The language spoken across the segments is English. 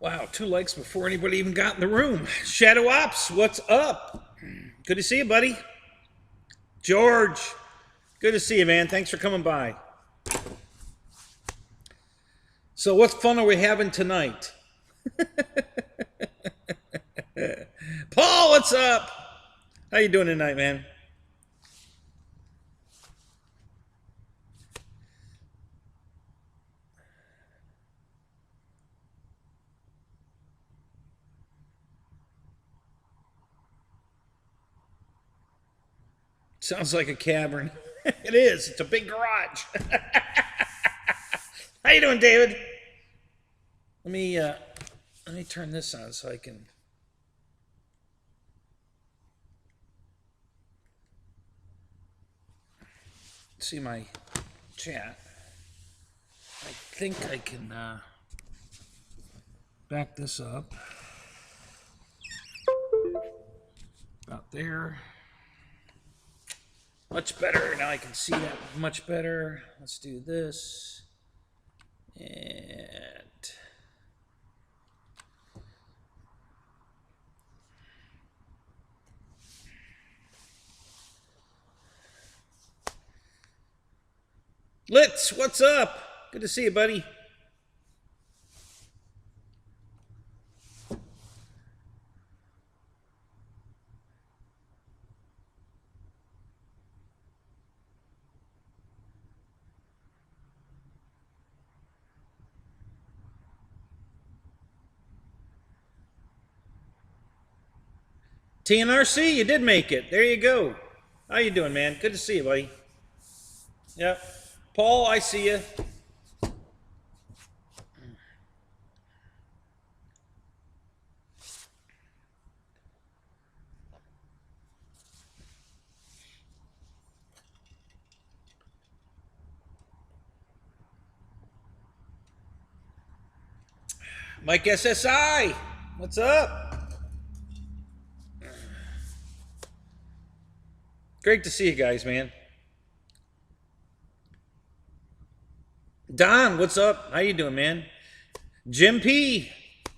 Wow, 2 likes before anybody even got in the room. Shadow Ops, what's up? Good to see you, buddy. George, good to see you, man. Thanks for coming by. So what fun are we having tonight? Paul, what's up? How you doing tonight, man? Sounds like a cavern. It is. It's a big garage. How you doing, David? Let me turn this on so I can see my chat. I think I can back this up. About there. Much better. Now I can see that much better. Let's do this. And Litz, what's up? Good to see you, buddy. TNRC, you did make it. There you go. How you doing, man? Good to see you, buddy. Yep. Paul, I see you. Mike SSI, what's up? Great to see you guys, man. Don, what's up? How you doing, man? Jim P,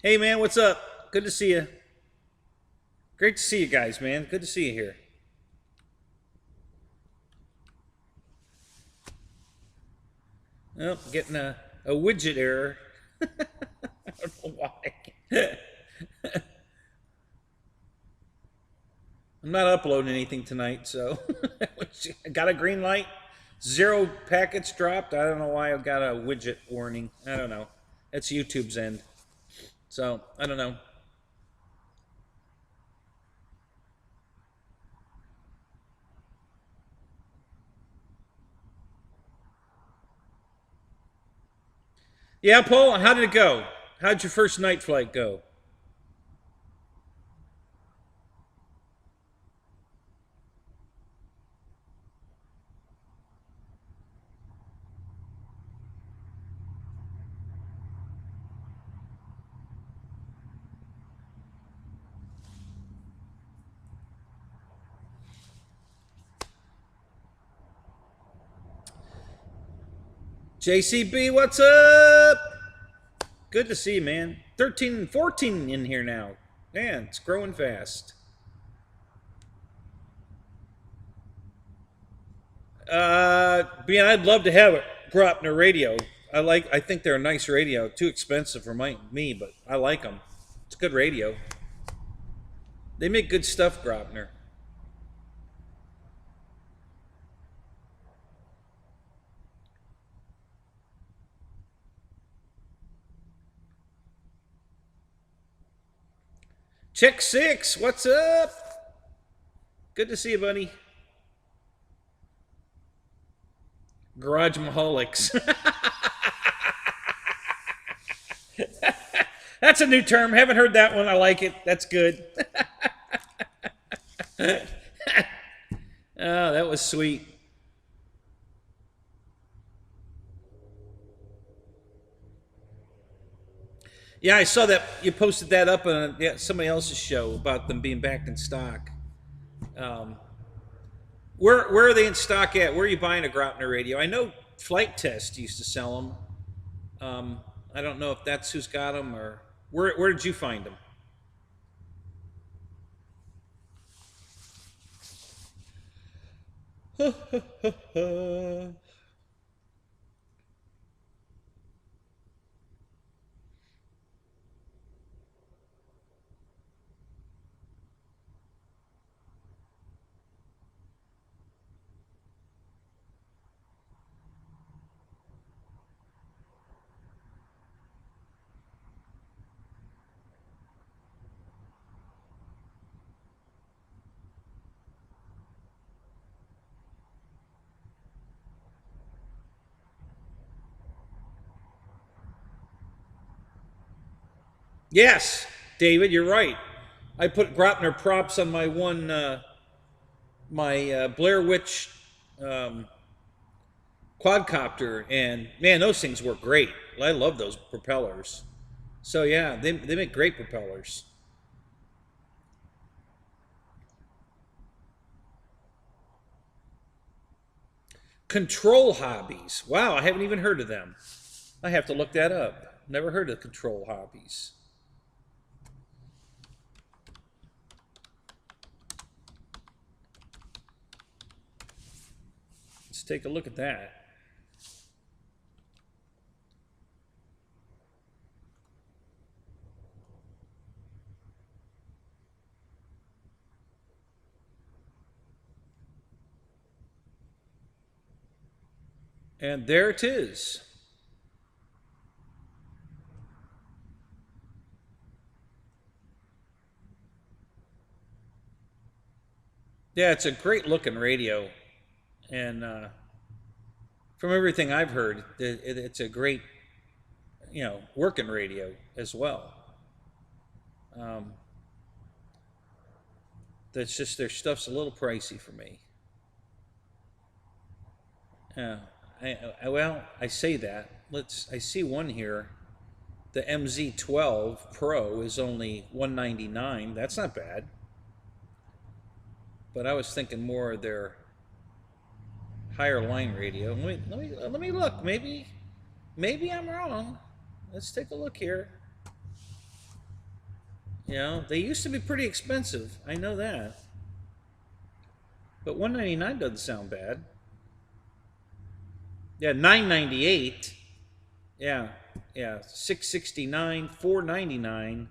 hey, man, what's up? Good to see you. Great to see you guys, man. Good to see you here. Oh, getting a widget error. I don't know why. I'm not uploading anything tonight, so I got a green light. 0 packets dropped. I don't know why I got a widget warning. I don't know. That's YouTube's end. So, I don't know. Yeah, Paul, how did it go? How'd your first night flight go? JCB, what's up? Good to see you, man. 13 and 14 in here now. Man, it's growing fast. I'd love to have a Grotner radio. I think they're a nice radio. Too expensive for me, but I like them. It's a good radio. They make good stuff, Grotner. Check 6, what's up? Good to see you, buddy. Garage Maholics. That's a new term. Haven't heard that one. I like it. That's good. Oh, that was sweet. Yeah, I saw that you posted that up on somebody else's show about them being back in stock. Where are they in stock at? Where are you buying a Grotner radio? I know Flight Test used to sell them. I don't know if that's who's got them or Where did you find them? Yes, David, you're right. I put Grotner props on my Blair Witch um, quadcopter, and man, those things work great. I love those propellers. So yeah, they make great propellers. Control Hobbies. Wow, I haven't even heard of them. I have to look that up. Never heard of Control Hobbies. Let's take a look at that. And there it is. Yeah, it's a great looking radio. And from everything I've heard, it's a great, working radio as well. Um, that's just their stuff's a little pricey for me. Yeah, I say that. I see one here. The MZ12 Pro is only $199. That's not bad. But I was thinking more of their higher line radio. Let me look. Maybe I'm wrong. Let's take a look here. They used to be pretty expensive. I know that. But $199 doesn't sound bad. Yeah, $998. Yeah, $669, $499.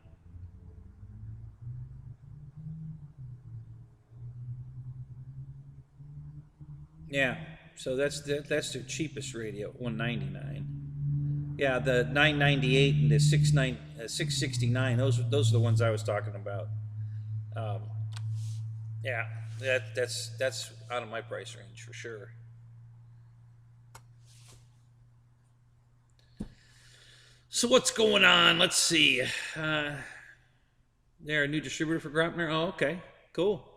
Yeah, so that's their cheapest radio, $199. Yeah, the $998 and the $669. Those are the ones I was talking about. Um, yeah, that's out of my price range for sure. So what's going on? Let's see. They're a new distributor for Grotner. Oh, okay, cool.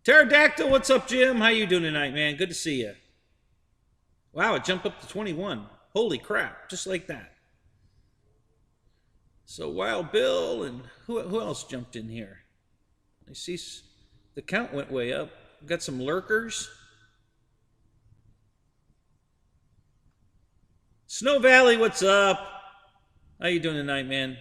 Pterodactyl, what's up, Jim? How you doing tonight, man? Good to see you. Wow, it jumped up to 21. Holy crap, just like that. So Wild Bill and who else jumped in here? I see the count went way up. We've got some lurkers. Snow Valley, what's up? How you doing tonight, man?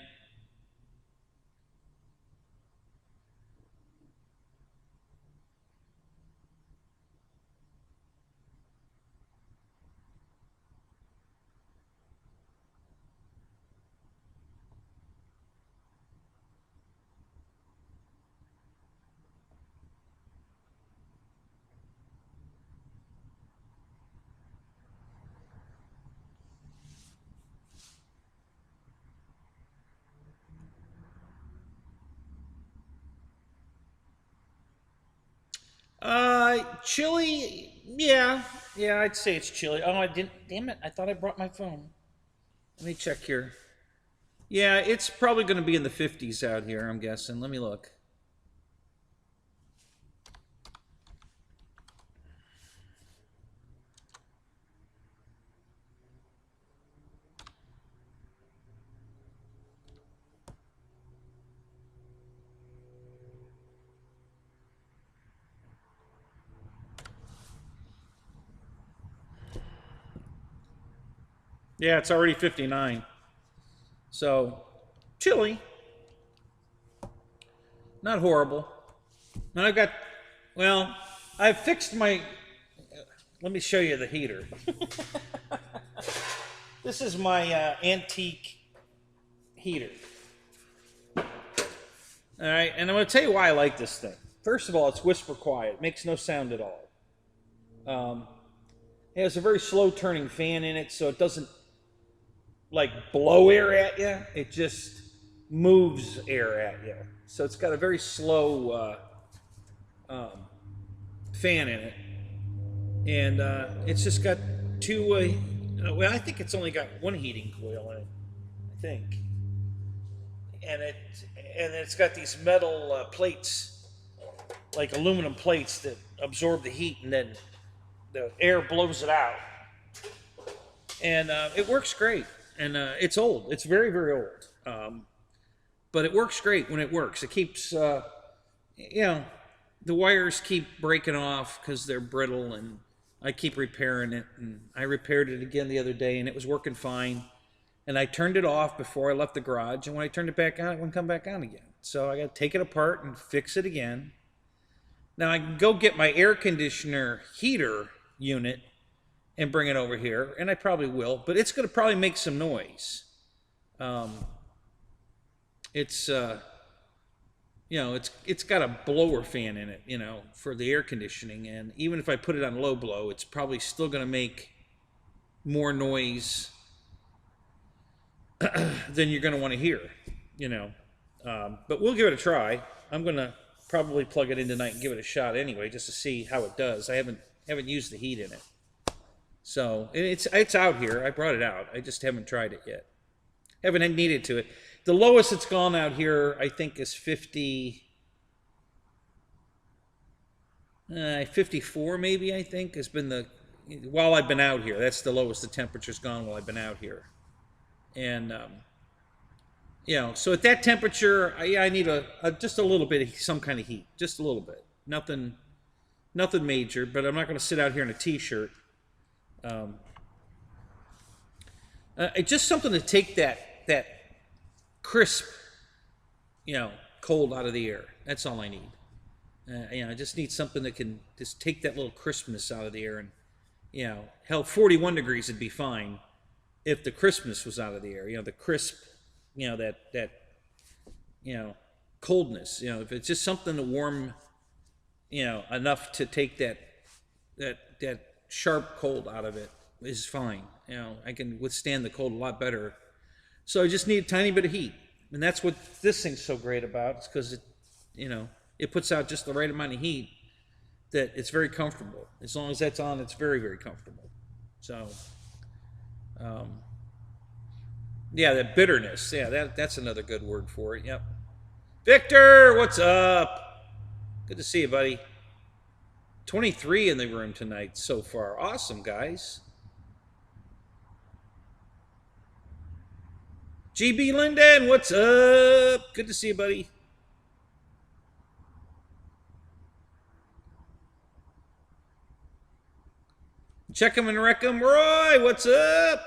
Chili, yeah, I'd say it's chilly. Oh, I didn't. Damn it! I thought I brought my phone. Let me check here. Yeah, it's probably going to be in the 50s out here. I'm guessing. Let me look. Yeah, it's already 59. So, chilly. Not horrible. And I've got, well, I've fixed my, let me show you the heater. This is my antique heater. All right, and I'm going to tell you why I like this thing. First of all, it's whisper quiet. It makes no sound at all. It has a very slow turning fan in it, so it doesn't like blow air at you. It just moves air at you. So it's got a very slow fan in it. And it's just got two, well, I think it's only got one heating coil in it, I think. And it's got these metal plates, like aluminum plates that absorb the heat, and then the air blows it out. And it works great. And it's old. It's very, very old. But it works great when it works. It keeps, you know, the wires keep breaking off because they're brittle, and I keep repairing it. And I repaired it again the other day, and it was working fine. And I turned it off before I left the garage, and when I turned it back on, it wouldn't come back on again. So I got to take it apart and fix it again. Now I can go get my air conditioner heater unit and bring it over here, and I probably will, but it's going to probably make some noise. It's you know, it's got a blower fan in it, you know, for the air conditioning, and even if I put it on low blow, it's probably still going to make more noise than you're going to want to hear, you know. But we'll give it a try. I'm going to probably plug it in tonight and give it a shot anyway, just to see how it does. I haven't used the heat in it. So it's out here. I brought it out. I just haven't tried it yet. Haven't needed to it. The lowest it's gone out here, I think, is 54 maybe, I think, has been the, while I've been out here. That's the lowest the temperature's gone while I've been out here. And, you know, so at that temperature, I need just a little bit of some kind of heat. Just a little bit. Nothing major, but I'm not going to sit out here in a t-shirt. Just something to take that crisp, you know, cold out of the air. That's all I need. You know, I just need something that can just take that little crispness out of the air. And, you know, hell, 41 degrees would be fine if the crispness was out of the air. You know, the crisp, you know, that you know, coldness. You know, if it's just something to warm, you know, enough to take that sharp cold out of it is fine. You know, I can withstand the cold a lot better. So I just need a tiny bit of heat. And that's what this thing's so great about. It's because it, you know, it puts out just the right amount of heat that it's very comfortable. As long as that's on, it's very, very comfortable. So, yeah, that bitterness. Yeah, that's another good word for it. Yep. Victor, what's up? Good to see you, buddy. 23 in the room tonight so far. Awesome, guys. GBLynden, what's up? Good to see you, buddy. Check 'em and wreck 'em. Roy, what's up?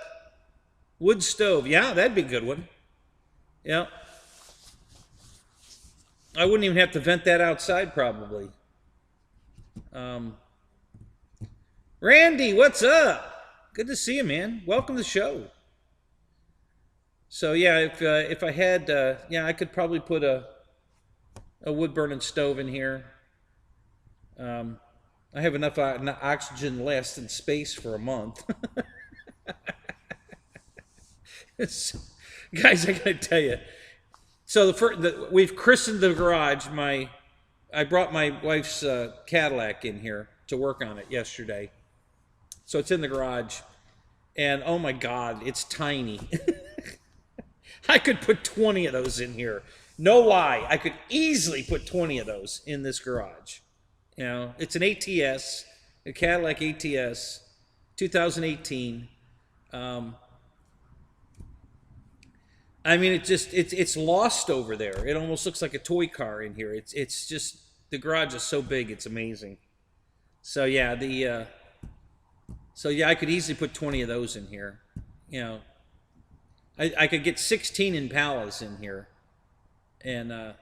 Wood stove. Yeah, that'd be a good one. Yeah. I wouldn't even have to vent that outside, probably. Randy, what's up? Good to see you, man. Welcome to the show. So yeah, if I had, yeah, I could probably put a wood burning stove in here. I have enough oxygen to last in space for a month. Guys, I gotta tell you. So we've christened the garage. I brought my wife's Cadillac in here to work on it yesterday. So it's in the garage, and oh my God, it's tiny. I could put 20 of those in here. No lie, I could easily put 20 of those in this garage. You know, it's an ATS, a Cadillac ATS, 2018. I mean, it's lost over there. It almost looks like a toy car in here. It's just, the garage is so big, it's amazing. So yeah, so yeah, I could easily put 20 of those in here. You know, I could get 16 Impalas in here, and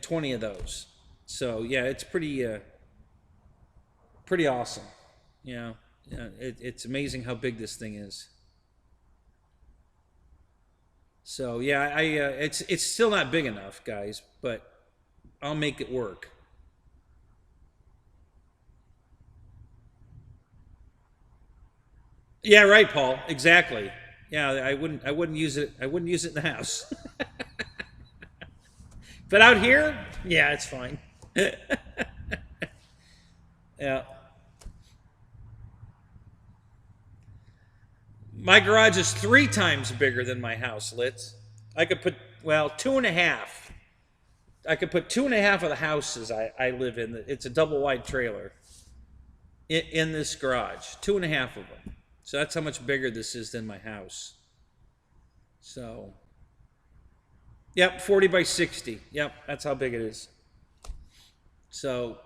20 of those. So yeah, it's pretty awesome. You know, it's amazing how big this thing is. So yeah, it's still not big enough, guys, but I'll make it work. Yeah, right, Paul. Exactly. Yeah, I wouldn't use it. I wouldn't use it in the house. But out here, yeah, it's fine. Yeah. My garage is 3 times bigger than my house, Litz. I could put, well, 2.5. I could put 2.5 of the houses I live in. It's a double wide trailer in this garage. 2.5 of them. So that's how much bigger this is than my house. So, yep, 40 by 60. Yep, that's how big it is. So,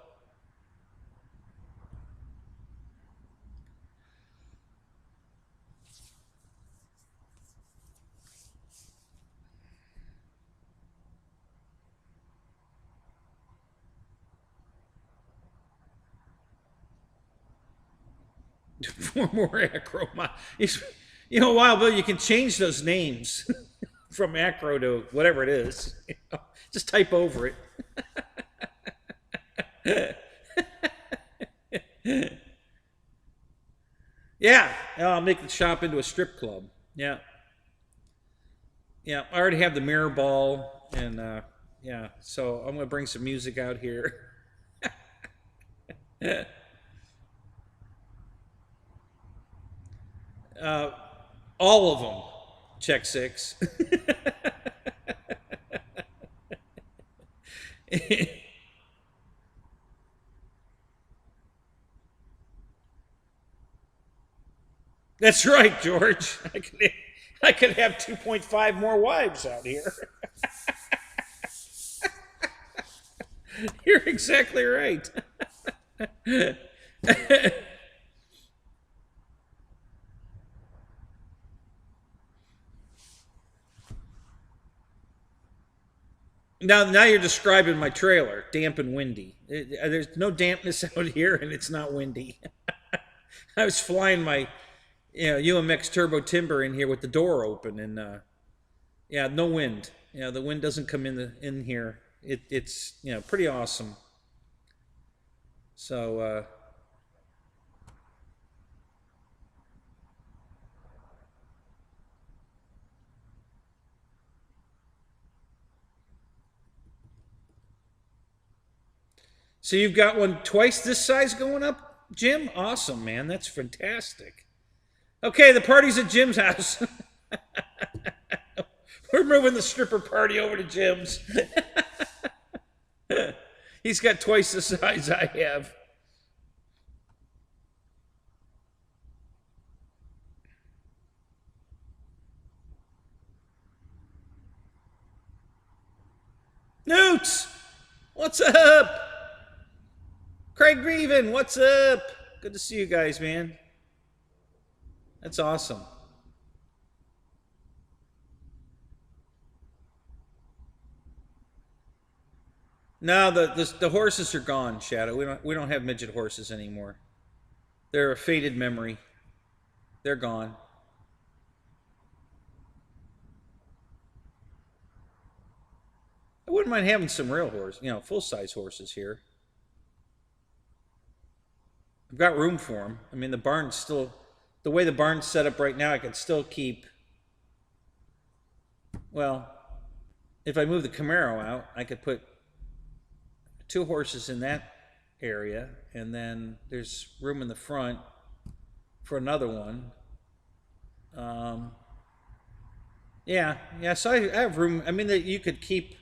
for more acro. You know, Wild Bill, you can change those names from acro to whatever it is. You know, just type over it. Yeah, I'll make the shop into a strip club. Yeah, yeah. I already have the mirror ball, and yeah. So I'm gonna bring some music out here. uh, all of them. Check 6. That's right, George. I could have 2.5 more wives out here. You're exactly right. Now you're describing my trailer, damp and windy. There's no dampness out here, and it's not windy. I was flying my, UMX Turbo Timber in here with the door open, and yeah, no wind. The wind doesn't come in here. It's pretty awesome. So so you've got one twice this size going up, Jim? Awesome, man. That's fantastic. Okay, the party's at Jim's house. We're moving the stripper party over to Jim's. He's got twice the size I have. Newts! What's up? Craig Grieven, what's up? Good to see you guys, man. That's awesome. No, the horses are gone, Shadow. We don't have midget horses anymore. They're a faded memory. They're gone. I wouldn't mind having some real horses, full-size horses here. I've got room for them. I mean, the barn's still, the way the barn's set up right now, I could still keep, well, if I move the Camaro out, I could put 2 horses in that area, and then there's room in the front for another one. Yeah, so I have room. I mean, that you could keep,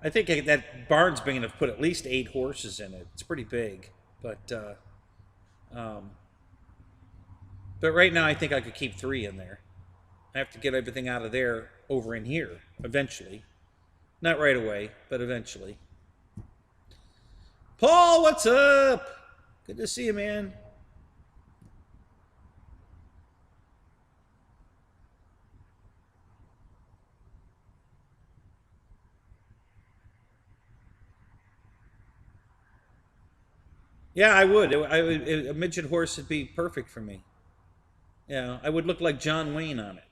I think that barn's big enough to put at least 8 horses in it. It's pretty big, but right now I think I could keep 3 in there. I have to get everything out of there over in here eventually. Not right away, but eventually. Paul, what's up? Good to see you, man. Yeah, I would. A midget horse would be perfect for me. Yeah, I would look like John Wayne on it.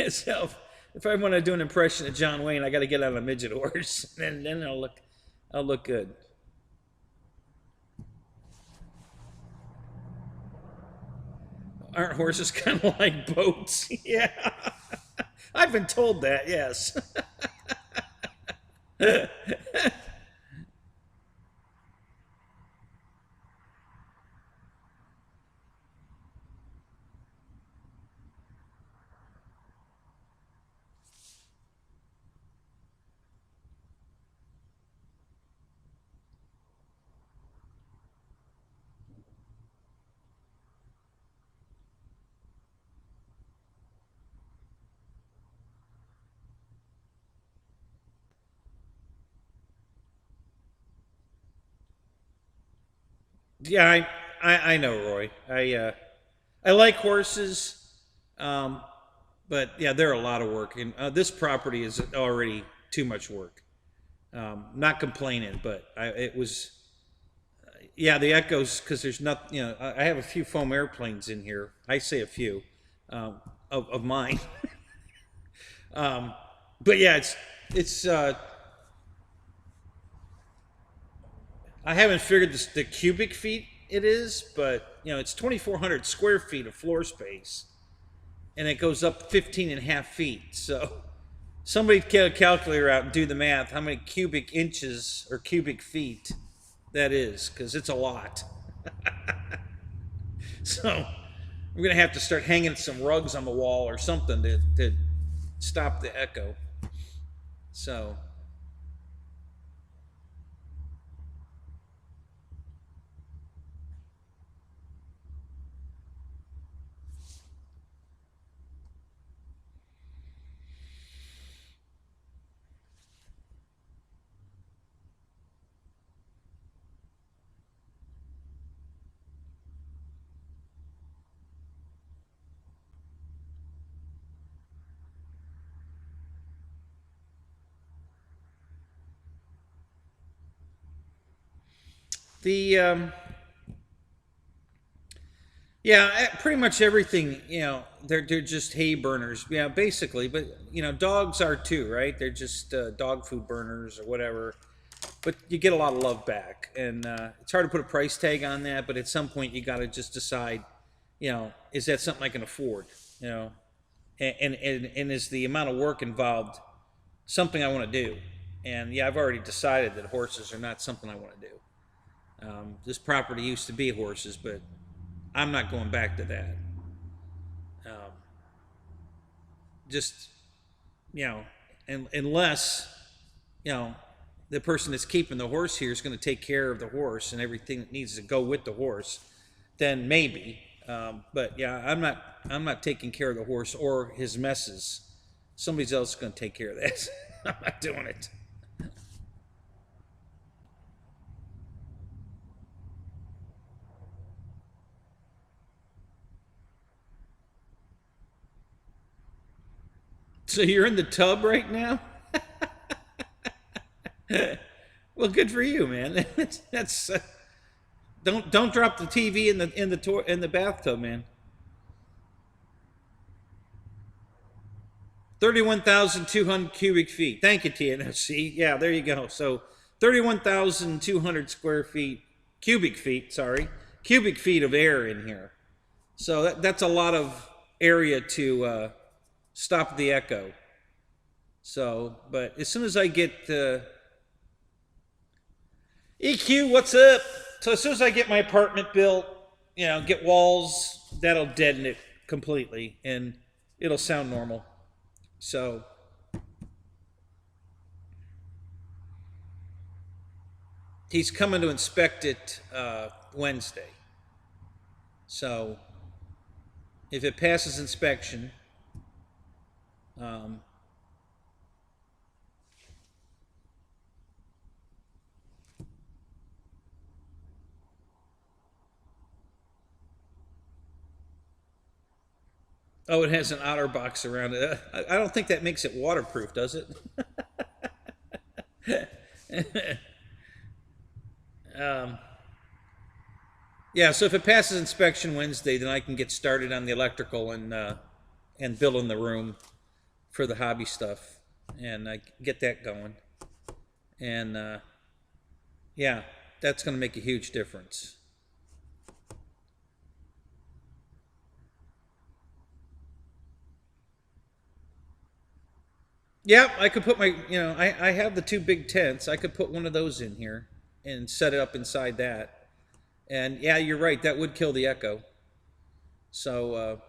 So if I want to do an impression of John Wayne, I got to get on a midget horse, and then I'll look good. Aren't horses kind of like boats? Yeah, I've been told that. Yes. Yeah, I know, Roy. I like horses, um, but yeah, they're a lot of work, and this property is already too much work. Not complaining, but it was. Yeah, the echoes because there's not. You know, I have a few foam airplanes in here. I say a few of mine, but yeah, it's. I haven't figured the cubic feet it is, but you know, it's 2,400 square feet of floor space, and it goes up 15 and a half feet. So somebody get a calculator out and do the math how many cubic inches or cubic feet that is, because it's a lot. So I'm gonna have to start hanging some rugs on the wall or something to stop the echo. So the yeah, pretty much everything. You know, they're just hay burners. Yeah, basically. But you know, dogs are too, right? They're just dog food burners or whatever. But you get a lot of love back, and it's hard to put a price tag on that. But at some point, you got to just decide, you know, is that something I can afford? You know, and is the amount of work involved something I want to do? And yeah, I've already decided that horses are not something I want to do. This property used to be horses, but I'm not going back to that. Um, just you know, unless you know the person that's keeping the horse here is going to take care of the horse and everything that needs to go with the horse, then maybe. But yeah, I'm not taking care of the horse or his messes. Somebody else is going to take care of that. I'm not doing it. So you're in the tub right now? Well, good for you, man. That's don't drop the TV in the bathtub, man. 31,200 cubic feet. Thank you, TNFC. Yeah, there you go. So 31,200 square feet, cubic feet. Sorry, cubic feet of air in here. So that's a lot of area to stop the echo. So, but as soon as I get EQ, what's up? So as soon as I get my apartment built, you know, get walls, that'll deaden it completely, and it'll sound normal. So he's coming to inspect it Wednesday. So if it passes inspection, um, oh, it has an otter box around it. I don't think that makes it waterproof, does it? um, yeah, so if it passes inspection Wednesday, then I can get started on the electrical and building the room for the hobby stuff, and I get that going. And yeah, that's going to make a huge difference. Yep, I could put I have the two big tents. I could put one of those in here and set it up inside that. And yeah, you're right. That would kill the echo. So,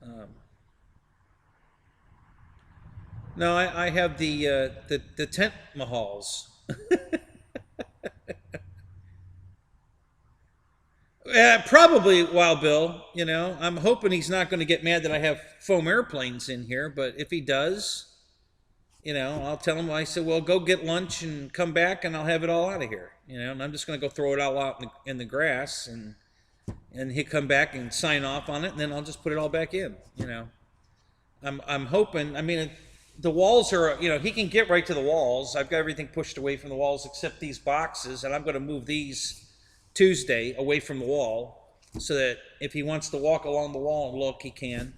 um, no, I have the tent mahals. Probably Wild Bill. I'm hoping he's not going to get mad that I have foam airplanes in here. But if he does, I'll tell him. I said, well, go get lunch and come back, and I'll have it all out of here. And I'm just going to go throw it all out in the grass, and he'll come back and sign off on it, and then I'll just put it all back in. I'm hoping. I mean, the walls are. He can get right to the walls. I've got everything pushed away from the walls except these boxes, and I'm going to move these Tuesday away from the wall so that if he wants to walk along the wall and look, he can.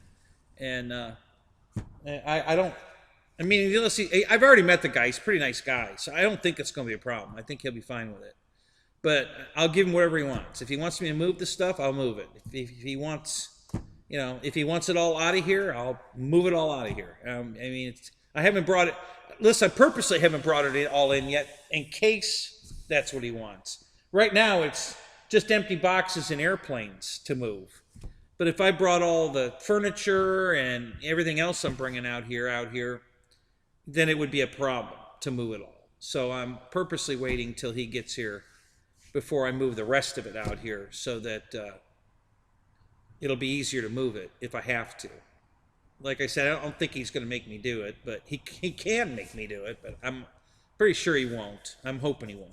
And I don't. I mean, I've already met the guy. He's a pretty nice guy, so I don't think it's going to be a problem. I think he'll be fine with it. But I'll give him whatever he wants. If he wants me to move the stuff, I'll move it. If he wants, if he wants it all out of here, I'll move it all out of here. I mean, I haven't brought it. Listen, I purposely haven't brought it all in yet, in case that's what he wants. Right now, it's just empty boxes and airplanes to move. But if I brought all the furniture and everything else I'm bringing out here, then it would be a problem to move it all. So I'm purposely waiting till he gets here before I move the rest of it out here so that it'll be easier to move it if I have to. Like I said, I don't think he's going to make me do it, but he can make me do it, but I'm pretty sure he won't. I'm hoping he won't.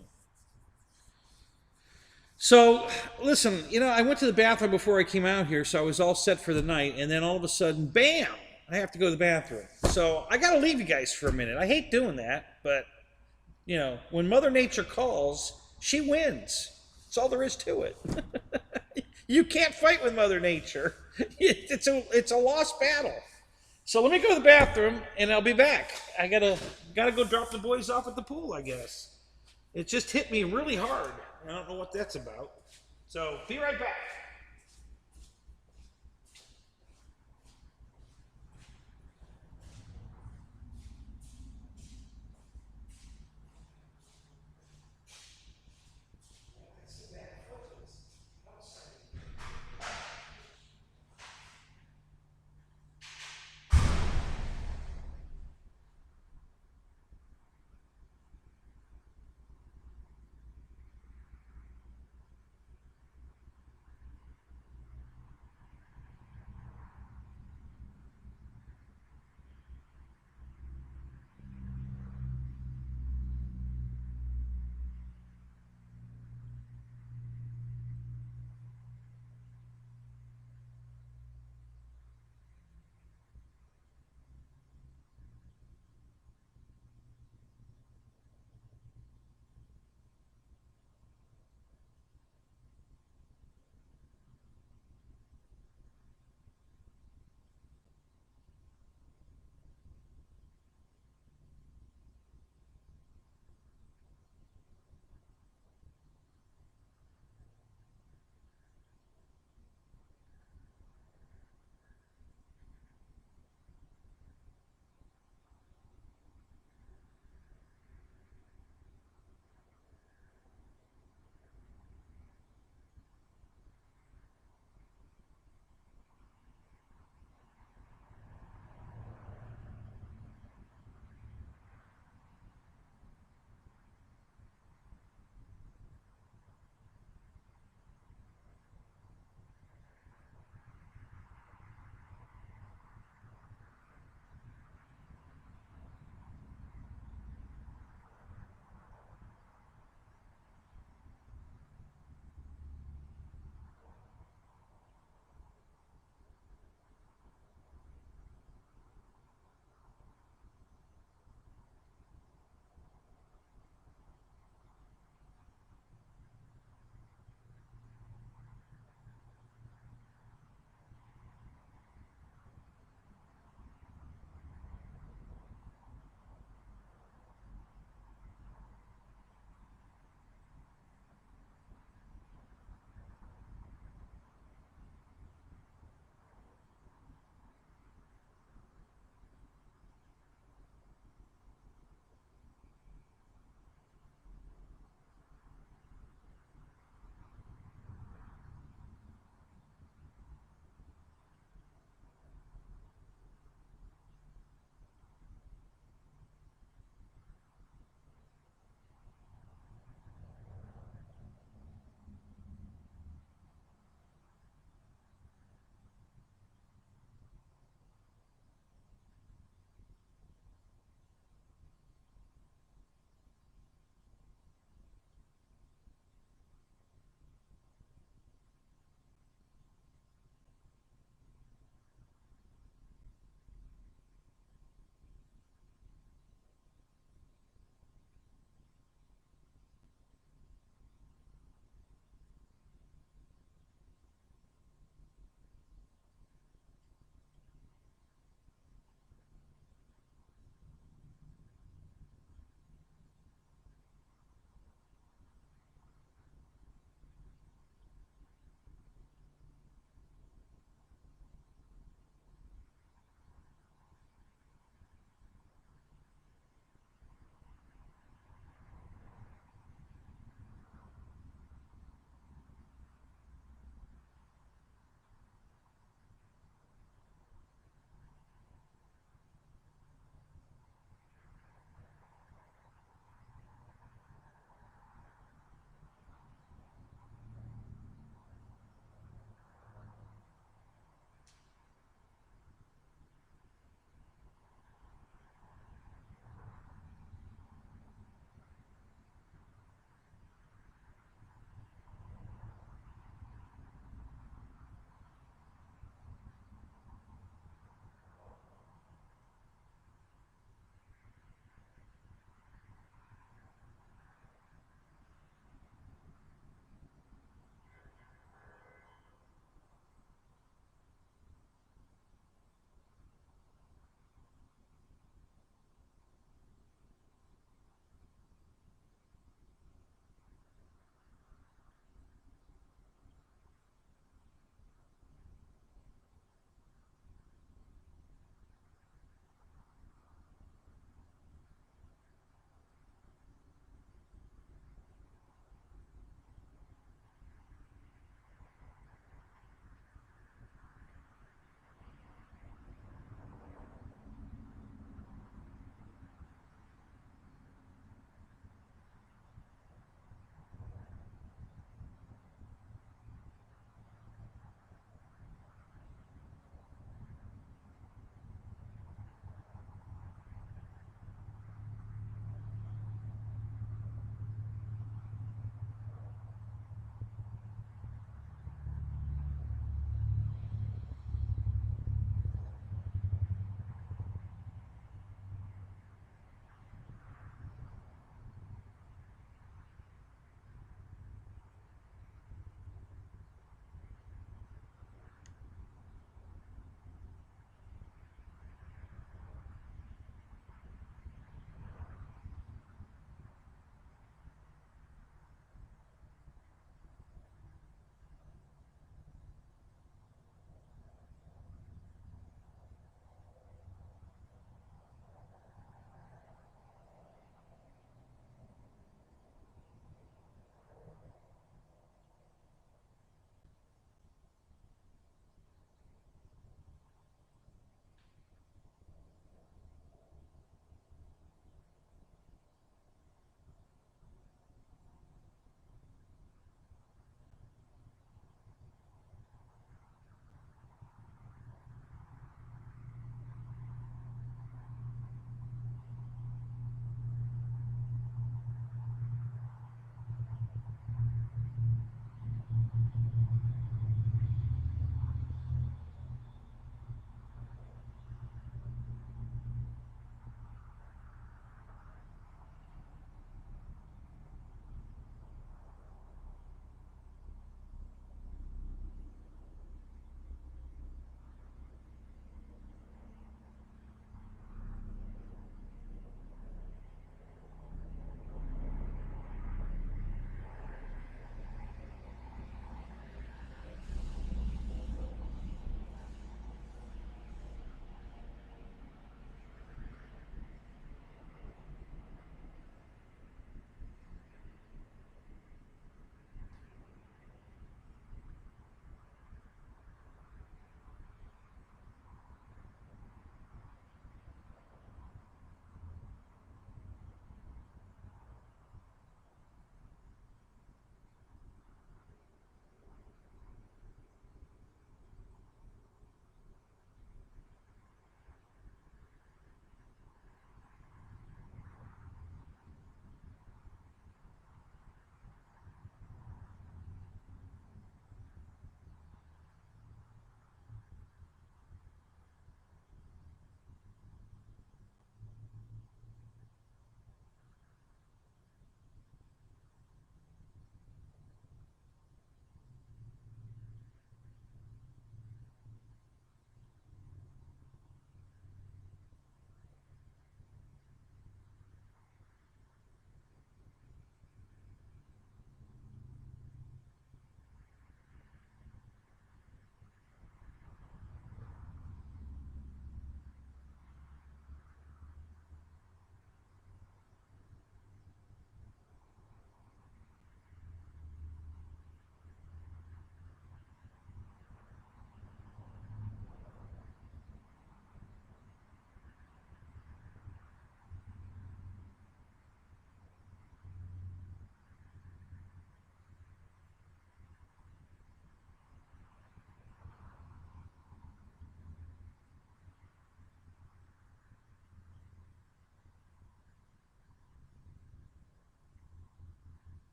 So, listen, I went to the bathroom before I came out here, so I was all set for the night, and then all of a sudden, bam, I have to go to the bathroom. So, I got to leave you guys for a minute. I hate doing that, but, when Mother Nature calls, she wins. That's all there is to it. You can't fight with Mother Nature. It's a lost battle. So let me go to the bathroom and I'll be back. I gotta go drop the boys off at the pool, I guess. It just hit me really hard. I don't know what that's about. So be right back.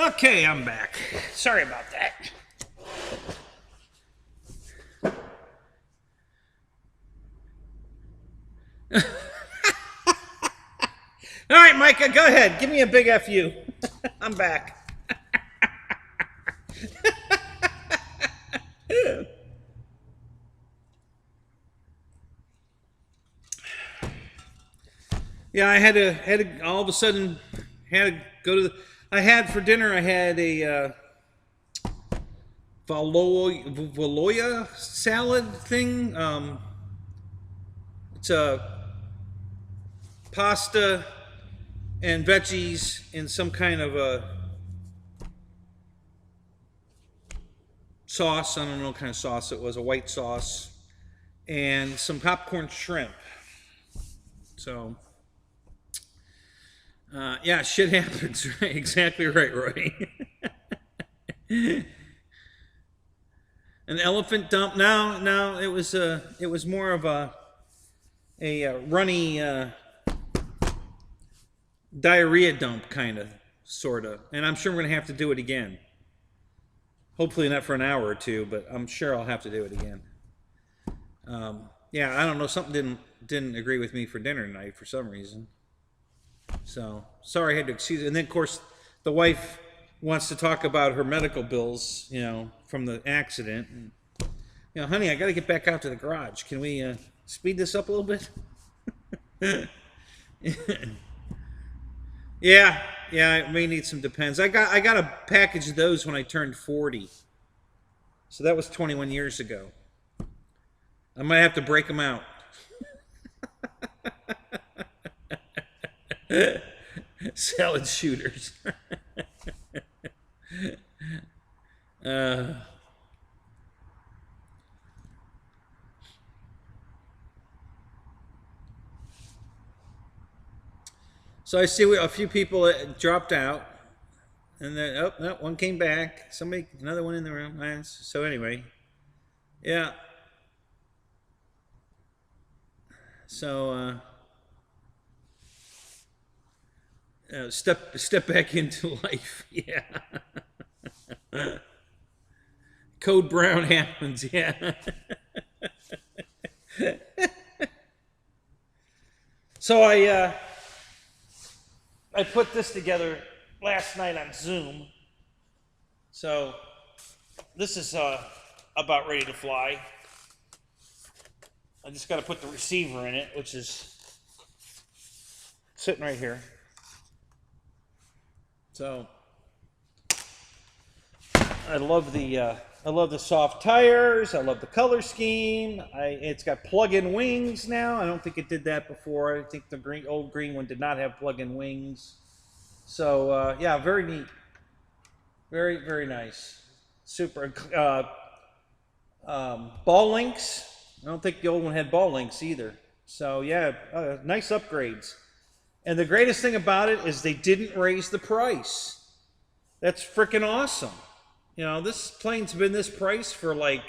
Okay, I'm back. Sorry about that. All right, Micah, go ahead. Give me a big FU. I'm back. Yeah, I had to all of a sudden had to go to the. I had for dinner. I had a Valoya salad thing. It's a pasta and veggies in some kind of a sauce. I don't know what kind of sauce it was. A white sauce and some popcorn shrimp. So. Yeah, shit happens. Right? Exactly right, Roy. An elephant dump. No, it was more of a runny diarrhea dump, kind of, sort of. And I'm sure we're gonna have to do it again. Hopefully not for an hour or two, but I'm sure I'll have to do it again. Yeah, I don't know. Something didn't agree with me for dinner tonight for some reason. So, sorry I had to excuse it. And then, of course, the wife wants to talk about her medical bills, you know, from the accident. And, you know, honey, I got to get back out to the garage. Can we speed this up a little bit? Yeah, I may need some Depends. I got a package of those when I turned 40. So that was 21 years ago. I might have to break them out. Salad shooters. So I see a few people dropped out, and then no, one came back. Another one in the room. So anyway, yeah. So step back into life. Yeah. Code Brown happens. Yeah. So I put this together last night on Zoom. So this is about ready to fly. I just got to put the receiver in it, which is sitting right here. So I love the soft tires. I love the color scheme. It's got plug-in wings now. I don't think it did that before. I think the old green one did not have plug-in wings. So yeah, very neat. Very, very nice. Super. Ball links. I don't think the old one had ball links either. So yeah, nice upgrades. And the greatest thing about it is they didn't raise the price. That's freaking awesome. You know, this plane's been this price for like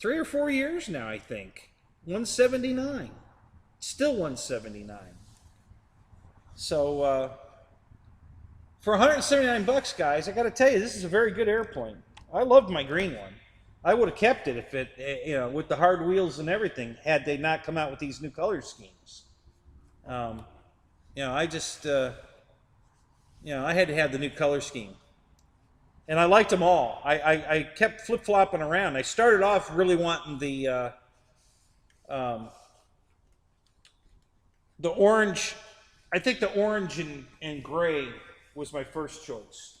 3 or 4 years now, I think. $179. Still $179. So for $179, guys, I got to tell you, this is a very good airplane. I loved my green one. I would have kept it if it, you know, with the hard wheels and everything, had they not come out with these new color schemes. You know, I just, you know, I had to have the new color scheme. And I liked them all. I kept flip-flopping around. I started off really wanting the orange. I think the orange and gray was my first choice.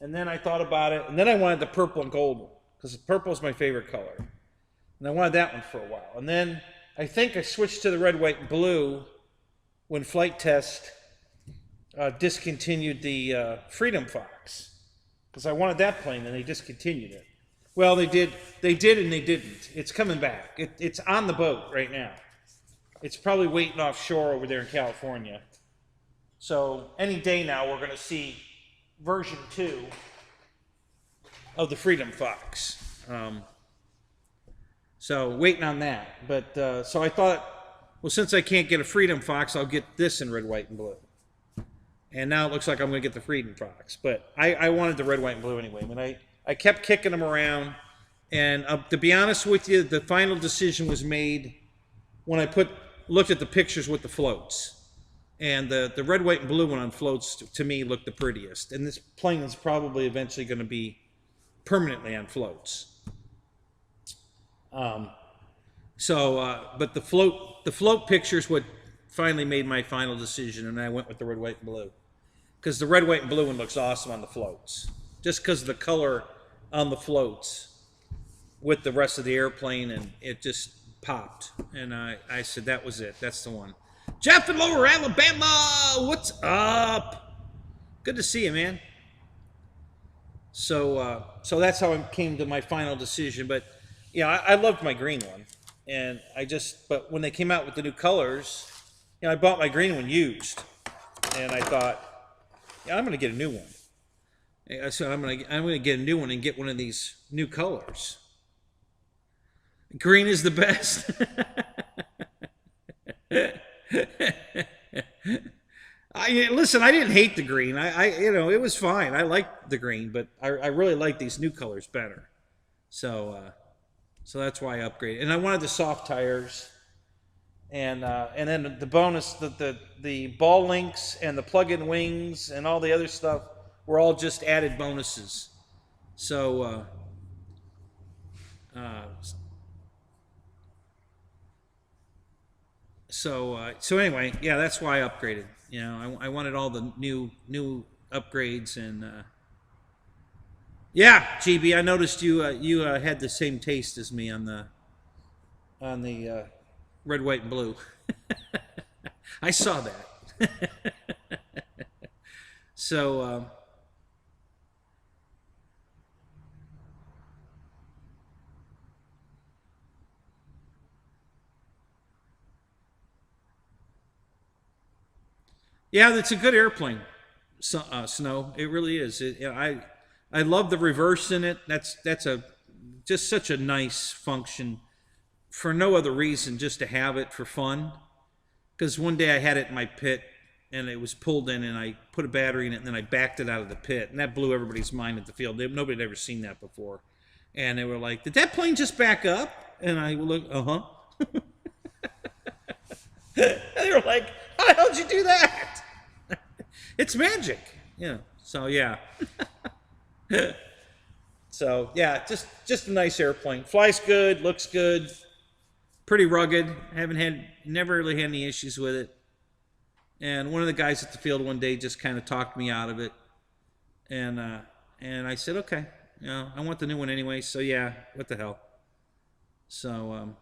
And then I thought about it, and then I wanted the purple and gold, because purple is my favorite color. And I wanted that one for a while. And then I think I switched to the red, white, and blue when Flight Test discontinued the Freedom Fox. Because I wanted that plane, and they discontinued it. Well, they did and they didn't. It's coming back. It's on the boat right now. It's probably waiting offshore over there in California. So any day now, we're going to see version 2 of the Freedom Fox. So waiting on that. But so I thought, well, since I can't get a Freedom Fox, I'll get this in red, white, and blue. And now it looks like I'm going to get the Freedom Fox. But I wanted the red, white, and blue anyway. I mean, I kept kicking them around. And to be honest with you, the final decision was made when I looked at the pictures with the floats. And the red, white, and blue one on floats, to me, looked the prettiest. And this plane is probably eventually going to be permanently on floats. But the float pictures what finally made my final decision, and I went with the red, white, and blue. Because the red, white, and blue one looks awesome on the floats. Just because of the color on the floats with the rest of the airplane, and it just popped. And I said, that was it. That's the one. Jeff in Lower Alabama, what's up? Good to see you, man. So that's how I came to my final decision. But yeah, I loved my green one, and but when they came out with the new colors, I bought my green one used, and I thought, yeah, I'm gonna get a new one. So I'm gonna get a new one and get one of these new colors. Green is the best. Listen, I didn't hate the green. It was fine. I liked the green, but I really like these new colors better. So that's why I upgraded. And I wanted the soft tires, and then the bonus, the ball links and the plug-in wings and all the other stuff were all just added bonuses. So anyway, yeah, that's why I upgraded. I wanted all the new upgrades, and yeah, GB, I noticed you had the same taste as me on the red, white, and blue. I saw that. So yeah, that's a good airplane. Snow, it really is. I love the reverse in it. That's just such a nice function, for no other reason, just to have it for fun. Because one day I had it in my pit, and it was pulled in, and I put a battery in it, and then I backed it out of the pit, and that blew everybody's mind at the field. Nobody had ever seen that before, and they were like, "Did that plane just back up?" And I looked, and they were like, "How the hell did you do that?" It's magic. Yeah. So yeah. So yeah, just a nice airplane. Flies good, looks good, pretty rugged. Never really had any issues with it. And one of the guys at the field one day just kind of talked me out of it, and I said, okay, I want the new one anyway. So yeah, what the hell. So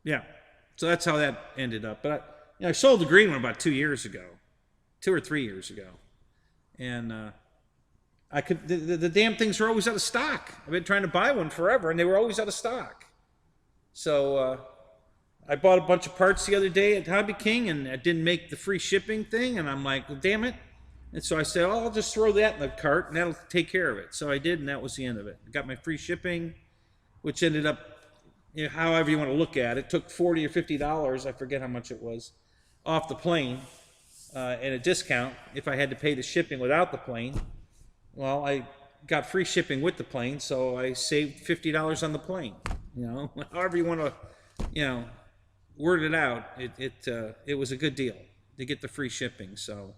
yeah, so that's how that ended up. But I sold the green one about 2 or 3 years ago, and the damn things were always out of stock. I've been trying to buy one forever, and they were always out of stock. So I bought a bunch of parts the other day at Hobby King, and it didn't make the free shipping thing, and I'm like, well, damn it. And so I said, oh, I'll just throw that in the cart, and that'll take care of it. So I did, and that was the end of it. I got my free shipping, which ended up, however you want to look at it, took $40 or $50, I forget how much it was, off the plane. And a discount if I had to pay the shipping without the plane. Well, I got free shipping with the plane, so I saved $50 on the plane. However you want to, word it out, it was a good deal to get the free shipping. So,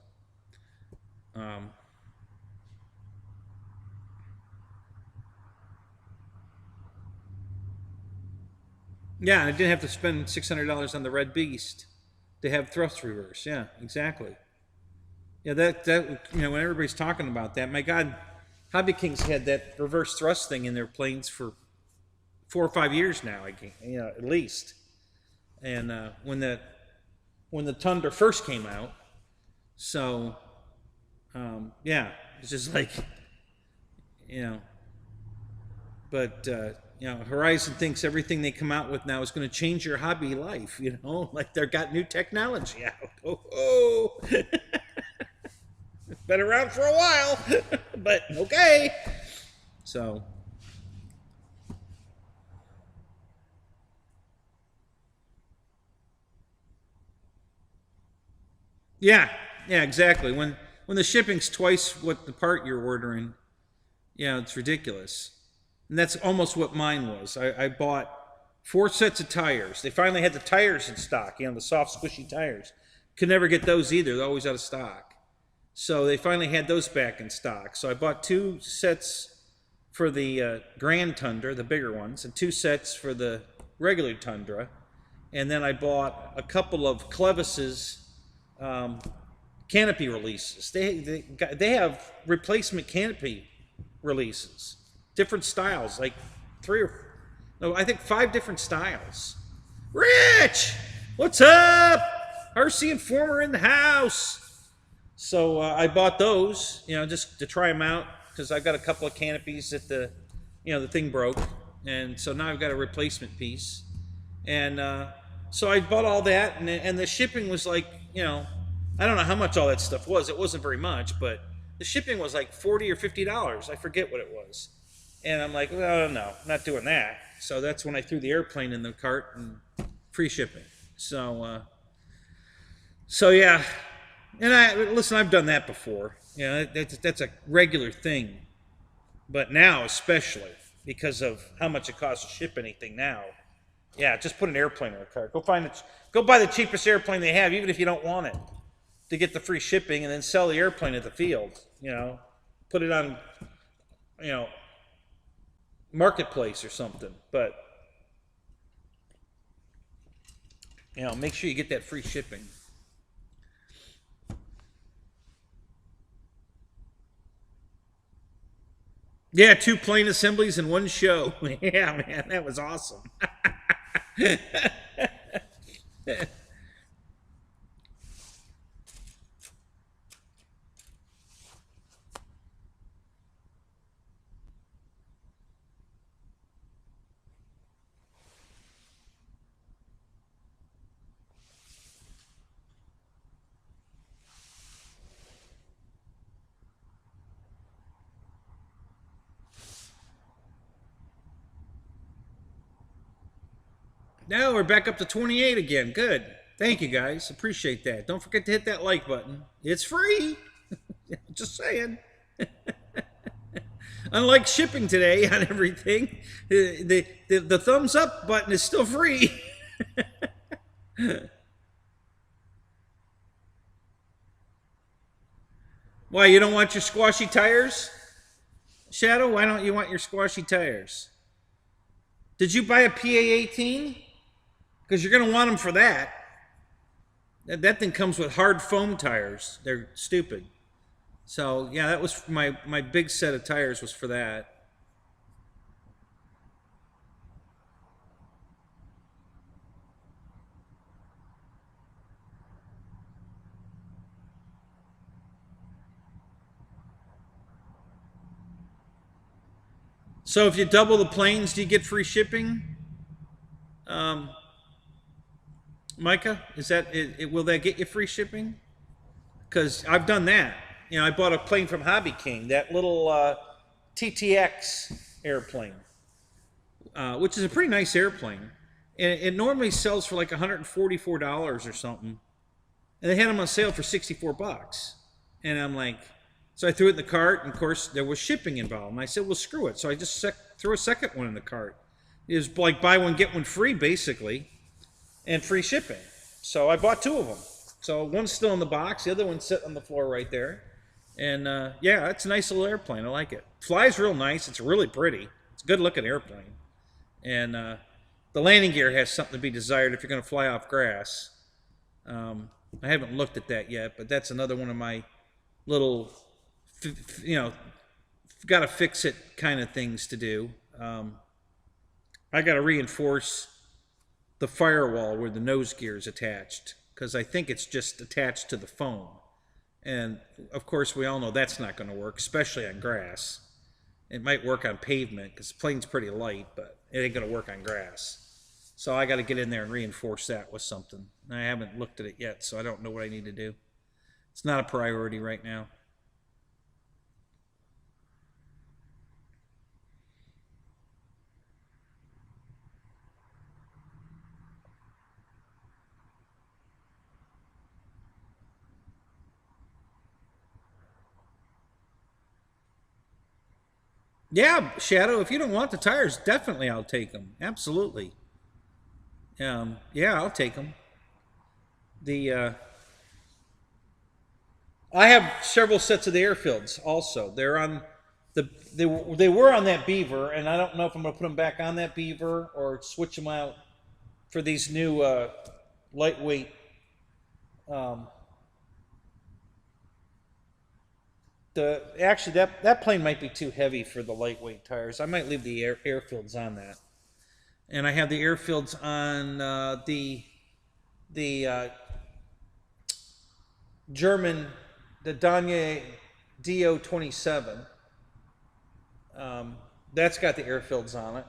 yeah, I didn't have to spend $600 on the Red Beast to have thrust reverse. Yeah, exactly. Yeah, that when everybody's talking about that, my God, Hobby King's had that reverse thrust thing in their planes for 4 or 5 years now. At least. And when the Tundra first came out, so yeah, it's just like but Horizon thinks everything they come out with now is going to change your hobby life. Like they've got new technology out. Oh. It's been around for a while, but okay. So, yeah, yeah, exactly. When the shipping's twice what the part you're ordering, yeah, it's ridiculous. And that's almost what mine was. I bought 4 sets of tires. They finally had the tires in stock, the soft, squishy tires. Could never get those either. They're always out of stock. So they finally had those back in stock. So I bought 2 sets for the Grand Tundra, the bigger ones, and 2 sets for the regular Tundra. And then I bought a couple of Clevis's canopy releases. They have replacement canopy releases, different styles, like 5 different styles. Rich, what's up? RC Informer in the house. So I bought those, just to try them out, because I've got a couple of canopies that the thing broke, and so now I've got a replacement piece, and so I bought all that, and the shipping was like, I don't know how much all that stuff was. It wasn't very much, but the shipping was like $40 or $50. I forget what it was, and I'm like, well, no, I'm not doing that. So that's when I threw the airplane in the cart and free shipping. So yeah, and I've done that before. That's a regular thing, but now especially because of how much it costs to ship anything now. Yeah, just put an airplane in a cart. Go buy the cheapest airplane they have, even if you don't want it, to get the free shipping, and then sell the airplane at the field. Put it on, marketplace or something. But make sure you get that free shipping. Yeah, 2 plane assemblies in one show. Yeah, man, that was awesome. Now we're back up to 28 again. Good. Thank you, guys. Appreciate that. Don't forget to hit that like button. It's free. Just saying. Unlike shipping today on everything, the thumbs up button is still free. Why, you don't want your squashy tires? Shadow, why don't you want your squashy tires? Did you buy a PA18? Because you're going to want them for that. That thing comes with hard foam tires. They're stupid. So, yeah, that was my big set of tires was for that. So if you double the planes, do you get free shipping? Micah, will that get you free shipping? Because I've done that. I bought a plane from Hobby King, that little TTX airplane, which is a pretty nice airplane. And it normally sells for like $144 or something. And they had them on sale for $64. And I'm like, so I threw it in the cart, and of course there was shipping involved. And I said, well, screw it. So I just threw a second one in the cart. It was like buy one, get one free, basically, and free shipping. So I bought 2 of them. So one's still in the box, the other one's sitting on the floor right there. And yeah, it's a nice little airplane. I like it. Flies real nice. It's really pretty. It's a good looking airplane. And the landing gear has something to be desired if you're going to fly off grass. I haven't looked at that yet, but that's another one of my little, got to fix it kind of things to do. I got to reinforce the firewall where the nose gear is attached, because I think it's just attached to the foam. And of course, we all know that's not going to work, especially on grass. It might work on pavement because the plane's pretty light, but it ain't going to work on grass. So I got to get in there and reinforce that with something. I haven't looked at it yet, so I don't know what I need to do. It's not a priority right now. Yeah, Shadow, if you don't want the tires, definitely I'll take them. Absolutely. Yeah, I'll take them. The I have several sets of the airfields also. They're on they were on that Beaver, and I don't know if I'm going to put them back on that Beaver or switch them out for these new lightweight. Um, the actually that plane might be too heavy for the lightweight tires. I might leave the airfields on that, and I have the airfields on the German, the Danye Do-27. That's got the airfields on it,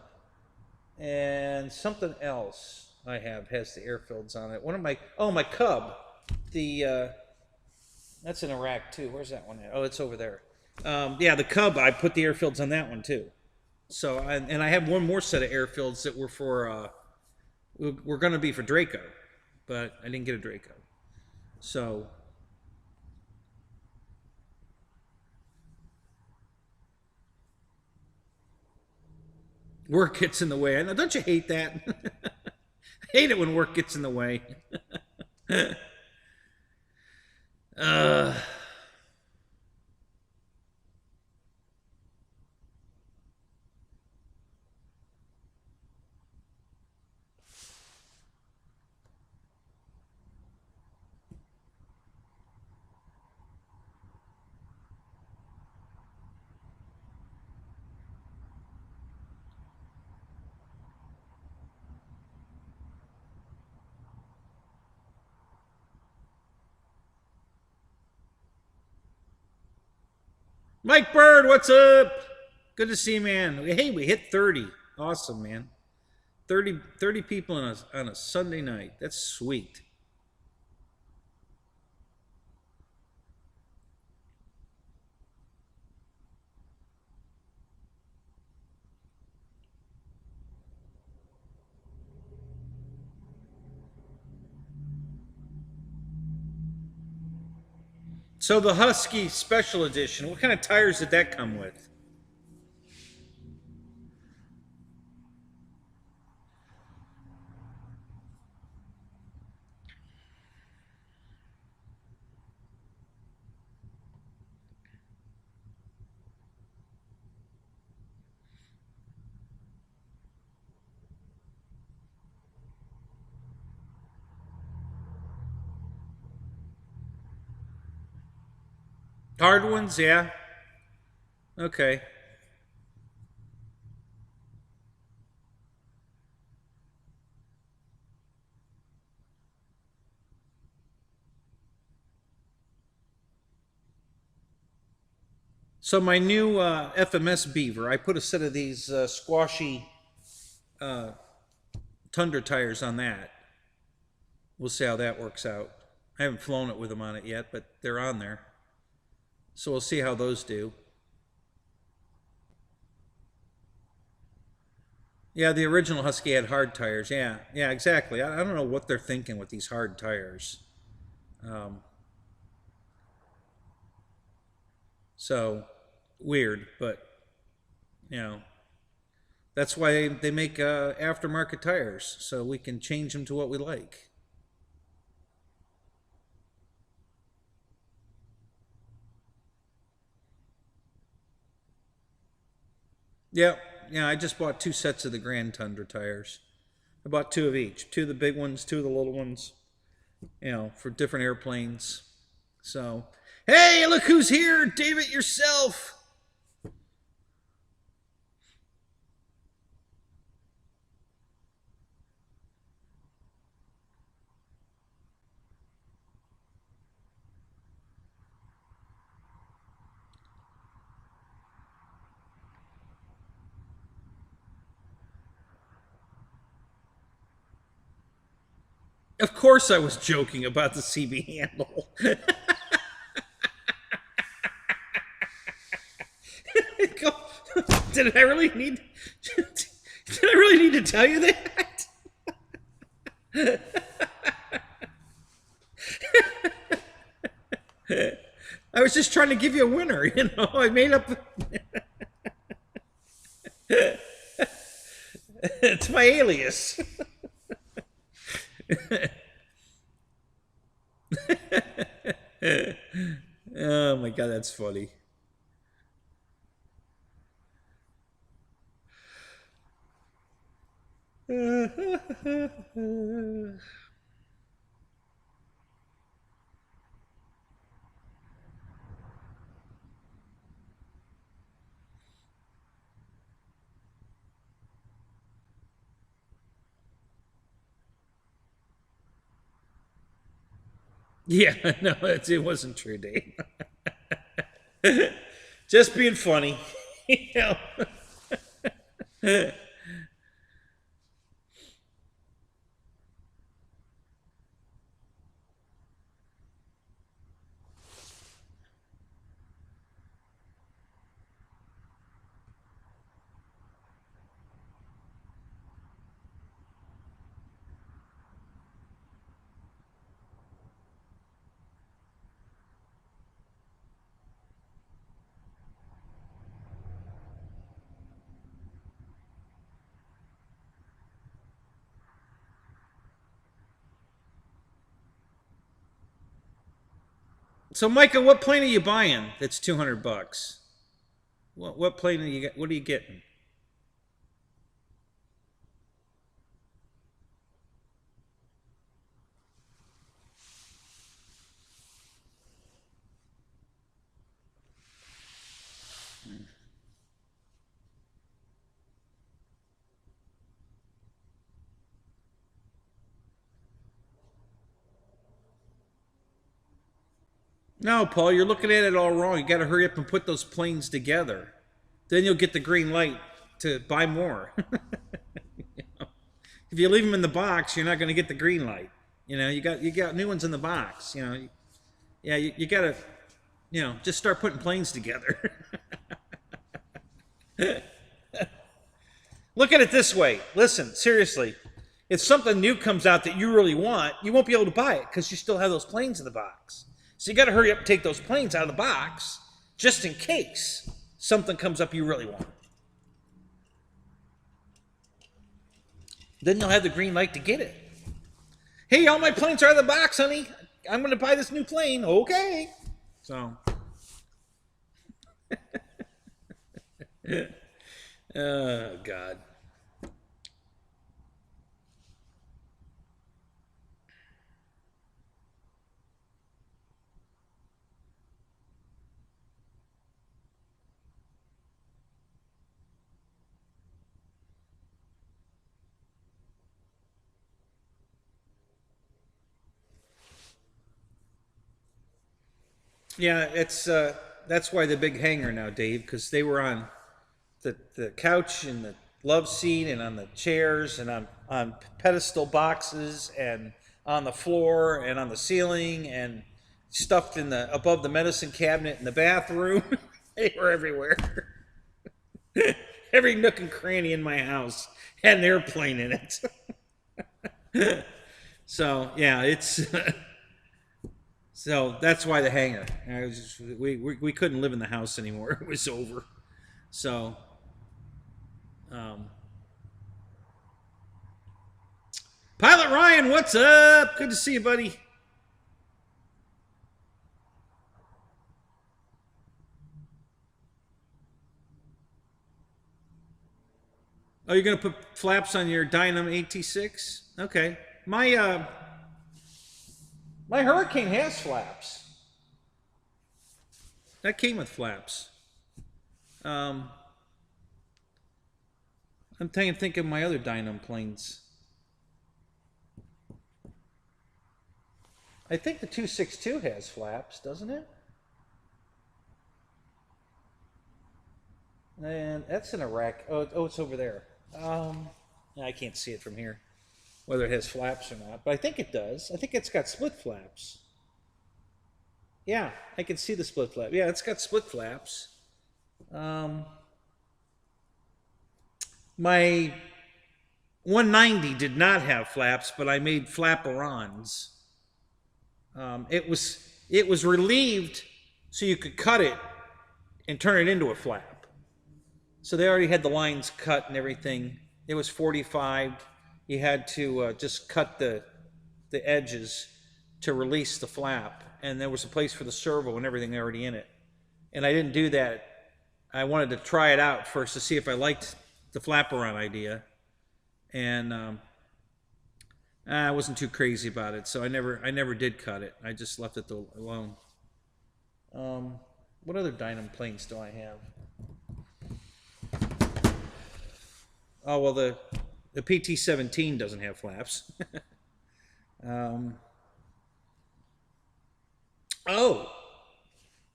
and something else I have has the airfields on it. One of my Cub, the that's in Iraq too. Where's that one at? Oh, it's over there. Yeah, the Cub. I put the airfields on that one too. So and I have one more set of airfields that were for were going to be for Draco, but I didn't get a Draco. So work gets in the way. Now, don't you hate that? I hate it when work gets in the way. uh, Mike Bird, what's up? Good to see you, man. Hey, we hit 30. Awesome, man. 30 people on a Sunday night. That's sweet. So the Husky Special Edition, what kind of tires did that come with? Hard ones, yeah. Okay. So my new FMS Beaver, I put a set of these squashy uh, Tundra tires on that. We'll see how that works out. I haven't flown it with them on it yet, but they're on there. So we'll see how those do. Yeah, the original Husky had hard tires. Yeah, exactly. I don't know what they're thinking with these hard tires. Um, so weird, but you know that's why they make aftermarket tires, so we can change them to what we like. Yeah, I just bought two sets of the Grand Tundra tires. I bought two of each, two of the big ones, two of the little ones. For different airplanes. So, hey, look who's here, David yourself. Of course, I was joking about the CB handle. Did I really need? Did I really need to tell you that? I was just trying to give you a winner. I made up. It's my alias. Oh my god, that's funny. Yeah, no, it wasn't true, Dave. Just being funny. You know? So, Micah, what plane are you buying? That's $200. What plane are you get? What are you getting? No, Paul, you're looking at it all wrong. You got to hurry up and put those planes together. Then you'll get the green light to buy more. If you leave them in the box, you're not going to get the green light. You got new ones in the box. Yeah, you got to, just start putting planes together. Look at it this way. Listen, seriously. If something new comes out that you really want, you won't be able to buy it because you still have those planes in the box. So you got to hurry up and take those planes out of the box just in case something comes up you really want. Then you'll have the green light to get it. Hey, all my planes are out of the box, honey. I'm going to buy this new plane. Okay. So. Oh, God. Yeah, that's why the big hangar now, Dave, because they were on the couch and the love seat and on the chairs and on pedestal boxes and on the floor and on the ceiling and stuffed in the above the medicine cabinet in the bathroom. They were everywhere. Every nook and cranny in my house had an airplane in it. So yeah, it's so that's why the hangar. We couldn't live in the house anymore. It was over. So, Pilot Ryan, what's up? Good to see you, buddy. Oh, you're gonna put flaps on your Dynam AT6? Okay. My Hurricane has flaps. That came with flaps. I'm trying to think of my other Dynam planes. I think the 262 has flaps, doesn't it? And that's in a rack. Oh, it's over there. I can't see it from here, whether it has flaps or not, but I think it does. I think it's got split flaps. Yeah, I can see the split flap. Yeah, it's got split flaps. My 190 did not have flaps, but I made flaperons. It was relieved so you could cut it and turn it into a flap. So they already had the lines cut and everything. It was 45. You had to just cut the edges to release the flap, and there was a place for the servo and everything already in it. And I didn't do that. I wanted to try it out first to see if I liked the flap around idea, and I wasn't too crazy about it, so I never did cut it. I just left it alone. What other Dynam planes do I have? Oh well, the PT-17 doesn't have flaps. Oh,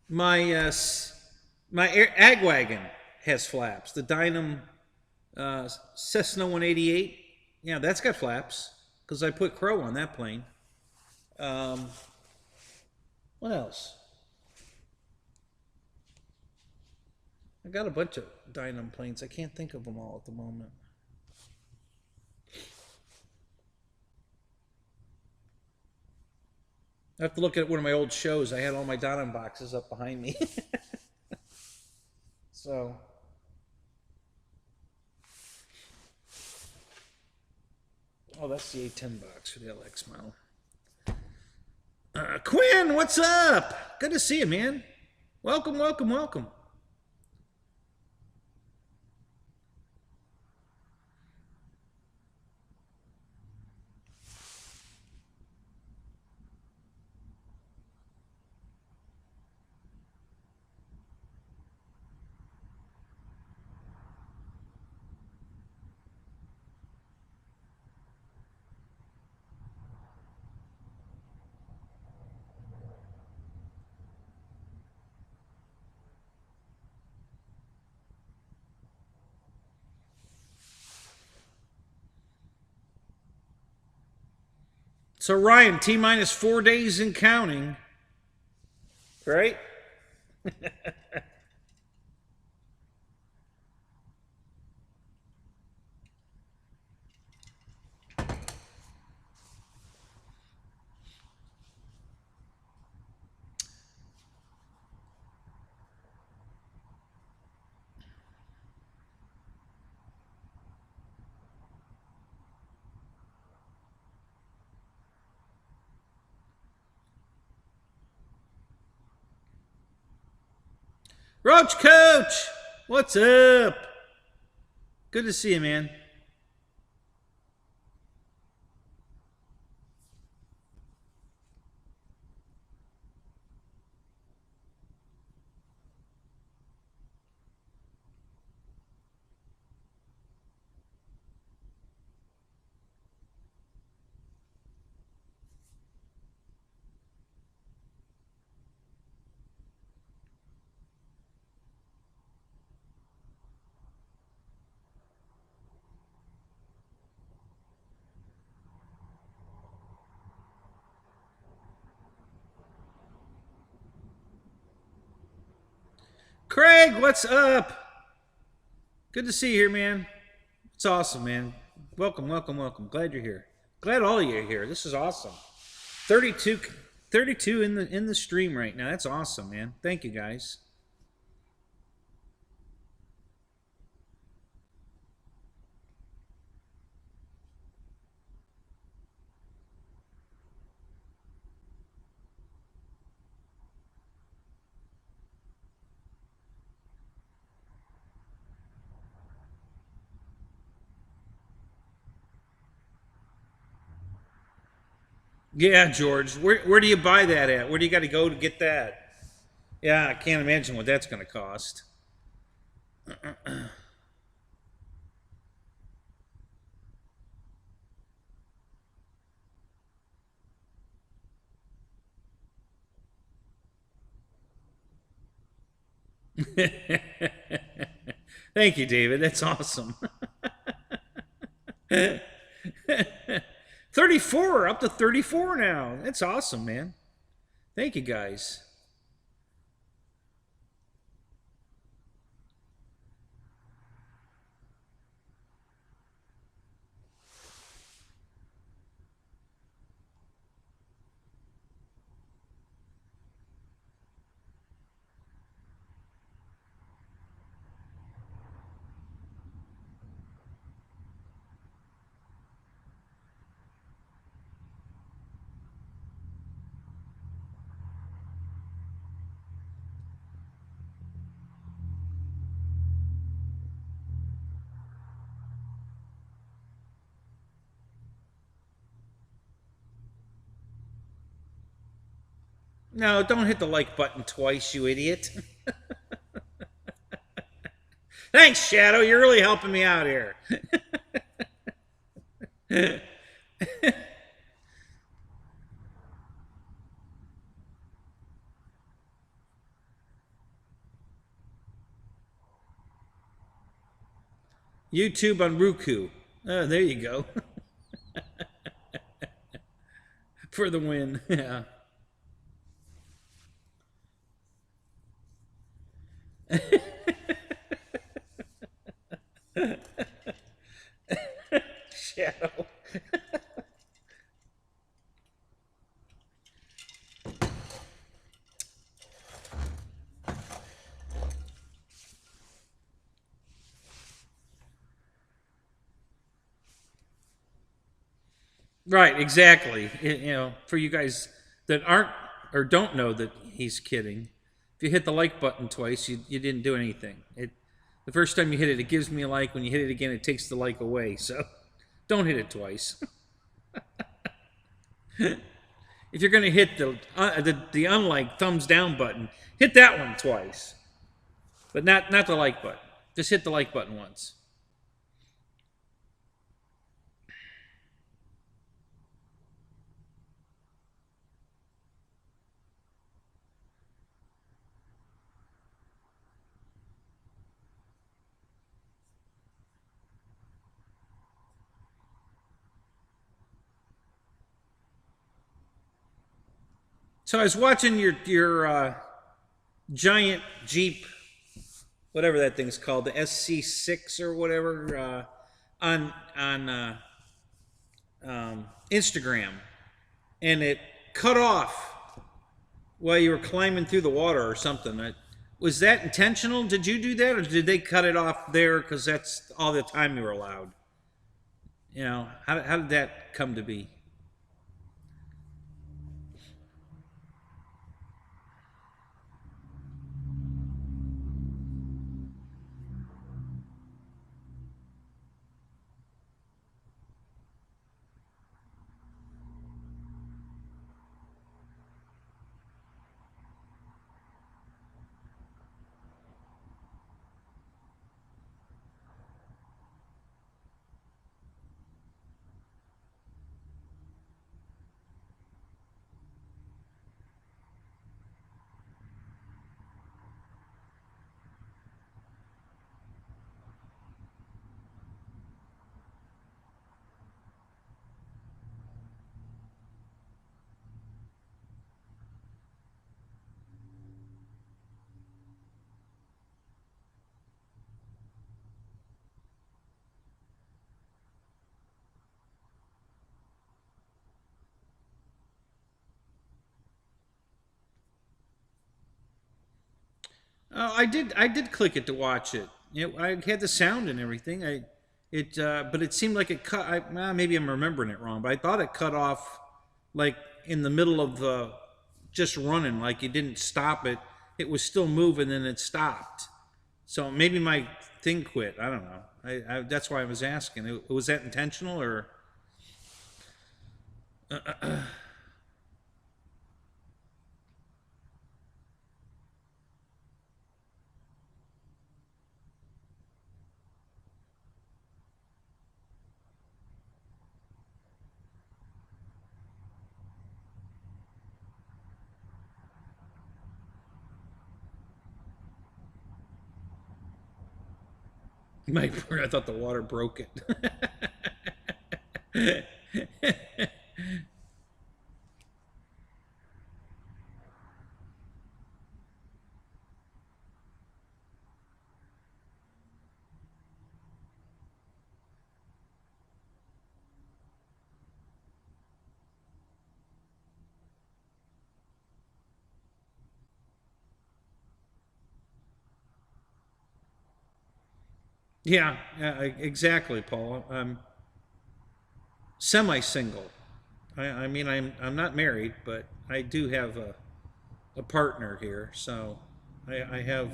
my my ag wagon has flaps. The Dynam Cessna 188. Yeah, that's got flaps because I put Crow on that plane. What else? I got a bunch of Dynam planes. I can't think of them all at the moment. I have to look at one of my old shows. I had all my Dynam boxes up behind me. So, oh, that's the A10 box for the LX model. Quinn, what's up? Good to see you, man. Welcome, welcome, welcome. So Ryan, T-minus 4 days and counting, right? Roach Coach, what's up? Good to see you, man. Craig, what's up? Good to see you here, man. It's awesome, man. Welcome, welcome, welcome. Glad you're here. Glad all of you are here. This is awesome. 32 in the stream right now. That's awesome, man. Thank you, guys. Yeah, George. Where do you buy that at? Where do you got to go to get that? Yeah, I can't imagine what that's going to cost. Thank you, David. That's awesome. 34, up to 34 now. That's awesome, man. Thank you, guys. No, don't hit the like button twice, you idiot. Thanks, Shadow. You're really helping me out here. YouTube on Roku. Oh, there you go. For the win. Yeah. Shadow. Right, exactly. For you guys that aren't or don't know that he's kidding, if you hit the like button twice, you didn't do anything. The first time you hit it, it gives me a like. When you hit it again, it takes the like away. So don't hit it twice. If you're going to hit the unlike thumbs down button, hit that one twice, but not the like button. Just hit the like button once. So I was watching your giant Jeep, whatever that thing's called, the SC6 or whatever, on Instagram, and it cut off while you were climbing through the water or something. Was that intentional? Did you do that, or did they cut it off there because that's all the time you were allowed? How did that come to be? Oh, I did. I did click it to watch it. I had the sound and everything. But it seemed like it cut. Maybe I'm remembering it wrong, but I thought it cut off, like in the middle of just running. Like you didn't stop it. It was still moving, and it stopped. So maybe my thing quit. I don't know. That's why I was asking. Was that intentional or? I thought the water broke it. Yeah, exactly, Paul. I'm semi-single. I mean, I'm not married, but I do have a partner here, so I have.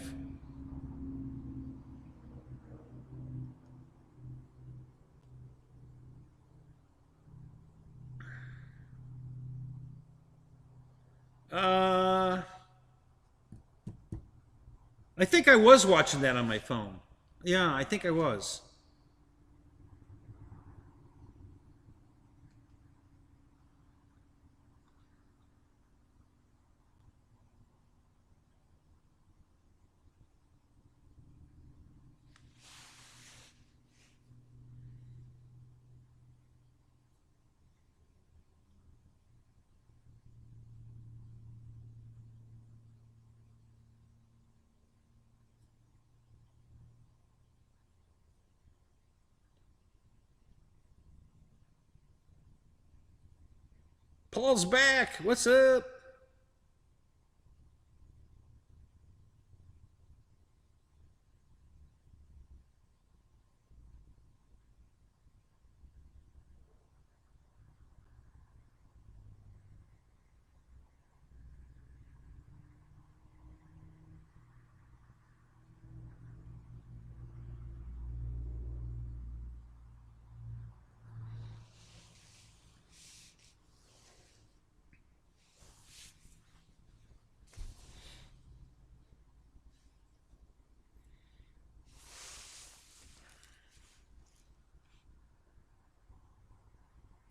I think I was watching that on my phone. Yeah, I think I was. Paul's back. What's up?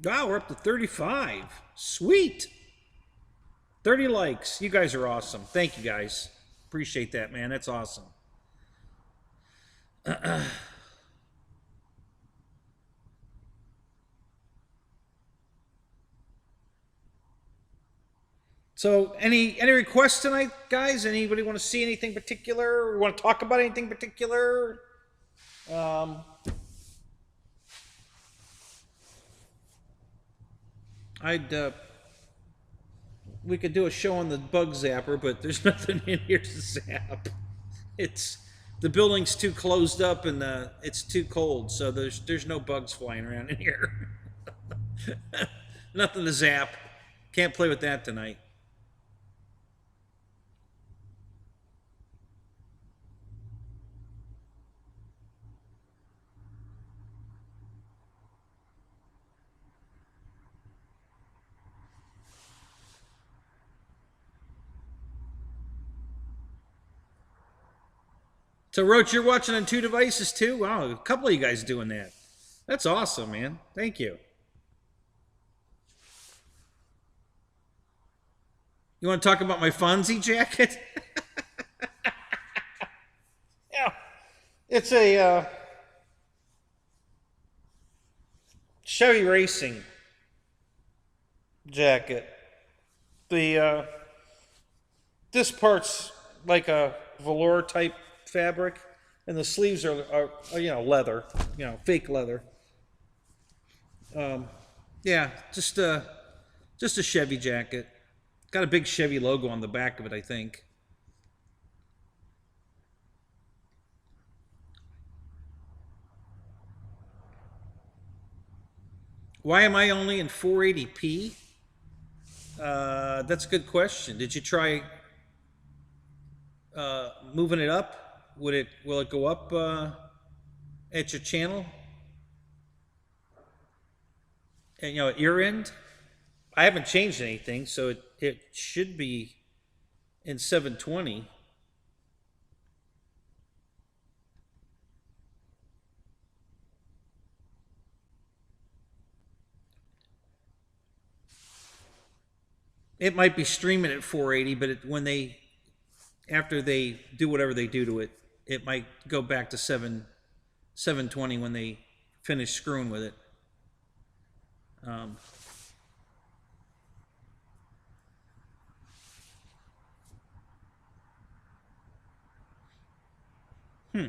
Wow, we're up to 35. Sweet. 30 likes. You guys are awesome. Thank you, guys. Appreciate that, man. That's awesome. So, any requests tonight, guys? Anybody want to see anything particular? Or want to talk about anything particular? Um, I'd we could do a show on the bug zapper, but there's nothing in here to zap. It's the building's too closed up and it's too cold, so there's no bugs flying around in here. Nothing to zap. Can't play with that tonight. So, Roach, you're watching on 2 devices too? Wow, a couple of you guys doing that. That's awesome, man. Thank you. You want to talk about my Fonzie jacket? Yeah. It's a Chevy Racing jacket. The this part's like a velour type fabric, and the sleeves are leather, fake leather. Yeah, just a Chevy jacket. Got a big Chevy logo on the back of it, I think. Why am I only in 480p? That's a good question. Did you try moving it up? Will it go up at your channel? And at your end? I haven't changed anything, so it should be in 720. It might be streaming at 480, but after they do whatever they do to it, it might go back to 720 when they finish screwing with it. Um, hmm.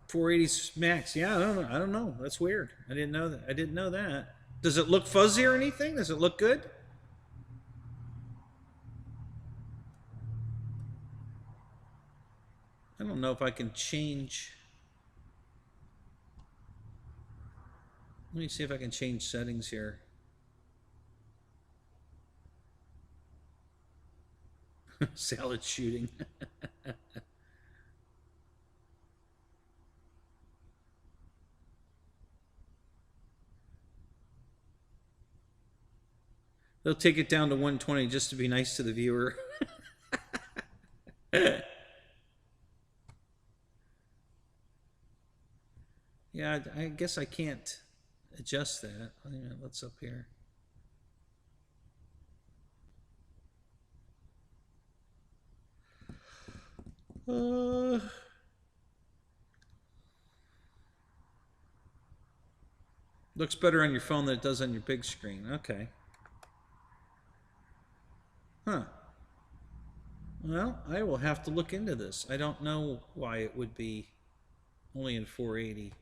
480 max. Yeah, I don't know. That's weird. I didn't know that. I didn't know that. Does it look fuzzy or anything? Does it look good? I don't know if I can change. Let me see if I can change settings here. Salad shooting. They'll take it down to 120 just to be nice to the viewer. Yeah, I guess I can't adjust that. What's up here? Looks better on your phone than it does on your big screen. Okay. Huh. Well, I will have to look into this. I don't know why it would be only in 480.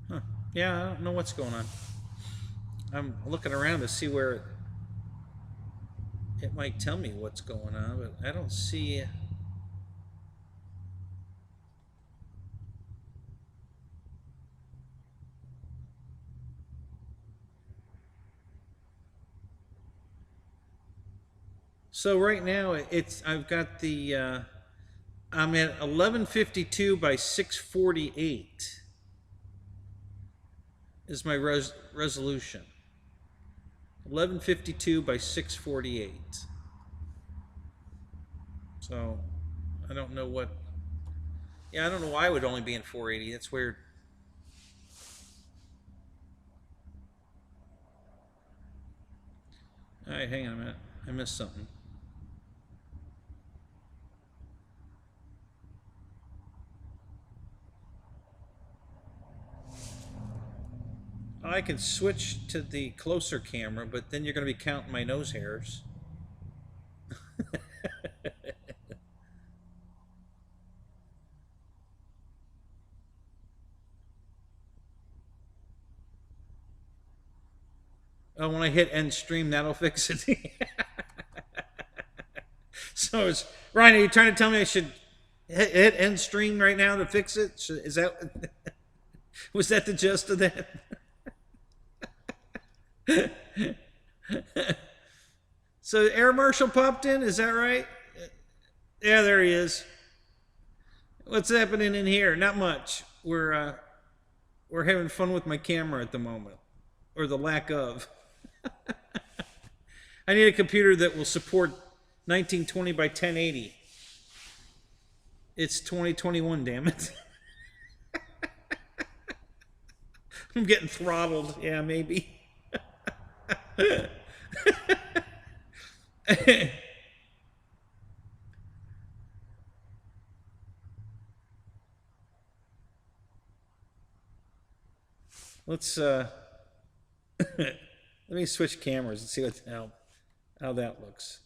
Huh. Yeah, I don't know what's going on. I'm looking around to see where it might tell me what's going on, but I don't see. So right now I've got the I'm at 1152 by 648 is my resolution. 1152 by 648. So I don't know what. Yeah, I don't know why it would only be in 480. That's weird. All right, hang on a minute. I missed something. I can switch to the closer camera, but then you're going to be counting my nose hairs. Oh, when I hit end stream, that'll fix it. So it's Ryan. Are you trying to tell me I should hit end stream right now to fix it? Is that was that the gist of that? So Air Marshal popped in. Is that right? Yeah, there he is. What's happening in here? Not much. We're having fun with my camera at the moment, or the lack of. I need a computer that will support 1920 by 1080. It's 2021, damn it. I'm getting throttled. Yeah, maybe. Let's let me switch cameras and see how that looks.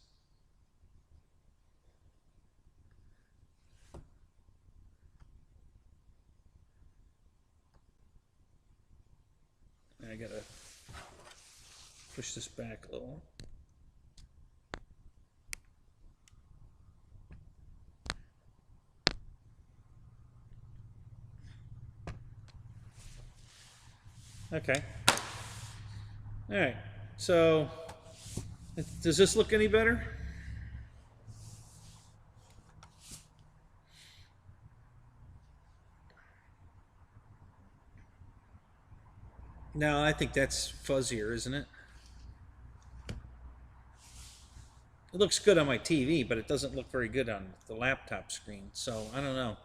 I gotta push this back a little. Okay. All right. So, does this look any better? No, I think that's fuzzier, isn't it? It looks good on my TV, but it doesn't look very good on the laptop screen. So, I don't know.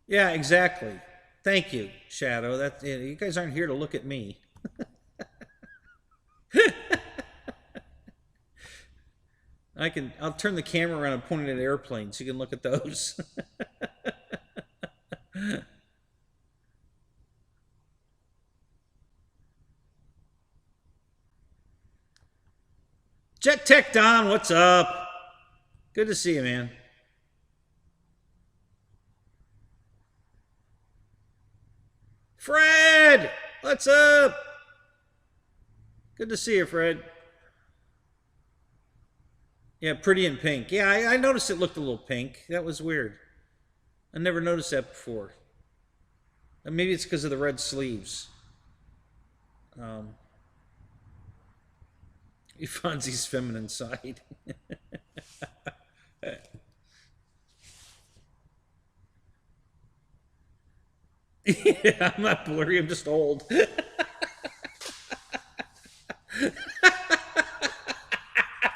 Yeah, exactly. Thank you, Shadow. That you guys aren't here to look at me. I'll turn the camera around and point it at airplanes. You can look at those. Jet Tech Don, what's up? Good to see you, man. Fred, what's up? Good to see you, Fred. Yeah, pretty in pink. Yeah, I noticed it looked a little pink. That was weird. I never noticed that before. And maybe it's because of the red sleeves. Fonzie's feminine side. Yeah, I'm not blurry, I'm just old.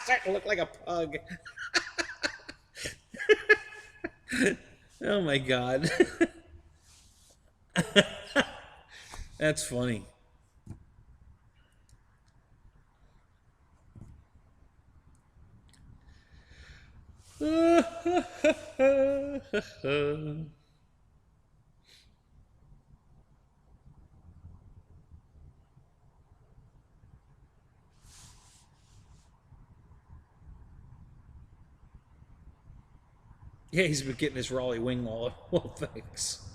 Starting to look like a pug. Oh my god. That's funny. Yeah, he's been getting his Raleigh wing wall fix.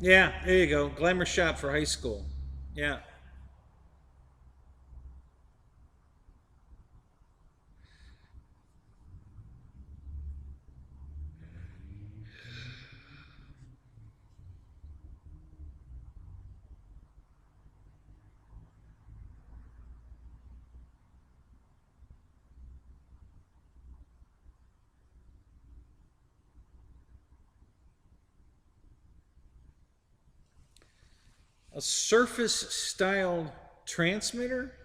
Yeah, there you go. Glamour shop for high school. Yeah. A surface style transmitter?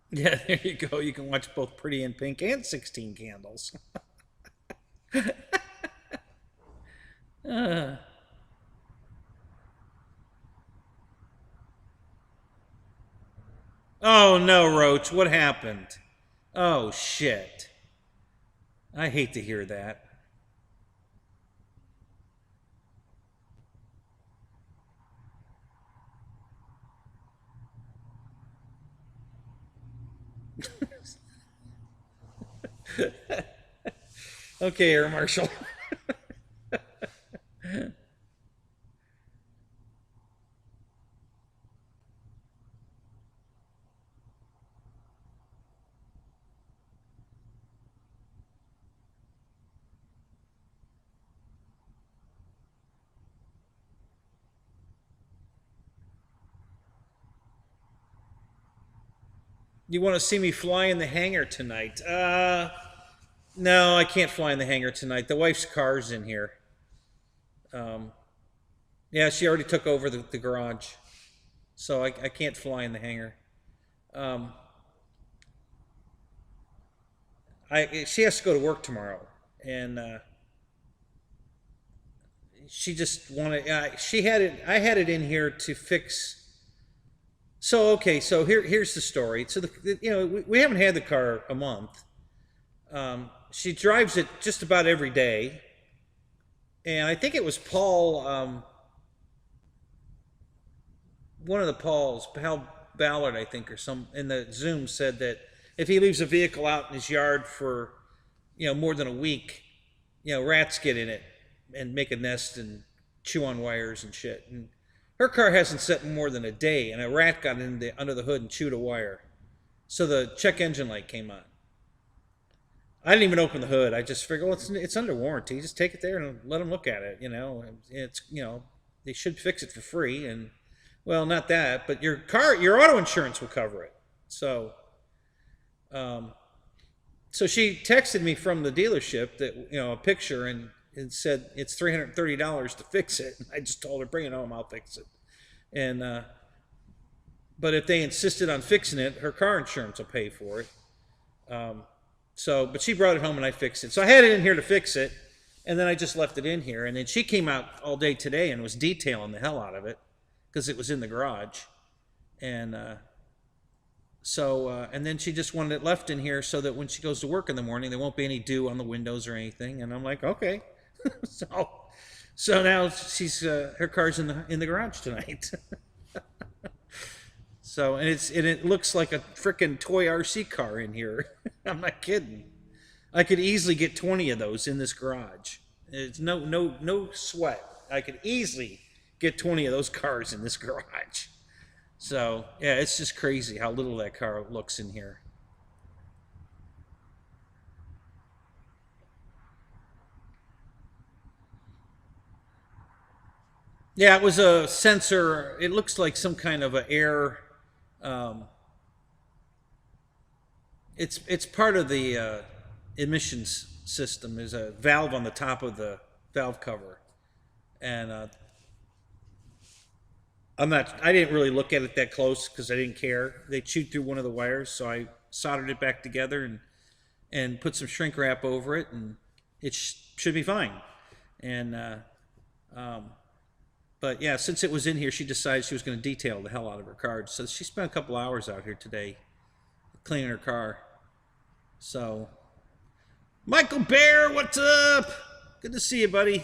Yeah, there you go. You can watch both Pretty in Pink and 16 Candles. uh. Oh no, Roach, what happened? Oh shit. I hate to hear that. Okay, Air Marshal. You want to see me fly in the hangar tonight? No, I can't fly in the hangar tonight. The wife's car's in here. Yeah, she already took over the garage. So I can't fly in the hangar. She has to go to work tomorrow. And she just wanted, she had it, I had it in here to fix. So, okay, so here's the story. So, we haven't had the car a month. She drives it just about every day. And I think it was Paul, one of the Pauls, Ballard, I think, or some in the Zoom said that if he leaves a vehicle out in his yard for more than a week, rats get in it and make a nest and chew on wires and shit. And her car hasn't sat more than a day, and a rat got under the hood and chewed a wire. So the check engine light came on. I didn't even open the hood. I just figured, well, it's under warranty. Just take it there and let them look at it. It's they should fix it for free. And well, not that, but your auto insurance will cover it. So, so she texted me from the dealership that a picture and it said it's $330 to fix it. And I just told her, bring it home, I'll fix it. And but if they insisted on fixing it, her car insurance will pay for it. But she brought it home and I fixed it. So I had it in here to fix it, and then I just left it in here. And then she came out all day today and was detailing the hell out of it because it was in the garage. And and then she just wanted it left in here so that when she goes to work in the morning, there won't be any dew on the windows or anything. And I'm like, okay. so now she's her car's in the garage tonight. So, and it looks like a frickin' toy RC car in here. I'm not kidding. I could easily get 20 of those in this garage. It's no sweat. I could easily get 20 of those cars in this garage. So, yeah, it's just crazy how little that car looks in here. Yeah, it was a sensor. It looks like some kind of an air. It's part of the emissions system. There's a valve on the top of the valve cover, and I didn't really look at it that close because I didn't care. They chewed through one of the wires, so I soldered it back together and put some shrink wrap over it, and it should be fine. And but yeah, since it was in here, she decided she was going to detail the hell out of her car. So she spent a couple hours out here today cleaning her car. So, Michael Bear, what's up? Good to see you, buddy.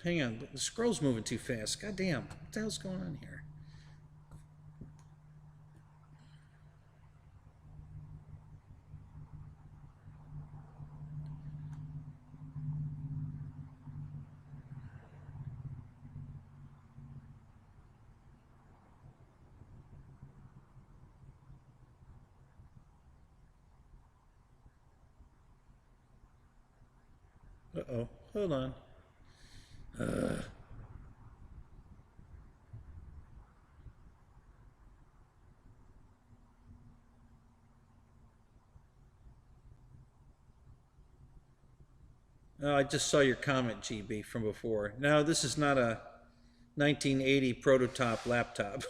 Hang on, the scroll's moving too fast. God damn, what the hell's going on here? Uh-oh, hold on. Oh, I just saw your comment, GB, from before. No, this is not a 1980 prototype laptop.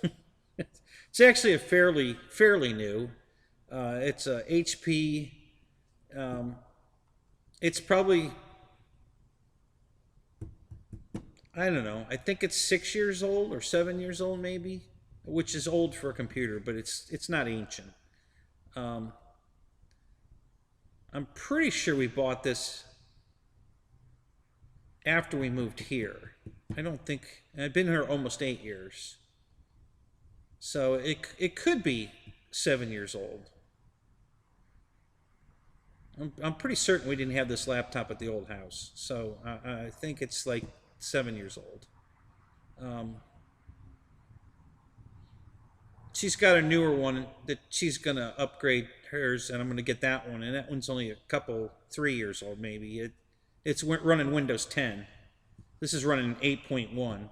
It's actually a fairly new. It's a HP. It's probably, I don't know. I think it's 6 years old or 7 years old, maybe, which is old for a computer, but it's not ancient. Um, I'm pretty sure we bought this after we moved here. I don't think I've been here almost 8 years, so it could be 7 years old. I'm pretty certain we didn't have this laptop at the old house, so I think it's like 7 years old. Um, she's got a newer one that she's gonna upgrade hers, and I'm gonna get that one, and that one's only a couple 3 years old maybe. It's running Windows 10. This is running 8.1.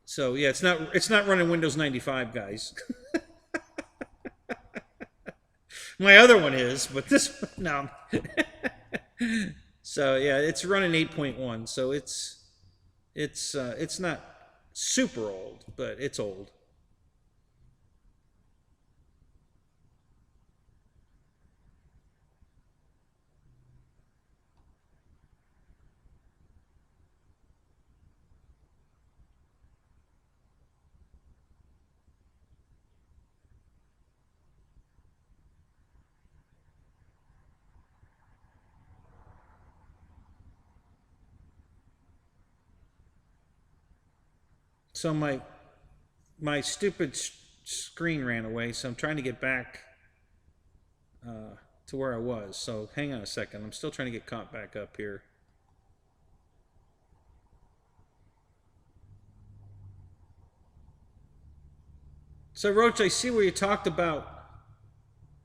So yeah, it's not running Windows 95, guys. My other one is, but this one, no. So yeah, it's running 8.1. So it's not super old, but it's old. So my stupid screen ran away, so I'm trying to get back to where I was. So hang on a second. I'm still trying to get caught back up here. So Roach, I see where you talked about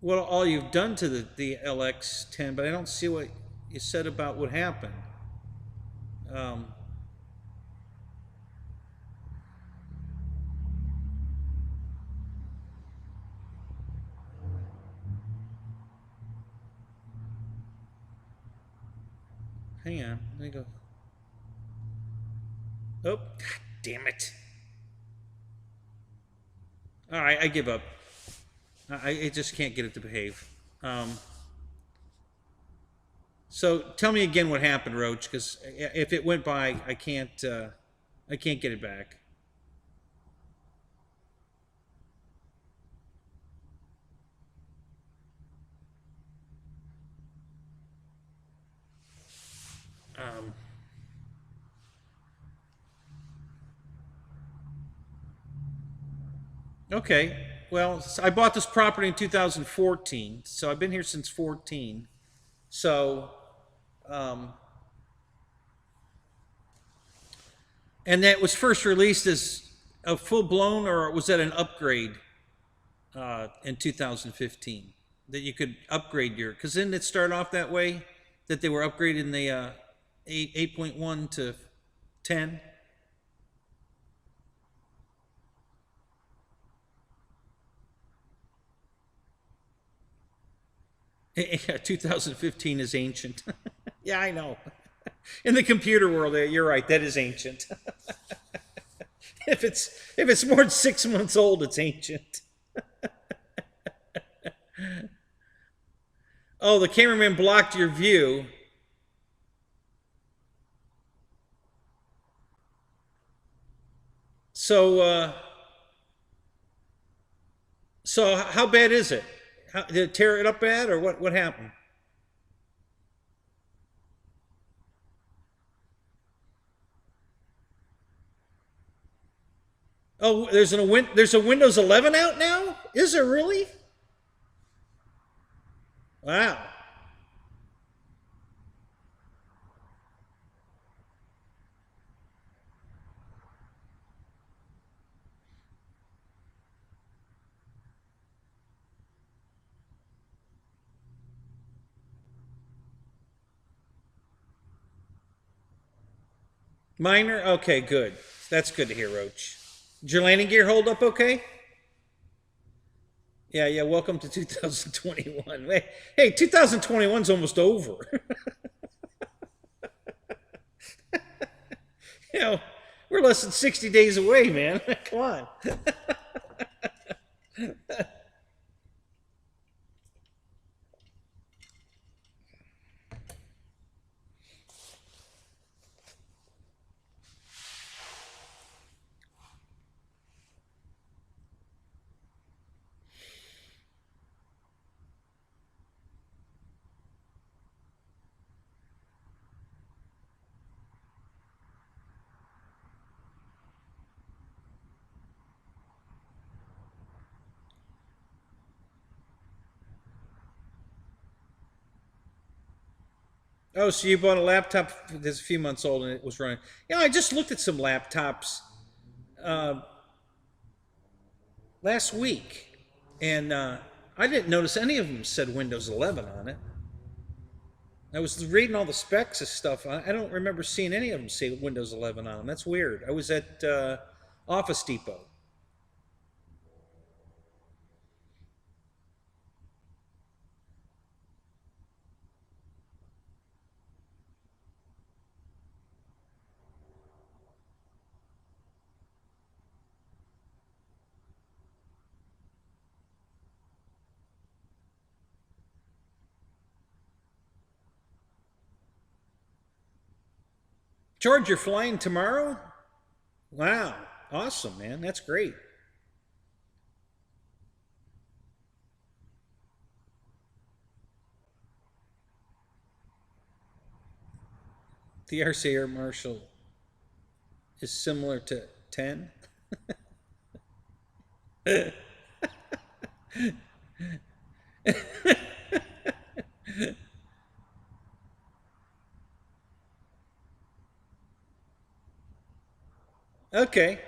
what all you've done to the LX10, but I don't see what you said about what happened. Um, Hang on, let me go. Oh, God damn it. All right, I give up. I just can't get it to behave. So tell me again what happened, Roach, because if it went by, I can't get it back. Um, okay, well, I bought this property in 2014, so I've been here since 14. So, um, and that was first released as a full blown, or was that an upgrade in 2015? That you could upgrade your, because didn't it start off that way? That they were upgrading the 8.1 to 10? 2015 is ancient. Yeah, I know. In the computer world, you're right. That is ancient. If it's more than 6 months old, it's ancient. Oh, the cameraman blocked your view. So, so how bad is it? Did it tear it up bad, or what? What happened? Oh, there's a Windows 11 out now. Is there really? Wow. Minor? Okay, good. That's good to hear, Roach. Did your landing gear hold up okay? Yeah, yeah. Welcome to 2021. Hey, 2021's almost over. You know, we're less than 60 days away, man. Come on. Oh, so you bought a laptop that's a few months old and it was running. Yeah, I just looked at some laptops uh, last week, and I didn't notice any of them said Windows 11 on it. I was reading all the specs of stuff. I don't remember seeing any of them say Windows 11 on them. That's weird. I was at Office Depot. George, you're flying tomorrow? Wow, awesome, man. That's great. The RC Air Marshal is similar to 10. Okay.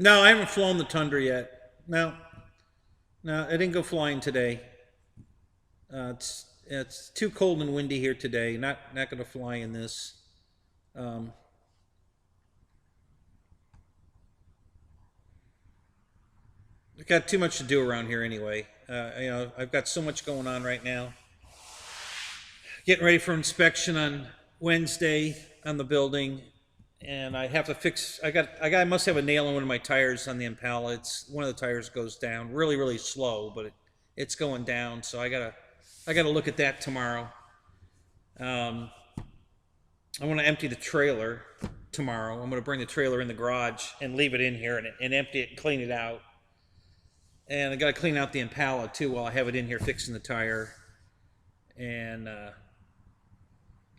No, I haven't flown the Tundra yet. No, no, I didn't go flying today. It's too cold and windy here today. Not going to fly in this. Um, I've got too much to do around here anyway. I've got so much going on right now. Getting ready for inspection on Wednesday on the building, and I have to fix. I must have a nail in one of my tires on the Impala. It's one of the tires goes down really slow, but it's going down. So I gotta look at that tomorrow. Um, I want to empty the trailer tomorrow. I'm going to bring the trailer in the garage and leave it in here and empty it and clean it out. And I got to clean out the Impala too while I have it in here fixing the tire. And I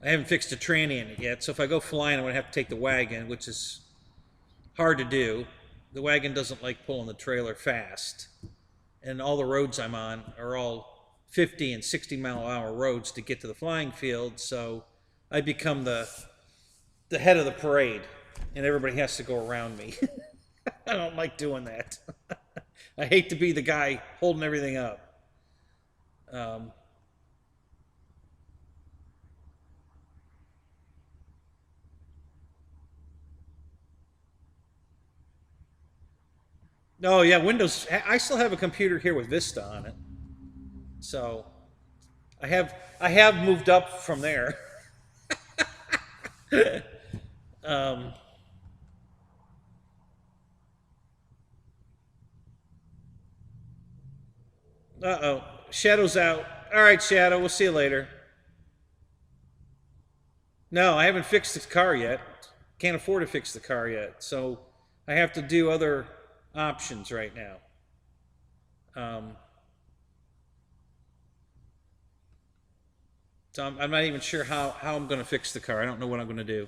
haven't fixed the tranny in it yet. So if I go flying, I'm going to have to take the wagon, which is hard to do. The wagon doesn't like pulling the trailer fast. And all the roads I'm on are all 50 and 60-mile-an-hour roads to get to the flying field. So I become the head of the parade, and everybody has to go around me. I don't like doing that. I hate to be the guy holding everything up. Um, oh yeah, Windows. I still have a computer here with Vista on it, so I have moved up from there. um, Uh-oh, Shadow's out. All right, Shadow. We'll see you later. No, I haven't fixed the car yet. Can't afford to fix the car yet, so I have to do other options right now. Um, so I'm not even sure how I'm going to fix the car. I don't know what I'm going to do.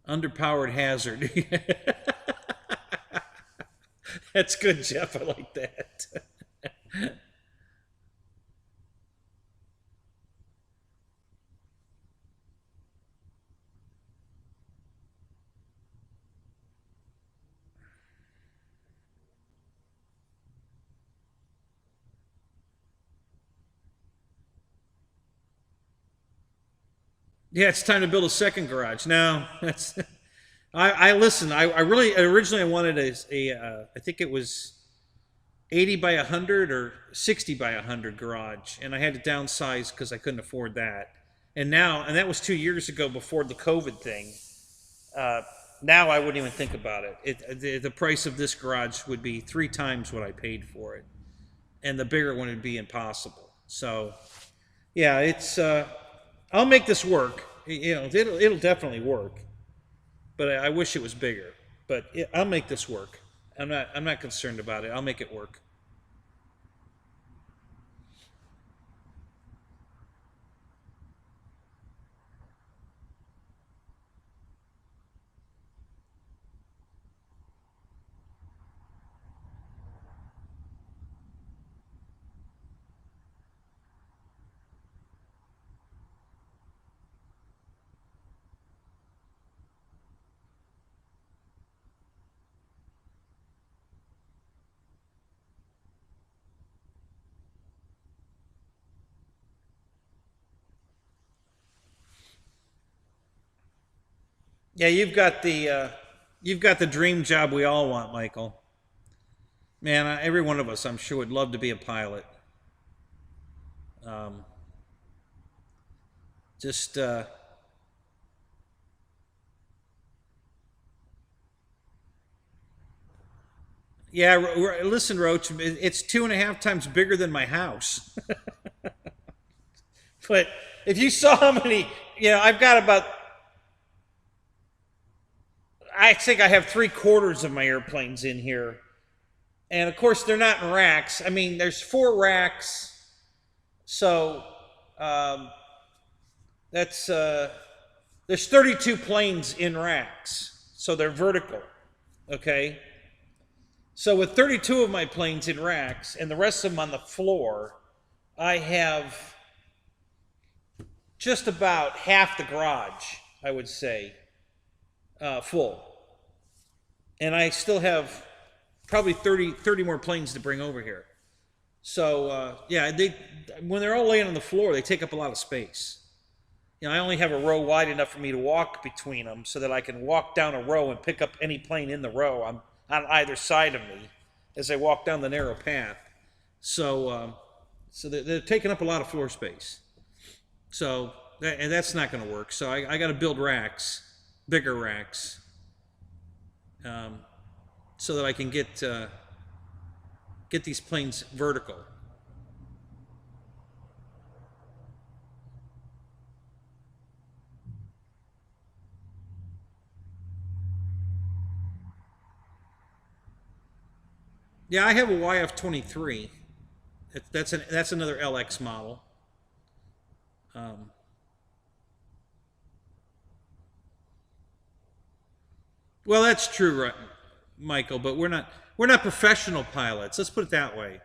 Underpowered hazard. That's good, Jeff. I like that. Yeah, it's time to build a second garage. No, that's. I listen. I really originally I wanted I think it was 80 by 100 or 60 by 100 garage, and I had to downsize because I couldn't afford that. And that was 2 years ago before the COVID thing. Uh, Now I wouldn't even think about it. The price of this garage would be 3 times what I paid for it, and the bigger one would be impossible. So yeah, it's I'll make this work. It'll definitely work, but I wish it was bigger. But I'll make this work. I'm not concerned about it. I'll make it work. Yeah, you've got the dream job we all want, Michael. Man, every one of us, I'm sure, would love to be a pilot. Um, just yeah. Listen, Roach, it's 2.5 times bigger than my house. But if you saw how many, I've got about. I think I have 3/4 of my airplanes in here, and of course they're not in racks. I mean, there's 4 racks, so um, that's there's 32 planes in racks, so they're vertical. Okay, so with 32 of my planes in racks and the rest of them on the floor, I have just about half the garage, I would say, full. And I still have probably 30 more planes to bring over here. So, yeah, when they're all laying on the floor, they take up a lot of space. I only have a row wide enough for me to walk between them so that I can walk down a row and pick up any plane in the row on either side of me as I walk down the narrow path. So they're taking up a lot of floor space. So, and that's not going to work. So I got to build racks, bigger racks, so that I can get these planes vertical. Yeah, I have a YF-23. That's another LX model. Um, well, that's true, right, Michael. But we're not professional pilots. Let's put it that way.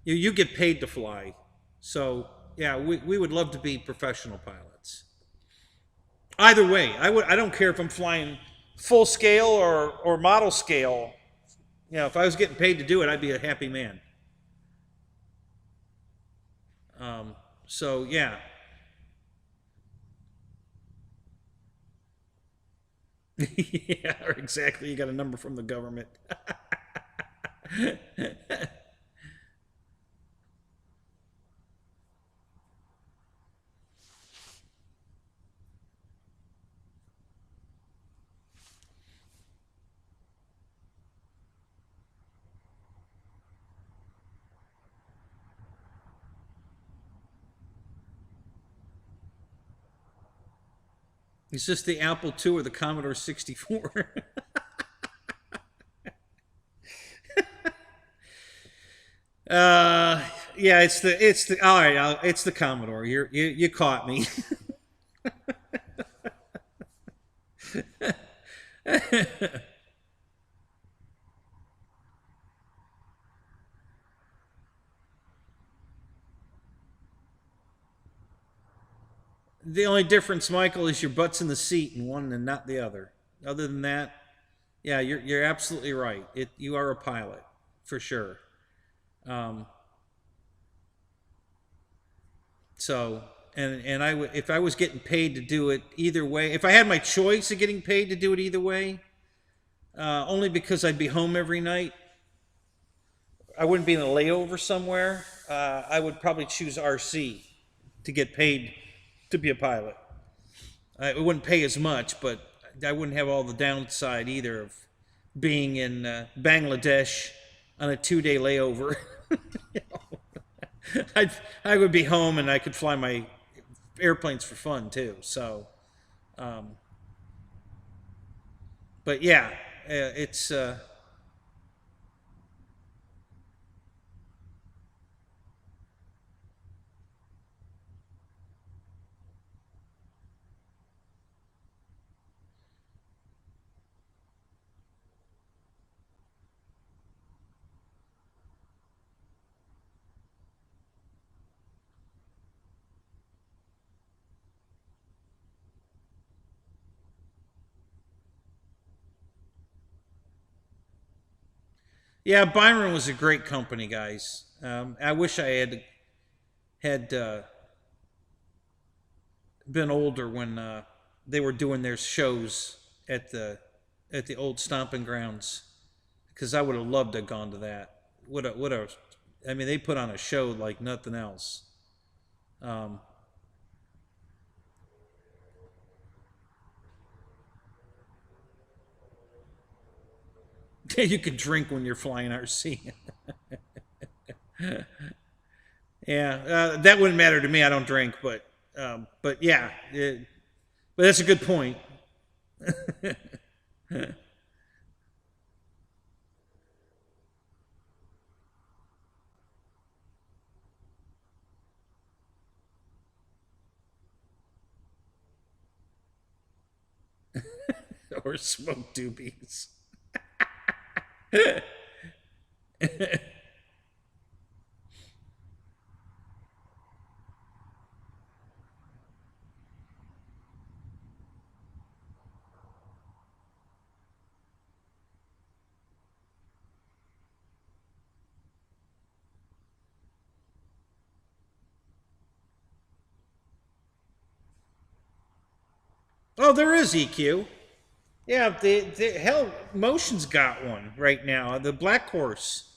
You get paid to fly, so yeah, we would love to be professional pilots. Either way, I don't care if I'm flying full scale or model scale. If I was getting paid to do it, I'd be a happy man. So yeah. Yeah, exactly. You got a number from the government. It's just the Apple II or the Commodore 64. Yeah, it's the all right. It's the Commodore. You caught me. The only difference, Michael, is your butt's in the seat and one and not the other. Other than that, yeah, you're absolutely right. You are a pilot for sure. Um, so if I was getting paid to do it either way, if I had my choice of getting paid to do it either way, only because I'd be home every night, I wouldn't be in a layover somewhere. I would probably choose RC to get paid to be a pilot. It wouldn't pay as much, but I wouldn't have all the downside either of being in Bangladesh on a 2-day layover. You know? I would be home and I could fly my airplanes for fun too. So, but yeah, it's. Yeah, Byron was a great company, guys. I wish I had been older when they were doing their shows at the old stomping grounds, because I would have loved to have gone to that. What a I mean, they put on a show like nothing else. Um, you could drink when you're flying RC. Yeah, that wouldn't matter to me. I don't drink, but yeah, but that's a good point. Or smoke doobies. Oh, there is EQ. Yeah, hell, Motion's got one right now. The Black Horse.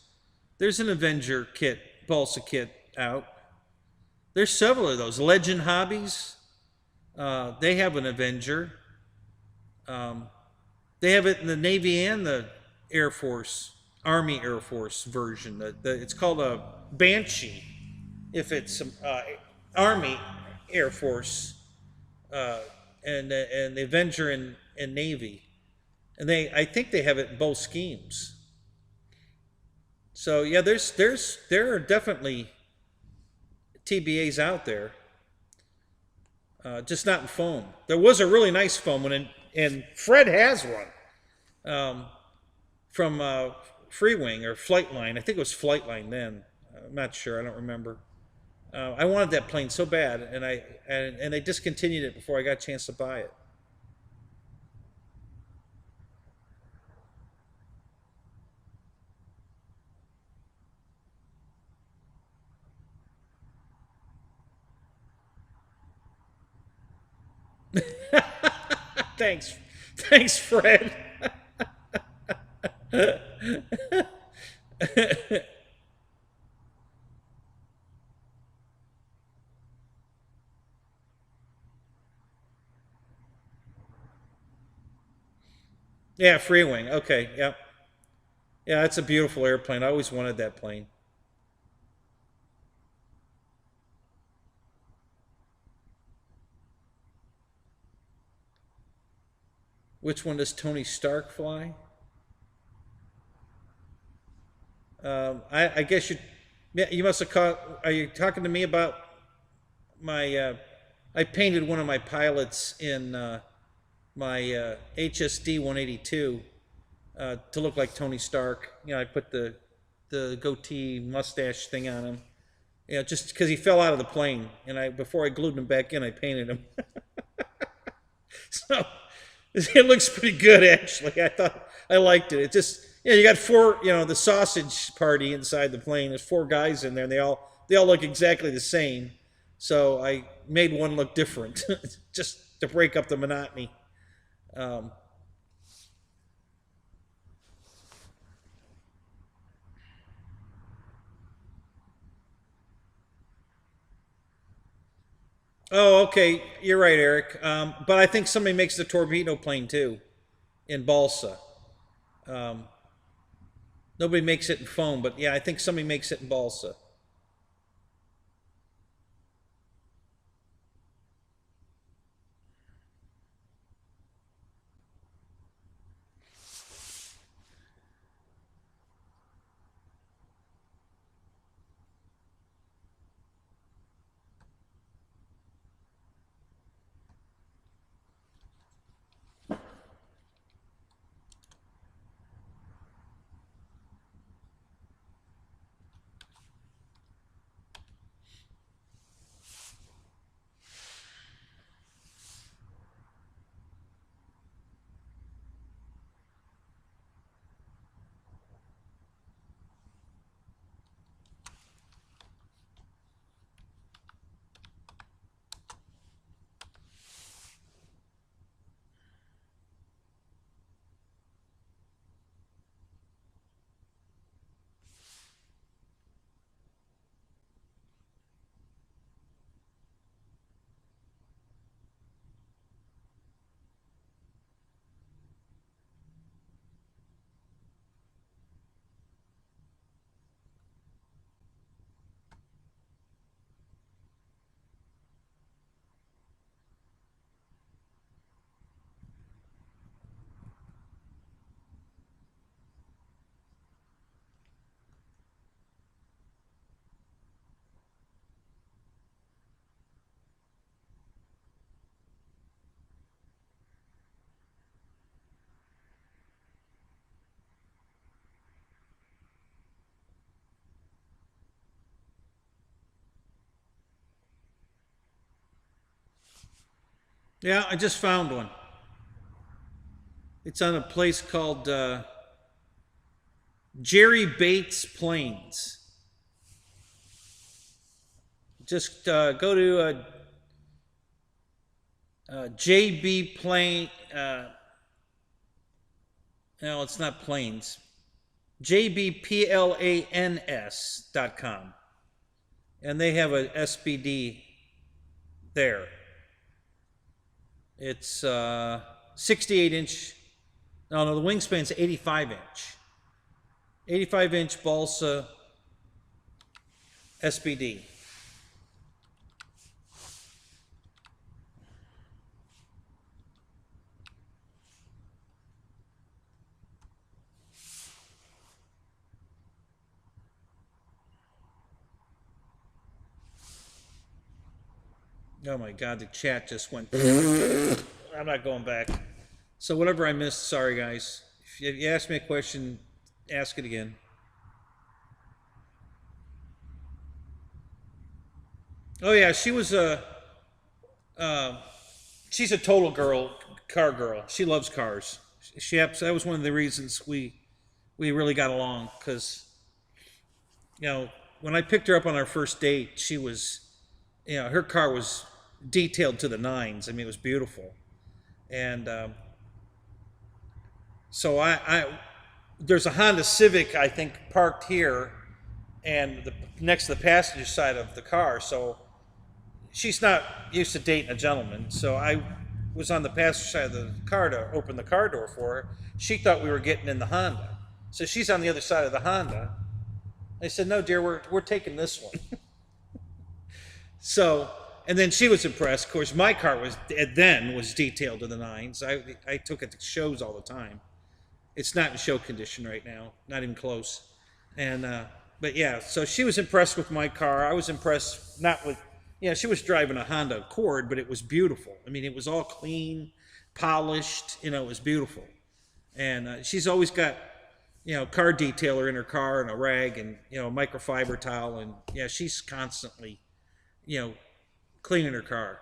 There's an Avenger kit, balsa kit out. There's several of those. Legend Hobbies. They have an Avenger. Um, they have it in the Navy and the Air Force, Army Air Force version. It's called a Banshee. If it's Army Air Force uh, and the Avenger and Navy, and I think they have it in both schemes. So yeah, there are definitely TBAs out there, just not in foam. There was a really nice foam one, and Fred has one from Freewing or Flightline. I think it was Flightline then. I'm not sure. I don't remember. I wanted that plane so bad, and they discontinued it before I got a chance to buy it. Thanks, thanks, Fred. Yeah, Freewing. Okay, yep. Yeah, it's a beautiful airplane. I always wanted that plane. Which one does Tony Stark fly? I guess yeah, you must have caught. Are you talking to me about my? I painted one of my pilots in my HSD 182 to look like Tony Stark. You know, I put the goatee mustache thing on him. You know, just because he fell out of the plane, and before I glued him back in, I painted him. So it looks pretty good, actually. I thought I liked it. It just, you got four, the sausage party inside the plane. There's four guys in there, and they all look exactly the same. So I made one look different just to break up the monotony. Um, oh, okay. You're right, Eric. But I think somebody makes the torpedo plane too in balsa. Um, Nobody makes it in foam, but yeah, I think somebody makes it in balsa. Yeah, I just found one. It's on a place called Jerry Bates Plains. Just go to JB Plain. No, it's not Plains. JBPLANS.com. And they have a SBD there. It's 68 inch. No, the wingspan's 85 inch. 85-inch balsa SBD. Oh my God, the chat just went. I'm not going back. So whatever I missed, sorry guys. If you ask me a question, ask it again. Oh yeah, she was uh, she's a total car girl. She loves cars. That was one of the reasons we really got along because when I picked her up on our first date, she was her car was detailed to the nines. I mean, it was beautiful, and so I there's a Honda Civic I think parked here, and next to the passenger side of the car. So she's not used to dating a gentleman. So I was on the passenger side of the car to open the car door for her. She thought we were getting in the Honda, so she's on the other side of the Honda. I said, "No, dear, we're taking this one." So, and then she was impressed. Of course, my car was detailed to the nines. I took it to shows all the time. It's not in show condition right now, not even close. And but yeah, so she was impressed with my car. I was impressed not with. Yeah, she was driving a Honda Accord, but it was beautiful. I mean, it was all clean, polished. It was beautiful. And she's always got car detailer in her car and a rag and microfiber towel, and yeah, she's constantly cleaning her car.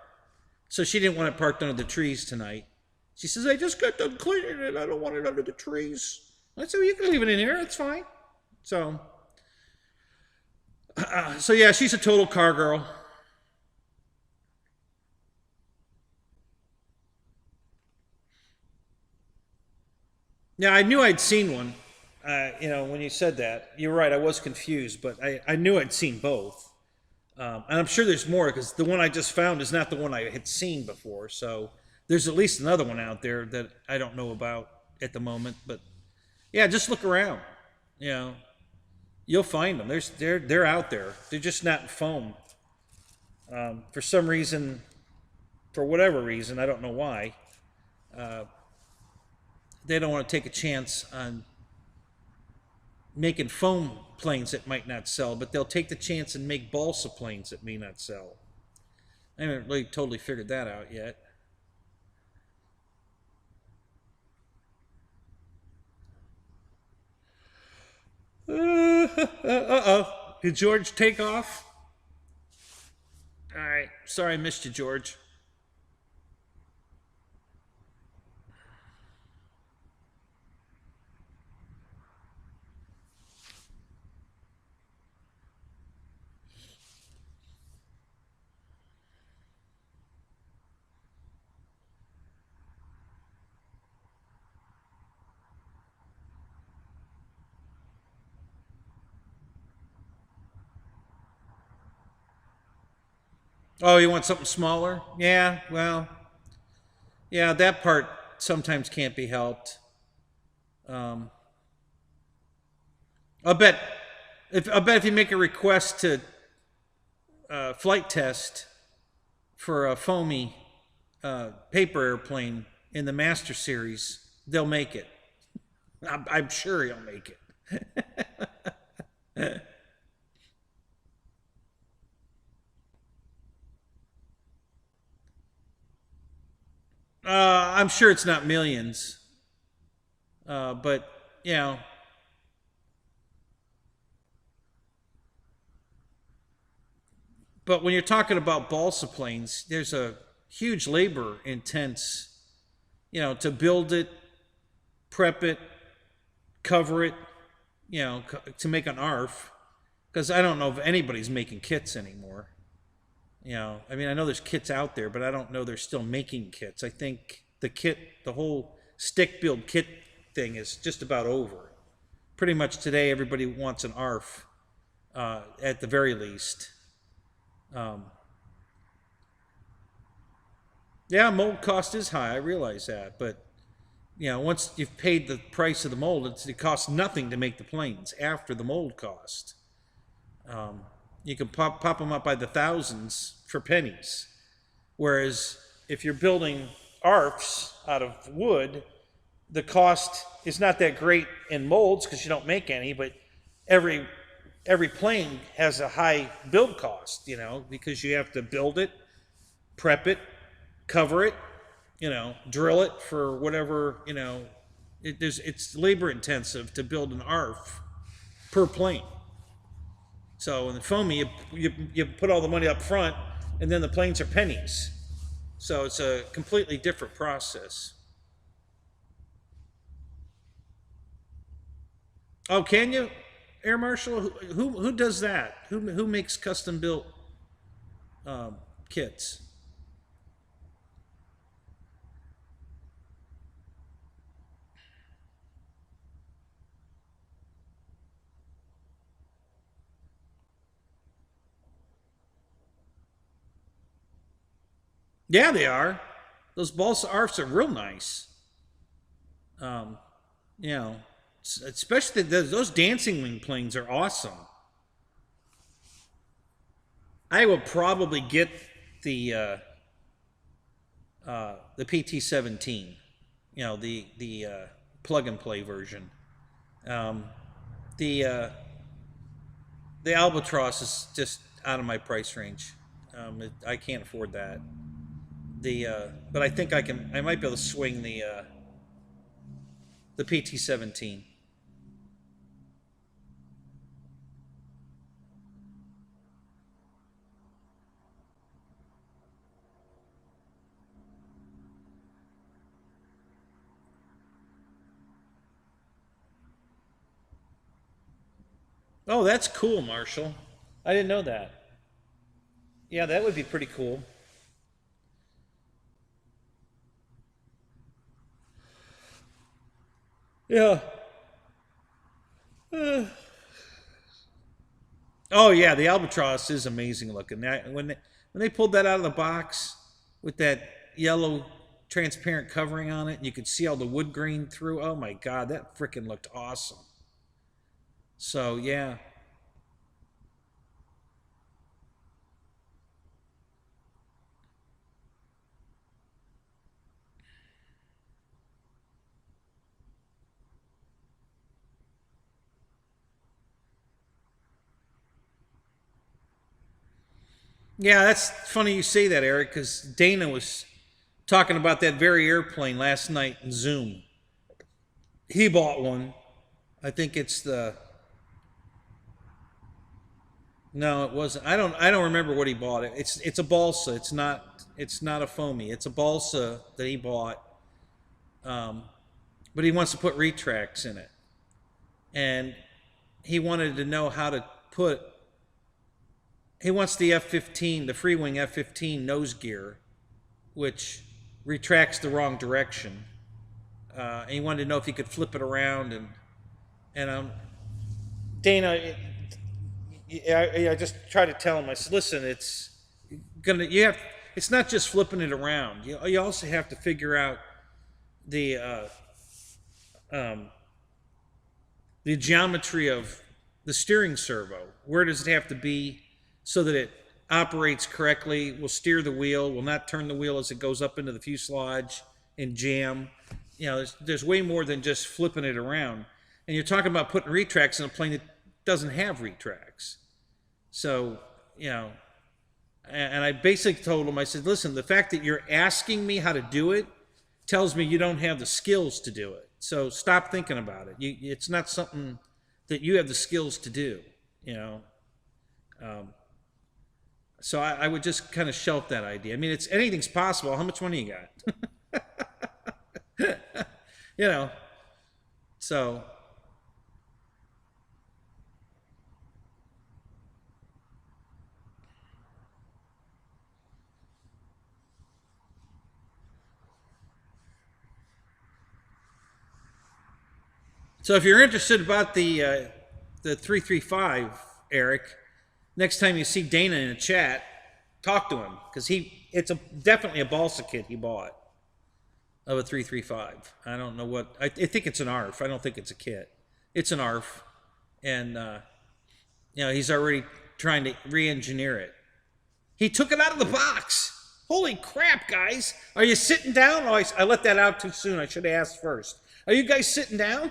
So she didn't want it parked under the trees tonight. She says, "I just got done cleaning it. I don't want it under the trees." I said, "Well, you can leave it in here. It's fine." So, so yeah, she's a total car girl. Yeah, I knew I'd seen one. When you said that, you're right. I was confused, but I knew I'd seen both. And I'm sure there's more because the one I just found is not the one I had seen before. So there's at least another one out there that I don't know about at the moment. But yeah, just look around. You know, you'll find them. They're out there. They're just not in foam. For some reason, for whatever reason, I don't know why, they don't want to take a chance on making foam planes that might not sell, but they'll take the chance and make balsa planes that may not sell. I haven't really totally figured that out yet. Uh-oh. Did George take off? All right. Sorry I missed you, George. Oh, you want something smaller? Yeah, well, yeah, that part sometimes can't be helped. Um, I bet if you make a request to flight test for a foamy paper airplane in the Master Series, they'll make it. I'm sure he'll make it. I'm sure it's not millions, but you know, but when you're talking about balsa planes, there's a huge labor intense, to build it, prep it, cover it, to make an ARF. Because I don't know if anybody's making kits anymore. I mean, I know there's kits out there, but I don't know they're still making kits. I think the whole stick build kit thing is just about over. Pretty much today, everybody wants an ARF at the very least. Um, yeah, mold cost is high. I realize that, but once you've paid the price of the mold, it costs nothing to make the planes after the mold cost. Um, you can pop them up by the thousands for pennies. Whereas if you're building ARFs out of wood, the cost is not that great in molds because you don't make any, but every every plane has a high build cost, because you have to build it, prep it, cover it, drill it for whatever, it's labor intensive to build an ARF per plane. So in the foamy, you put all the money up front, and then the planes are pennies. So it's a completely different process. Oh, can you, Air Marshal? Who does that? Who makes custom built kits? Yeah, they are. Those balsa ARFs are real nice. Um, you know, especially those dancing wing planes are awesome. I will probably get the the PT-17. The plug and play version. Um, the the Albatross is just out of my price range. I can't afford that. But I think I can. I might be able to swing the PT-17. Oh, that's cool, Marshall. I didn't know that. Yeah, that would be pretty cool. Yeah. Oh yeah, the albatross is amazing looking. When they pulled that out of the box with that yellow transparent covering on it, and you could see all the wood grain through. Oh my god, that freaking looked awesome. So yeah, yeah, that's funny you say that, Eric, because Dana was talking about that very airplane last night in Zoom. He bought one. I think it's the no, it wasn't. I don't remember what he bought. It's a balsa. It's not a foamy. It's a balsa that he bought. Um, but he wants to put retracts in it, and he wanted to know how to put. He wants the F-15, the Freewing F-15 nose gear, which retracts the wrong direction. And he wanted to know if he could flip it around and Dana, I just tried to tell him. I said, listen, you have it's not just flipping it around. You also have to figure out the um, the geometry of the steering servo. Where does it have to be so that it operates correctly? Will steer the wheel. Will not turn the wheel as it goes up into the fuselage and jam. There's way more than just flipping it around. And you're talking about putting retracts in a plane that doesn't have retracts. So, and I basically told him, I said, listen, the fact that you're asking me how to do it tells me you don't have the skills to do it. So stop thinking about it. It's not something that you have the skills to do, Um, so I would just kind of shelf that idea. I mean, anything's possible. How much money you got? you know, so So if you're interested about the 335, Eric, next time you see Dana in a chat, talk to him because it's definitely a balsa kit he bought of a 335. I don't know what I think it's an ARF. I don't think it's a kit. It's an ARF, and he's already trying to re-engineer it. He took it out of the box. Holy crap, guys! Are you sitting down? Oh, I let that out too soon. I should have asked first. Are you guys sitting down?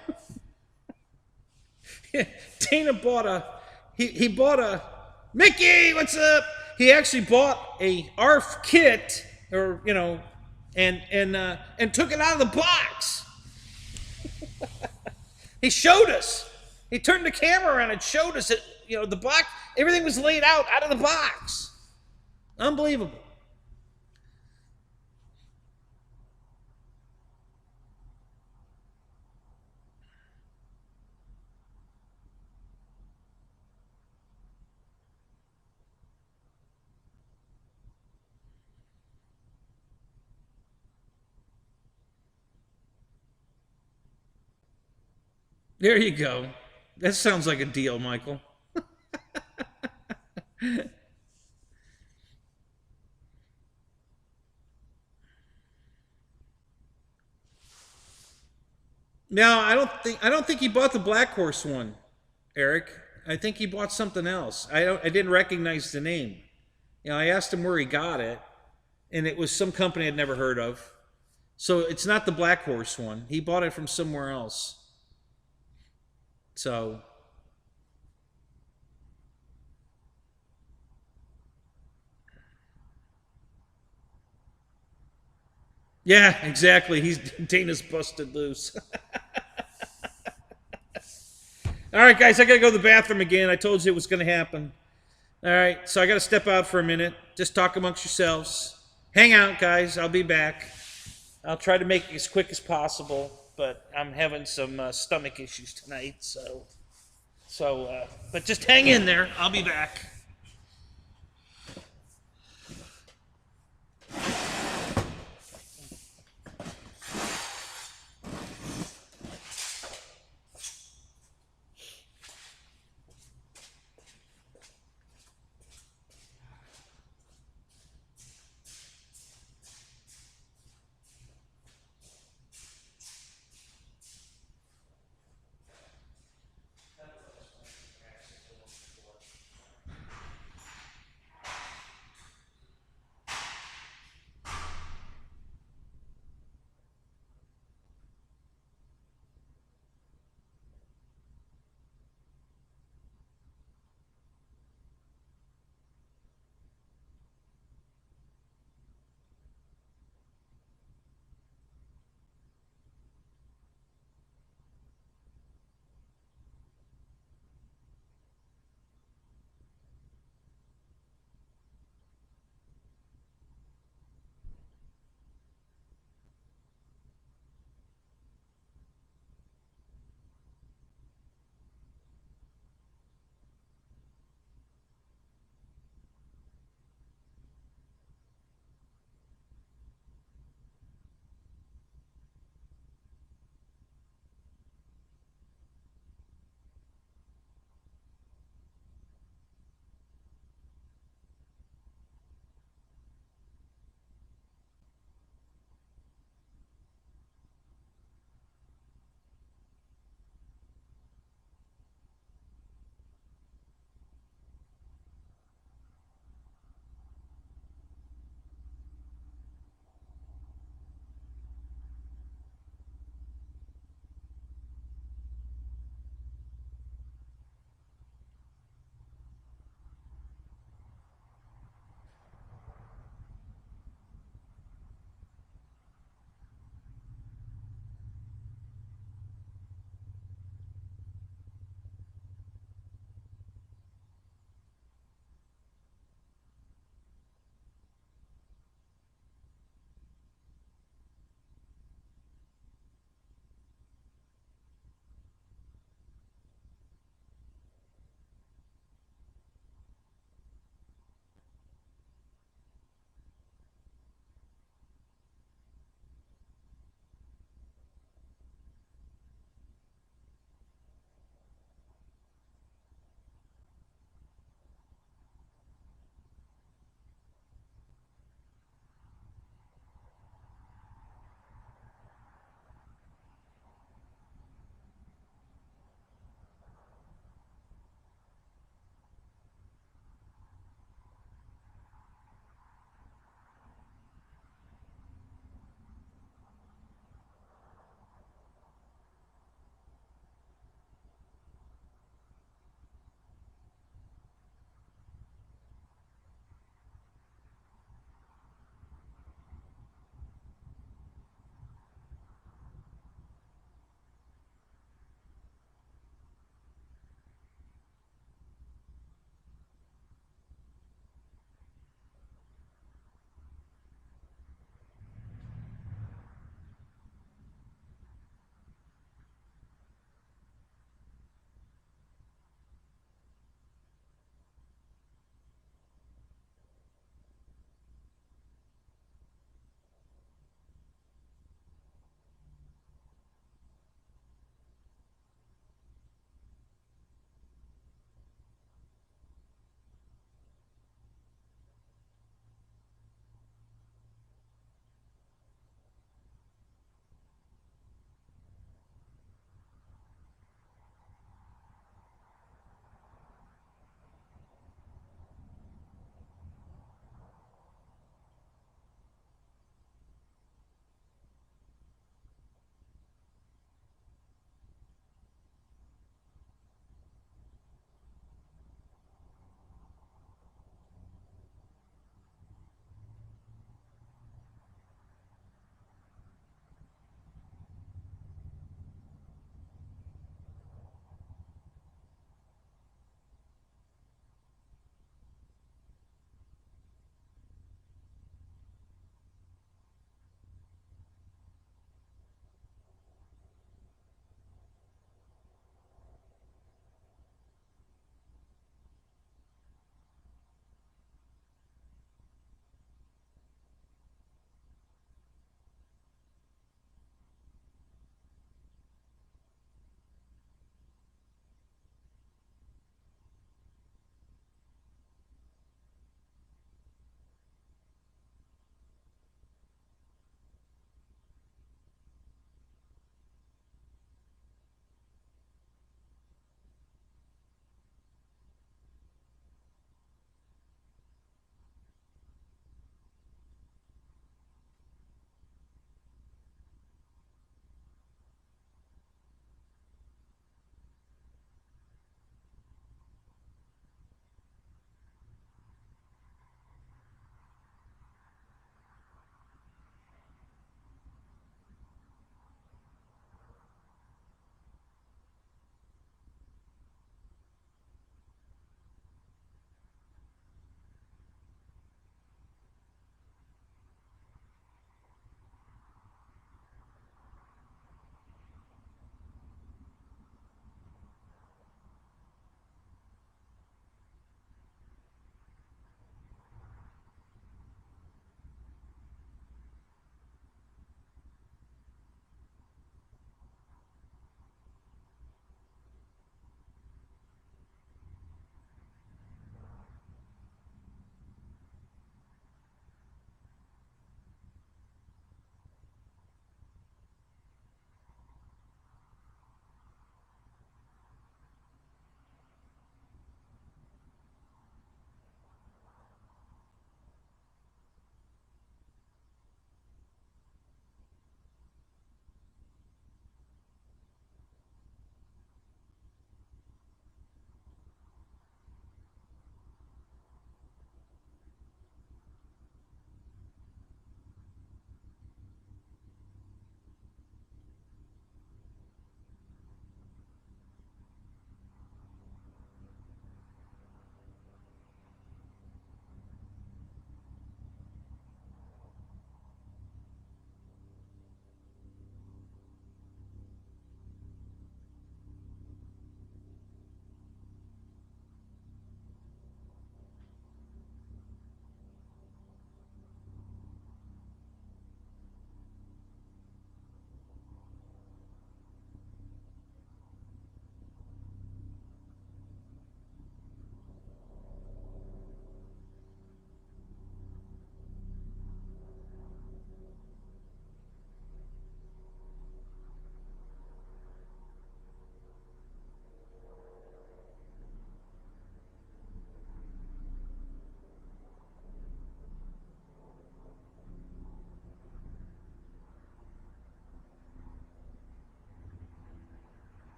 Dana bought he bought a Mickey. What's up? He actually bought a ARF kit, or and took it out of the box. He showed us. He turned the camera around and showed us that the box, everything was laid out of the box. Unbelievable. There you go. That sounds like a deal, Michael. No, I don't think he bought the Black Horse one, Eric. I think he bought something else. I didn't recognize the name. I asked him where he got it, and it was some company I'd never heard of. So it's not the Black Horse one. He bought it from somewhere else. So yeah, exactly. Dana's busted loose. All right, guys, I gotta go to the bathroom again. I told you it was gonna happen. All right, so I gotta step out for a minute. Just talk amongst yourselves. Hang out, guys. I'll be back. I'll try to make it as quick as possible, but I'm having some stomach issues tonight, but just hang in there. I'll be back.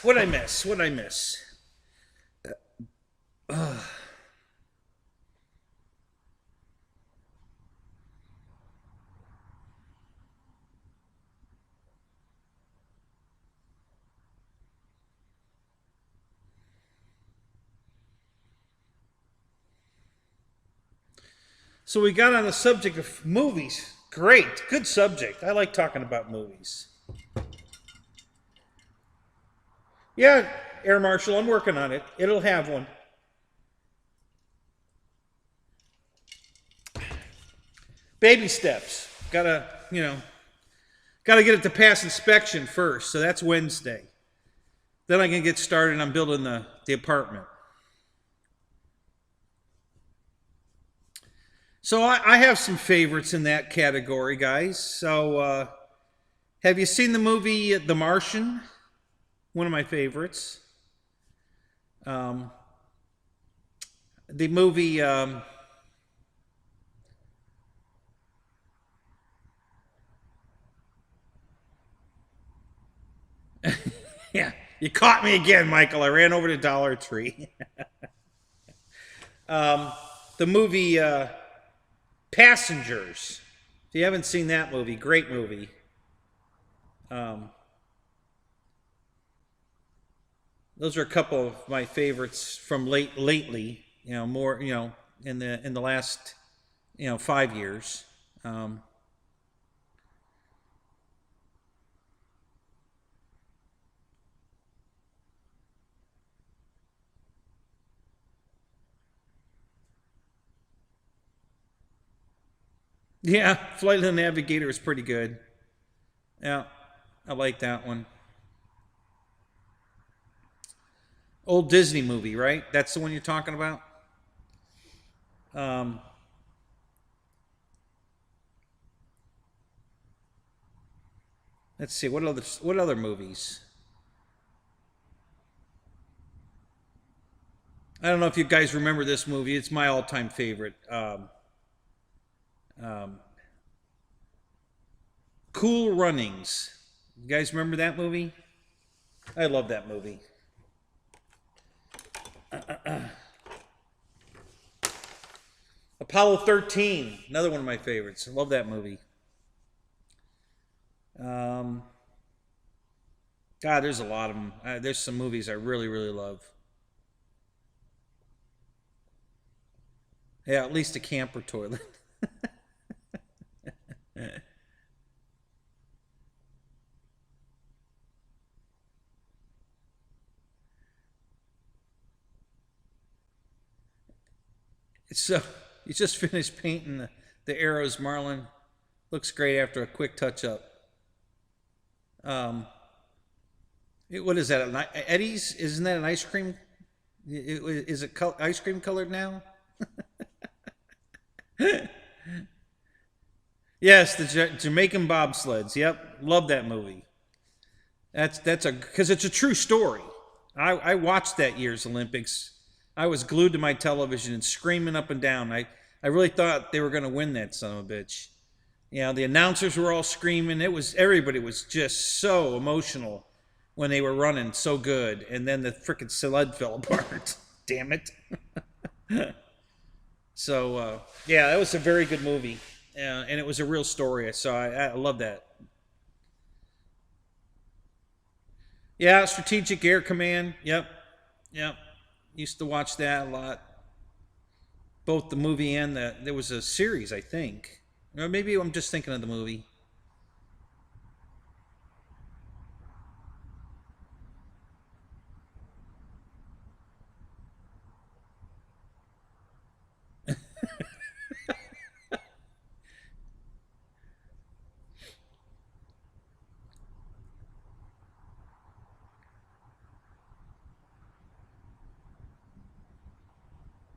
What'd I miss? What'd I miss? So we got on the subject of movies. Great. Good subject. I like talking about movies. Yeah, Air Marshal, I'm working on it. It'll have one. Baby steps. Gotta get it to pass inspection first. So that's Wednesday. Then I can get started on building the apartment. So I have some favorites in that category, guys. So have you seen the movie The Martian? One of my favorites. The movie... yeah, you caught me again, Michael. I ran over to Dollar Tree. The movie Passengers. If you haven't seen that movie, great movie. Those are a couple of my favorites from lately. More in the last 5 years. Yeah, Flight of the Navigator is pretty good. Yeah, I like that one. Old Disney movie, right? That's the one you're talking about? Um, let's see, what other movies? I don't know if you guys remember this movie. It's my all-time favorite. Um, Cool Runnings. You guys remember that movie? I love that movie. Apollo 13, another one of my favorites. I love that movie. God, there's a lot of them. There's some movies I really, really love. Yeah, at least a camper toilet. So you just finished painting the arrows, Marlin. Looks great after a quick touch up. What is that? Eddie's? Isn't that an ice cream? Is it ice cream colored now? Yes, the Jamaican bobsleds. Yep, love that movie. Because it's a true story. I watched that year's Olympics. I was glued to my television and screaming up and down. I really thought they were going to win that son of a bitch. The announcers were all screaming. Everybody was just so emotional when they were running so good, and then the frickin' sled fell apart. Damn it. So yeah, that was a very good movie, and it was a real story. So I love that. Yeah, Strategic Air Command. Yep. Used to watch that a lot. Both the movie and there was a series, I think. Or maybe I'm just thinking of the movie.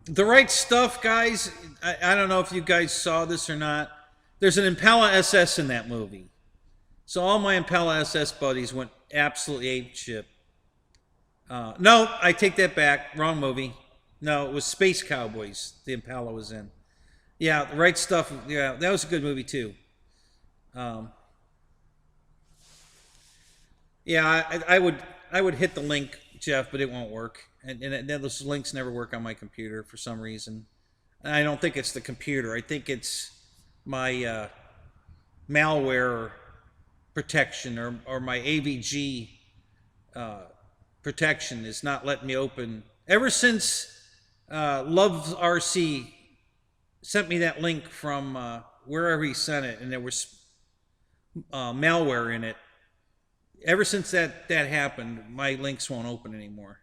The Right Stuff, guys. I don't know if you guys saw this or not. There's an Impala SS in that movie. So all my Impala SS buddies went absolutely ape shit. No, I take that back. Wrong movie. No, it was Space Cowboys. The Impala was in. Yeah, The Right Stuff. Yeah, that was a good movie too. Um, yeah, I would. I would hit the link, Jeff, but it won't work. And those links never work on my computer for some reason. And I don't think it's the computer. I think it's my malware protection, or my AVG protection is not letting me open. Ever since Loves RC sent me that link from wherever he sent it, and there was malware in it. Ever since that happened, my links won't open anymore.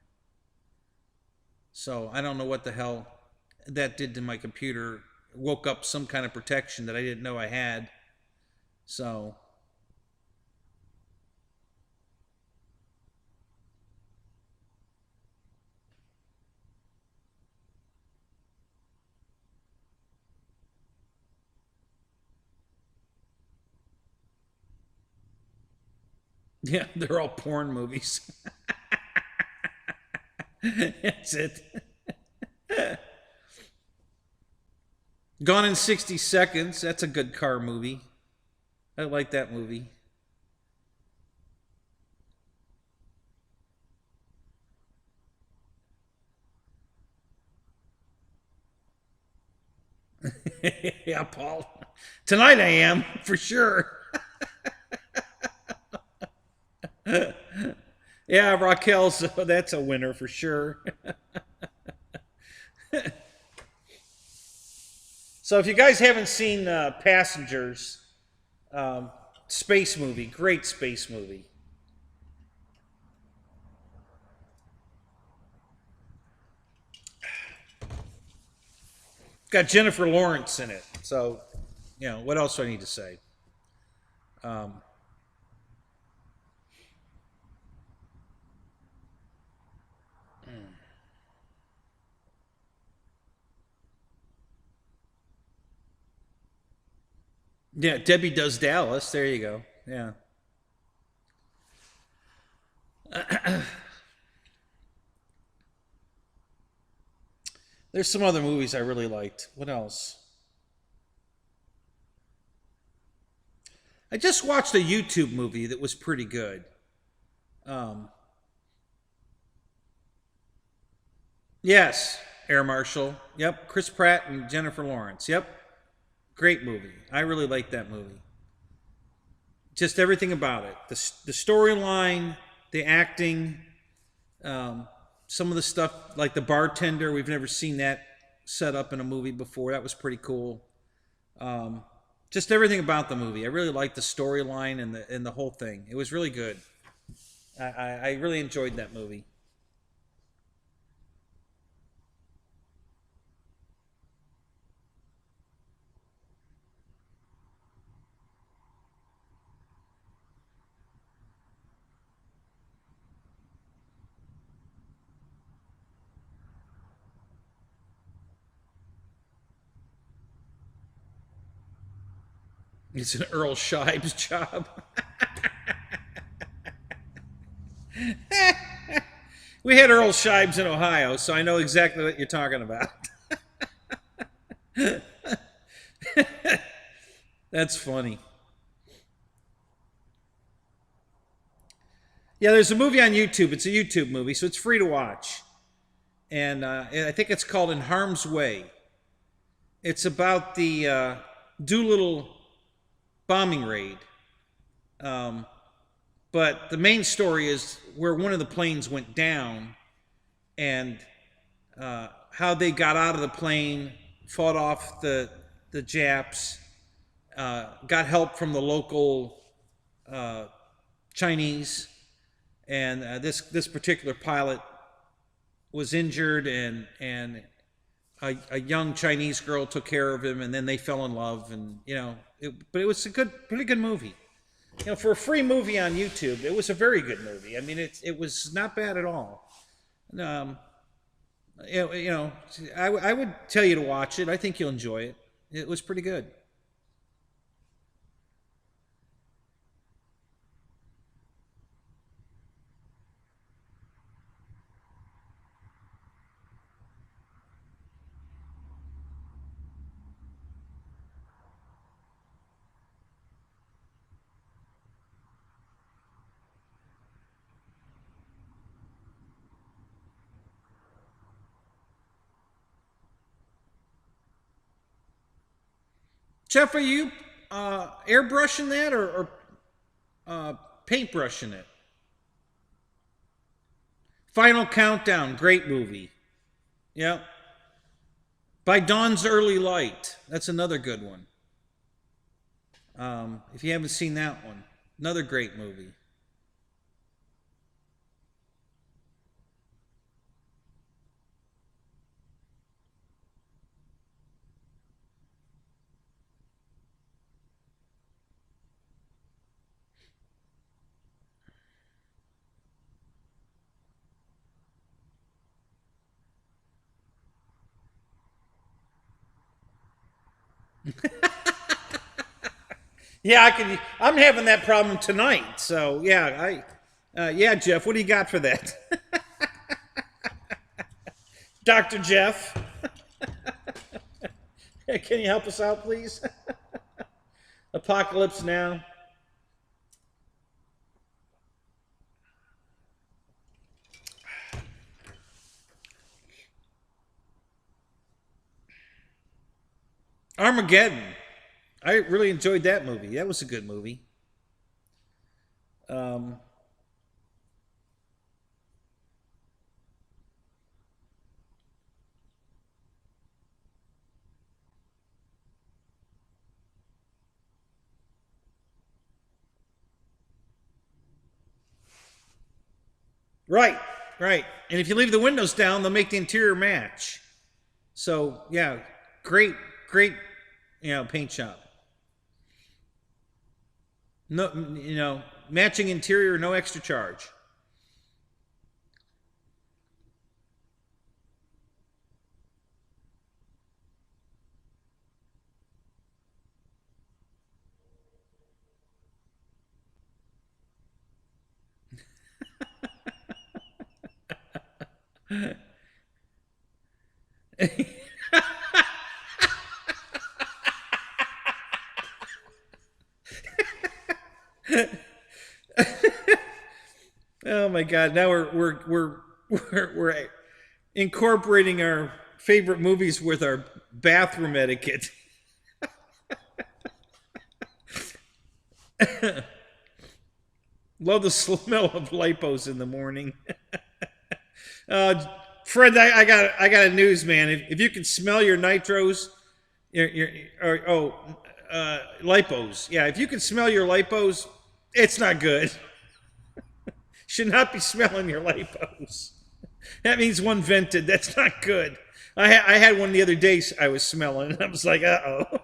So I don't know what the hell that did to my computer. Woke up some kind of protection that I didn't know I had. So yeah, they're all porn movies. That's it. Gone in 60 Seconds. That's a good car movie. I like that movie. Yeah, Paul. Tonight I am, for sure. Yeah, Raquel's, that's a winner for sure. So if you guys haven't seen Passengers, space movie, great space movie. Got Jennifer Lawrence in it. So, what else do I need to say? Um, yeah, Debbie Does Dallas. There you go. Yeah. There's some other movies I really liked. What else? I just watched a YouTube movie that was pretty good. Um, yes, Air Marshal. Yep, Chris Pratt and Jennifer Lawrence. Yep, great movie. I really liked that movie. Just everything about it. The storyline, the acting, um, some of the stuff like the bartender. We've never seen that set up in a movie before. That was pretty cool. Um, just everything about the movie. I really liked the storyline and the whole thing. It was really good. I really enjoyed that movie. It's an Earl Shives job. We had Earl Shives in Ohio, so I know exactly what you're talking about. That's funny. Yeah, there's a movie on YouTube. It's a YouTube movie, so it's free to watch. And I think it's called In Harm's Way. It's about the Doolittle bombing raid. Um, but the main story is where one of the planes went down and how they got out of the plane, fought off the Japs, got help from the local uh, Chinese, and this particular pilot was injured, and a young Chinese girl took care of him, and then they fell in love, and but it was a pretty good movie. For a free movie on YouTube, it was a very good movie. I mean, it was not bad at all. Um, I would tell you to watch it. I think you'll enjoy it. It was pretty good. Jeff, are you airbrushing that or paintbrushing it? Final Countdown, great movie. Yeah. By Dawn's Early Light. That's another good one. If you haven't seen that one, another great movie. Yeah, I can. I'm having that problem tonight. So yeah, yeah, Jeff, what do you got for that, Doctor Jeff? Can you help us out, please? Apocalypse Now. Armageddon. I really enjoyed that movie. That was a good movie. Um, right, right. And if you leave the windows down, they'll make the interior match. So yeah, great, great, paint job. No, matching interior, no extra charge. Oh my God! Now we're incorporating our favorite movies with our bathroom etiquette. Love the smell of lipos in the morning. Uh, Fred, I got a news, man. If you can smell your nitros, lipos. Yeah, if you can smell your lipos, it's not good. Should not be smelling your lipos. That means one vented. That's not good. I had one the other day I was smelling, and I was like, uh-oh.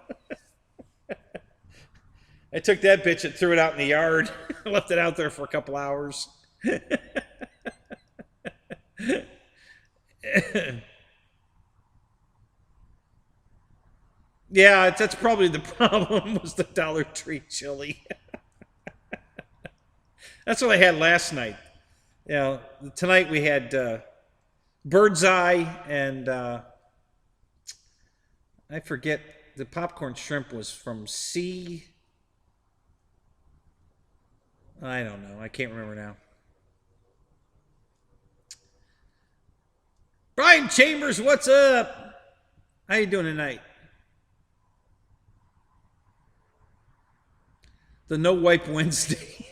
I took that bitch and threw it out in the yard. Left it out there for a couple hours. Yeah, that's probably the problem was the Dollar Tree chili. That's what I had last night. Tonight we had Bird's Eye and I forget, the popcorn shrimp was from I don't know. I can't remember now. Brian Chambers, what's up? How you doing tonight? The No Wipe Wednesday.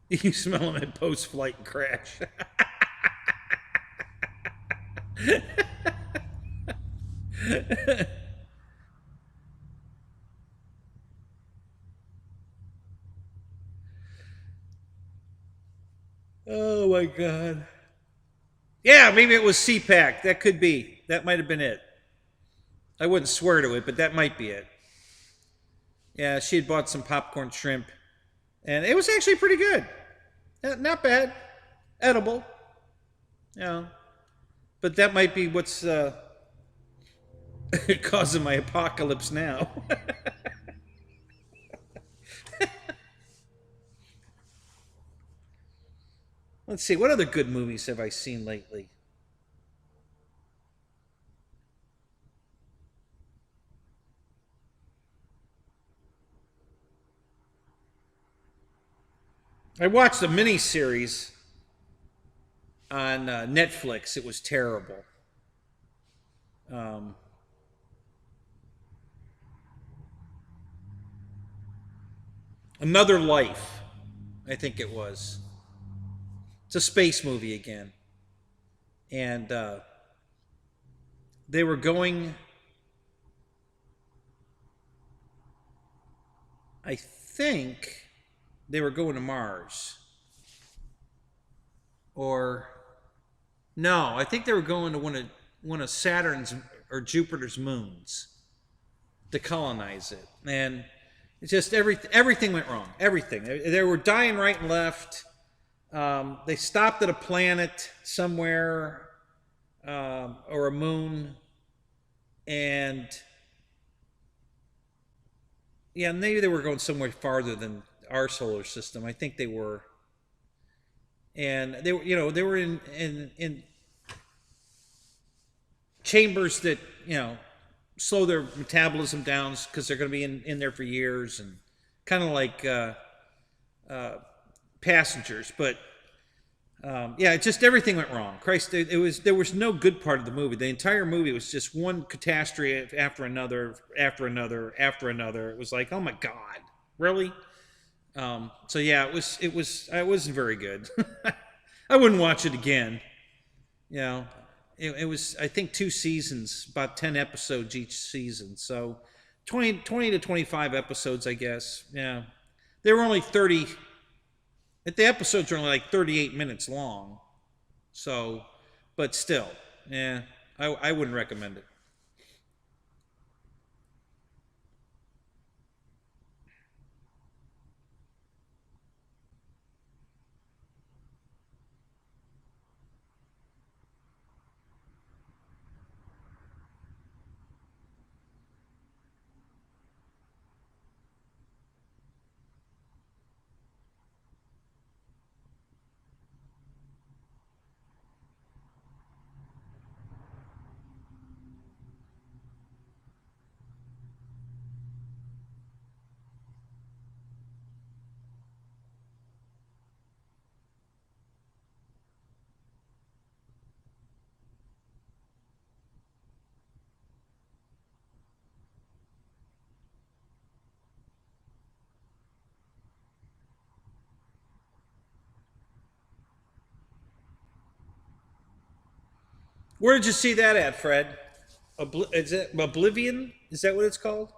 You smell them at post-flight crash. Oh my God. Yeah, maybe it was CPAC. That could be. That might have been it. I wouldn't swear to it, but that might be it. Yeah, she had bought some popcorn shrimp, and it was actually pretty good. Not bad. Edible. Yeah. But that might be what's causing my apocalypse now. Let's see, what other good movies have I seen lately? I watched a mini series on Netflix. It was terrible. Um, Another Life, I think it was. It's a space movie again, and they were going. I think they were going to Mars, or no, I think they were going to one of Saturn's or Jupiter's moons to colonize it, and it's just everything went wrong. Everything. They were dying right and left. They stopped at a planet somewhere or a moon, and yeah, maybe they were going somewhere farther than our solar system. I think they were, and they were, they were in chambers that slow their metabolism down because they're going to be in there for years, and kind of like passengers. But yeah, just everything went wrong. Christ, there was no good part of the movie. The entire movie was just one catastrophe after another, after another, after another. It was like, oh my god, really? So yeah, it wasn't very good. I wouldn't watch it again. You know, it was, I think, 2 seasons, about 10 episodes each season. So 20 to 25 episodes, I guess. Yeah, they were only 30. The episodes are only like 38 minutes long. So, but still, yeah, I wouldn't recommend it. Where did you see that at, Fred? Is it Oblivion? Is that what it's called?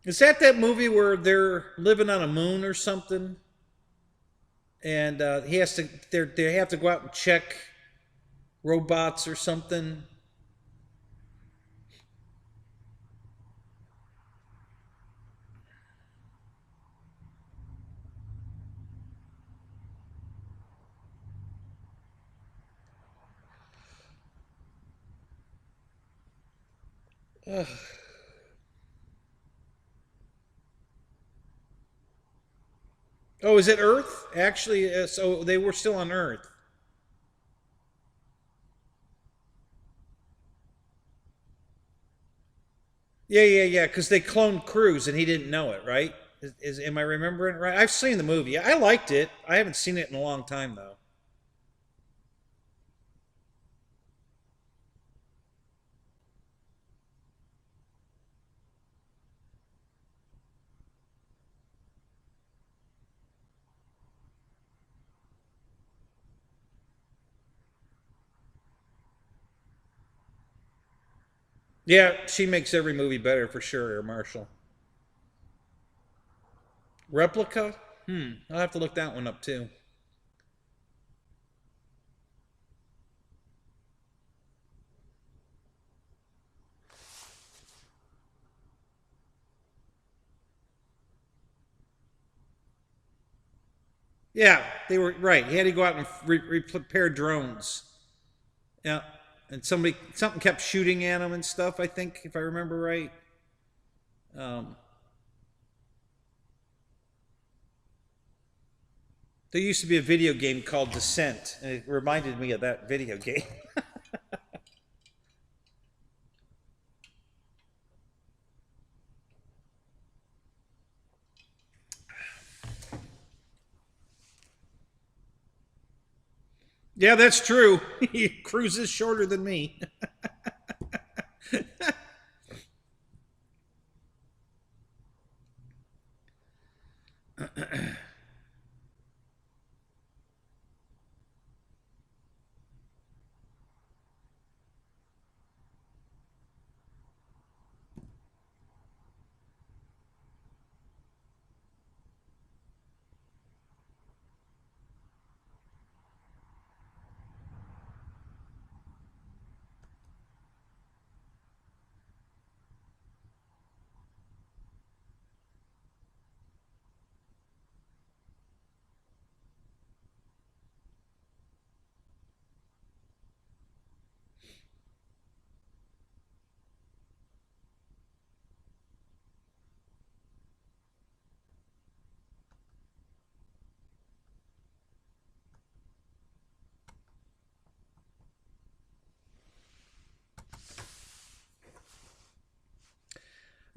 Is that movie where they're living on a moon or something, and he has to they have to go out and check robots or something? Ugh. Oh, is it Earth? Actually, so they were still on Earth. Yeah. Because they cloned Cruz and he didn't know it, right? Am I remembering it right? I've seen the movie. I liked it. I haven't seen it in a long time though. Yeah, she makes every movie better for sure, Marshall. Replica? I'll have to look that one up too. Yeah, they were right. He had to go out and repair drones. Yeah, and something kept shooting at him and stuff. I think, if I remember right. Um, There used to be a video game called Descent, and it reminded me of that video game. Yeah, that's true. Cruise is shorter than me.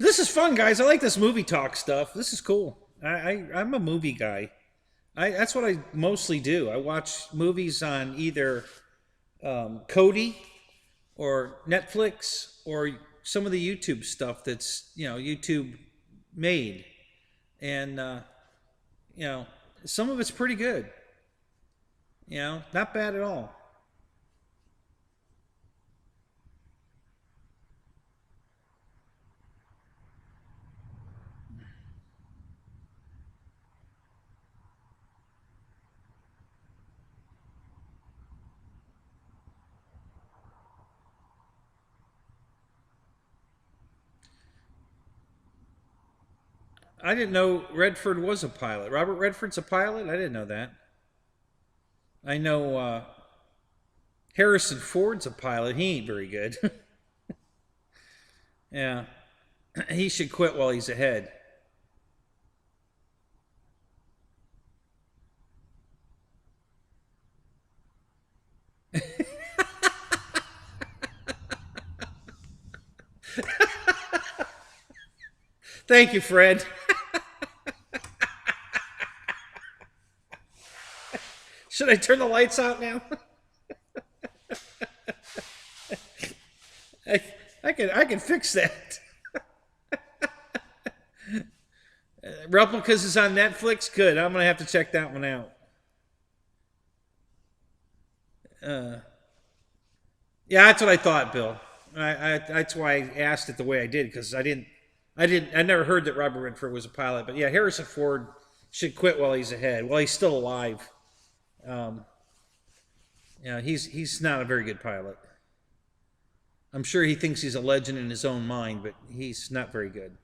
This is fun, guys. I like this movie talk stuff. This is cool. I'm a movie guy. That's what I mostly do. I watch movies on either Kodi or Netflix or some of the YouTube stuff that's YouTube made, and some of it's pretty good. Not bad at all. I didn't know Redford was a pilot. Robert Redford's a pilot? I didn't know that. I know Harrison Ford's a pilot. He ain't very good. Yeah. He should quit while he's ahead. Thank you, Fred. Should I turn the lights out now? I can fix that. Replicas is on Netflix. Good. I'm gonna have to check that one out. Yeah, that's what I thought, Bill. That's why I asked it the way I did, because I never heard that Robert Redford was a pilot. But yeah, Harrison Ford should quit while he's ahead, while he's still alive. Um, he's not a very good pilot. I'm sure he thinks he's a legend in his own mind, but he's not very good.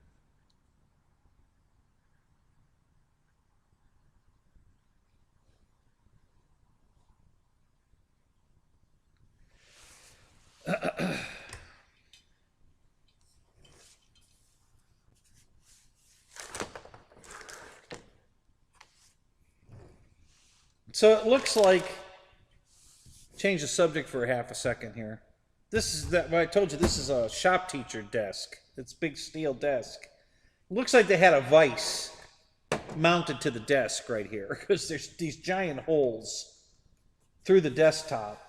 So it looks like, change the subject for a half a second here. This is that. Well, I told you this is a shop teacher desk. It's a big steel desk. It looks like they had a vise mounted to the desk right here, because there's these giant holes through the desktop.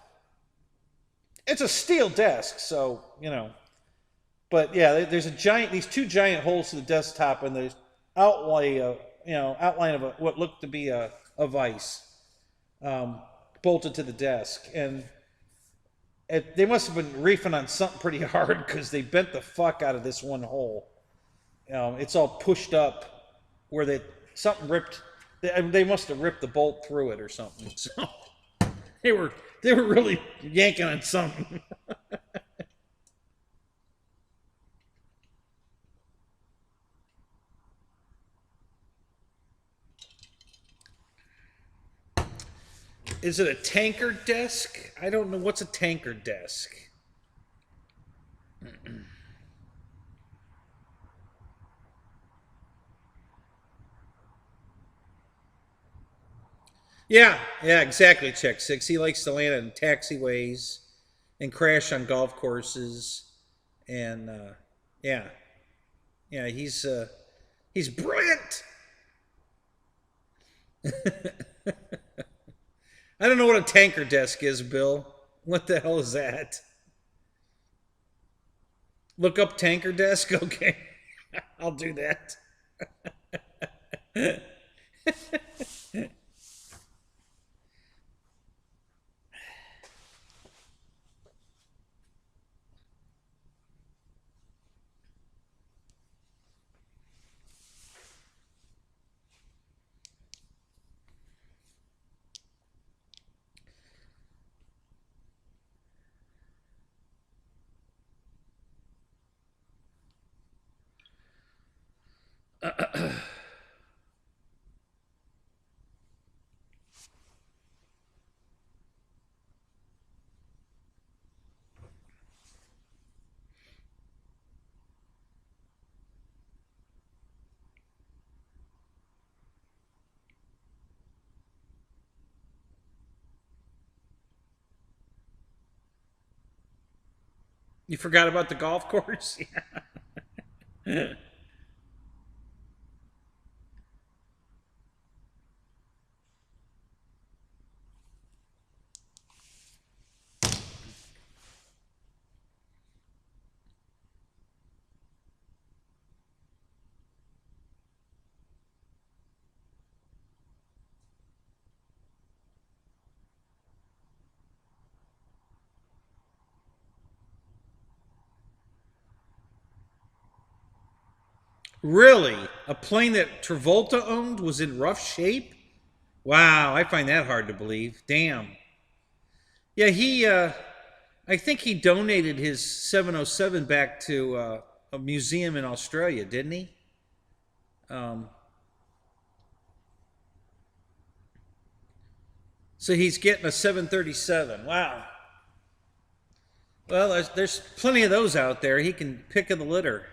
It's a steel desk, so But yeah, there's these two giant holes to the desktop, and there's outline of what looked to be a vise bolted to the desk, and they must have been reefing on something pretty hard, because they bent the fuck out of this one hole. It's all pushed up where something ripped. They must have ripped the bolt through it or something. So they were really yanking on something. Is it a tanker desk? I don't know. What's a tanker desk? Yeah, yeah, exactly. Check six. He likes to land in taxiways and crash on golf courses, and yeah, yeah, he's brilliant. I don't know what a tanker desk is, Bill. What the hell is that? Look up tanker desk. Okay, I'll do that. You forgot about the golf course? Yeah. Really? A plane that Travolta owned was in rough shape? Wow, I find that hard to believe. Damn. Yeah, I think he donated his 707 back to a museum in Australia, didn't he? Um, so he's getting a 737. Wow. Well, there's plenty of those out there. He can pick of the litter.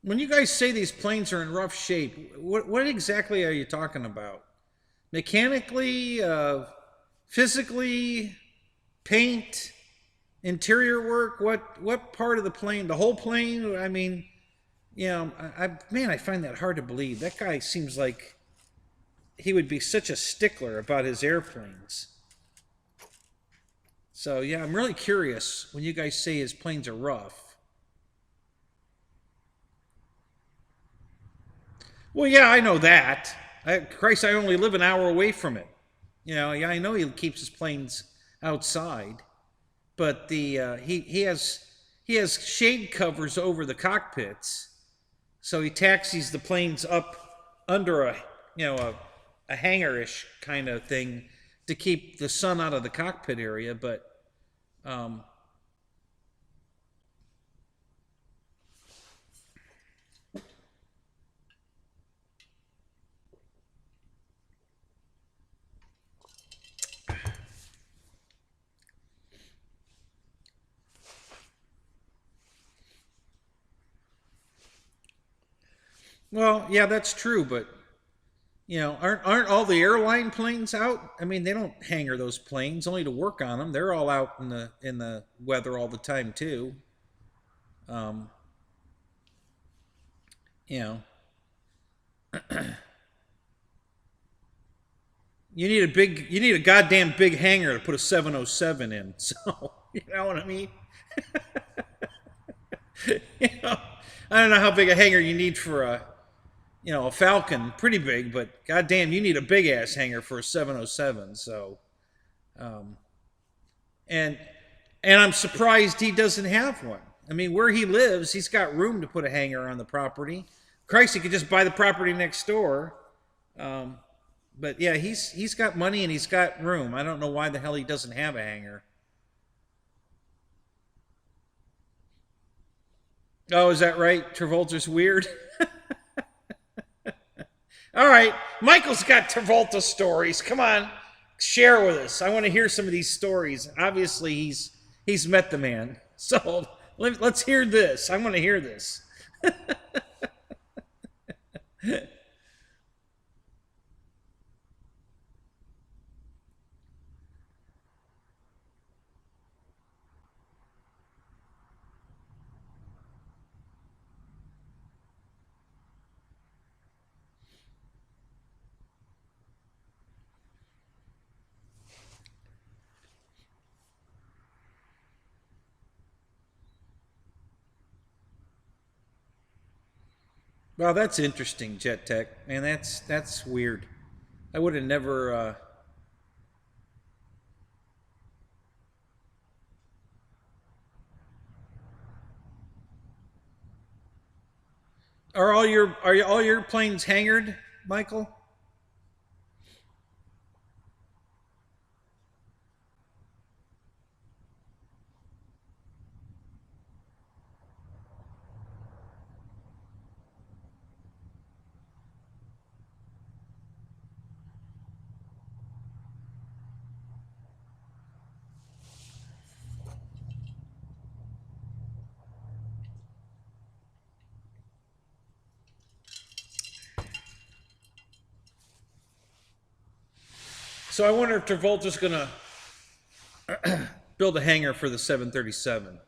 When you guys say these planes are in rough shape, what exactly are you talking about? Mechanically, physically, paint, interior work? What part of the plane? The whole plane? I mean, man, I find that hard to believe. That guy seems like he would be such a stickler about his airplanes. So yeah, I'm really curious when you guys say his planes are rough. Well, yeah, I know that. Christ, I only live an hour away from it. Yeah, I know he keeps his planes outside, but he has shade covers over the cockpits, so he taxis the planes up under a hangar-ish kind of thing to keep the sun out of the cockpit area. But um, well, yeah, that's true. But aren't all the airline planes out? I mean, they don't hangar those planes only to work on them. They're all out in the weather all the time too. Um, you know, you need a goddamn big hangar to put a 707 in. So, you know what I mean? You know, I don't know how big a hangar you need for a Falcon. Pretty big, but goddamn, you need a big ass hangar for a 707. So, um, and and I'm surprised he doesn't have one. I mean, where he lives, he's got room to put a hangar on the property. Christ, he could just buy the property next door. Um, but yeah, he's got money and he's got room. I don't know why the hell he doesn't have a hangar. Oh, is that right? Travolta's weird. All right, Michael's got Travolta stories. Come on, share with us. I want to hear some of these stories. Obviously, he's met the man. So let's hear this. I want to hear this. Well, that's interesting, Jet Tech. Man, that's weird. I would have never. Are all your planes hangared, Michael? So I wonder if Travolta's gonna build a hangar for the 737.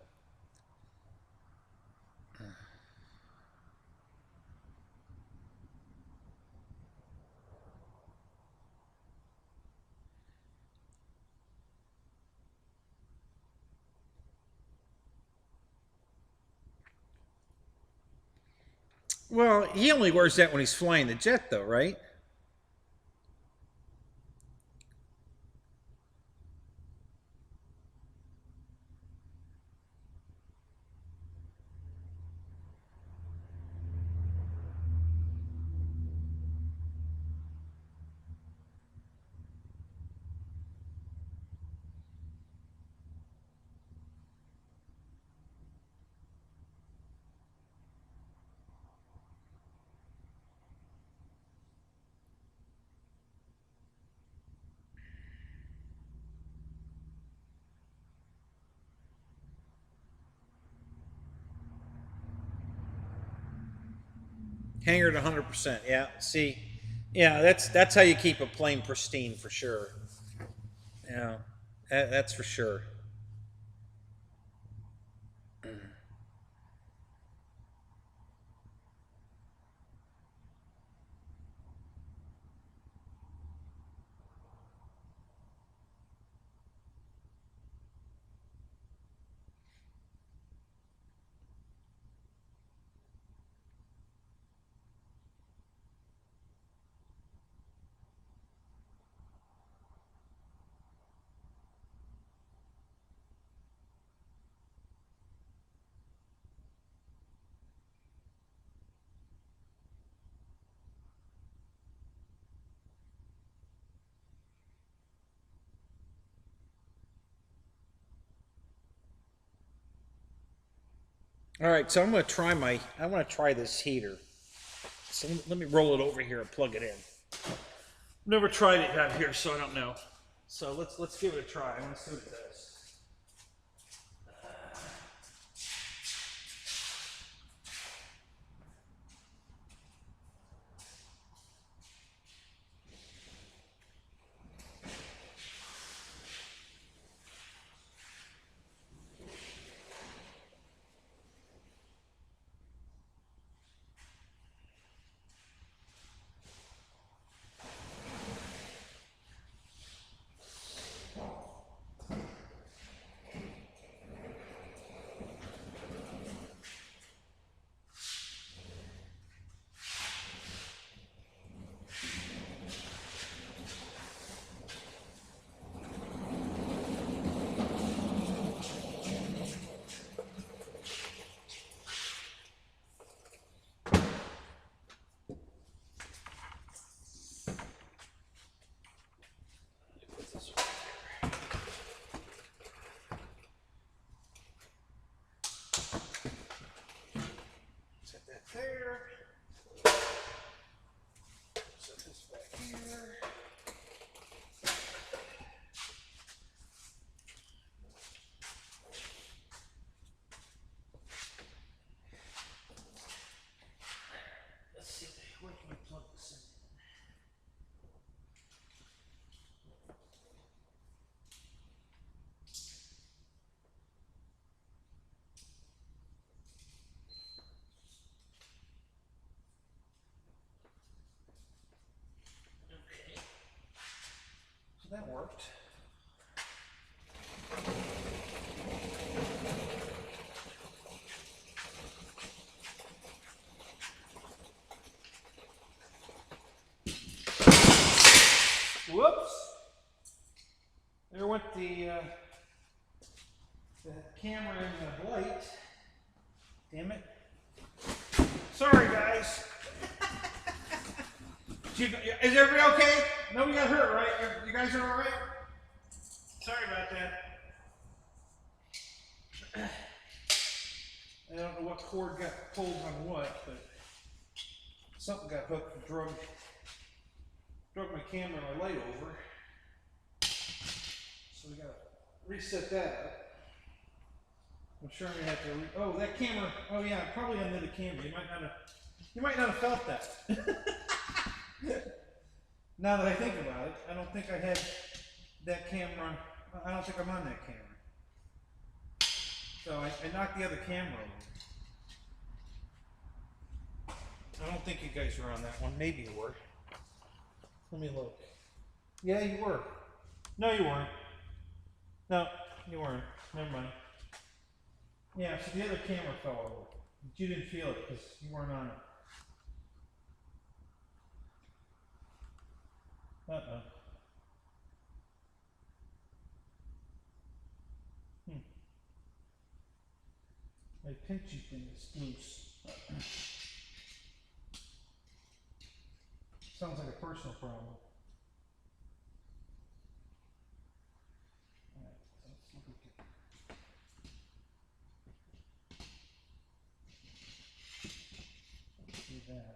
Well, he only wears that when he's flying the jet, though, right? Hangared 100%. Yeah. See, yeah, that's how you keep a plane pristine for sure. Yeah, that's for sure. All right, so I want to try this heater. So let me roll it over here and plug it in. Never tried it out here, so I don't know. So let's give it a try. I want to see what it does. that camera in the light. Damn it. Sorry, guys. Is everybody okay? Nobody got hurt, right? You guys are all right? Sorry about that. I don't know what cord got pulled on what, but something got hooked and drug my camera and my light over. So we gotta reset that up. I'm sure I'm gonna have to oh, that camera, oh yeah, probably under the camera. You might not have felt that. Now that I think about it, I don't think I had that camera, I don't think I'm on that camera. So I knocked the other camera over. I don't think you guys were on that one. Maybe you were. Let me look. Yeah, you were. No, you weren't. No, you weren't. Never mind. Yeah, so the other camera fell over. But you didn't feel it because you weren't on it. Uh-oh. My pinchy thing is loose. Sounds like a personal problem. Alright, so let's look at do that.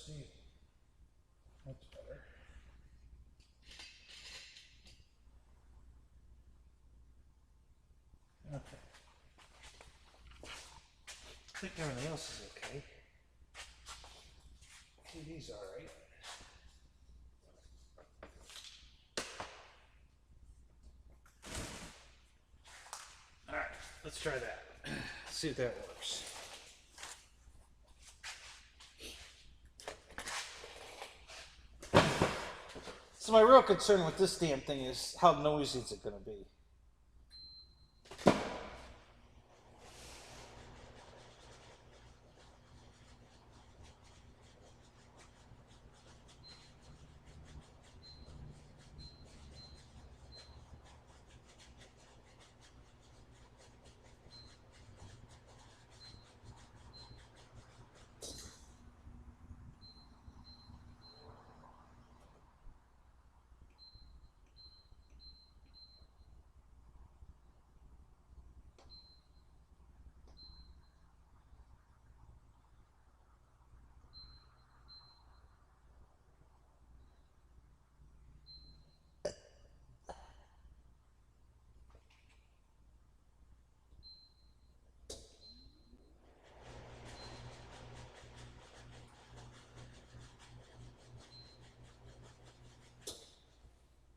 See, that's better. Okay. I think everything else is okay. TV's all right. All right, let's try that. See if that works. So my real concern with this damn thing is how noisy is it going to be?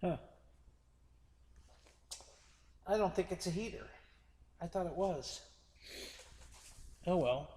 Huh. I don't think it's a heater. I thought it was. Oh well.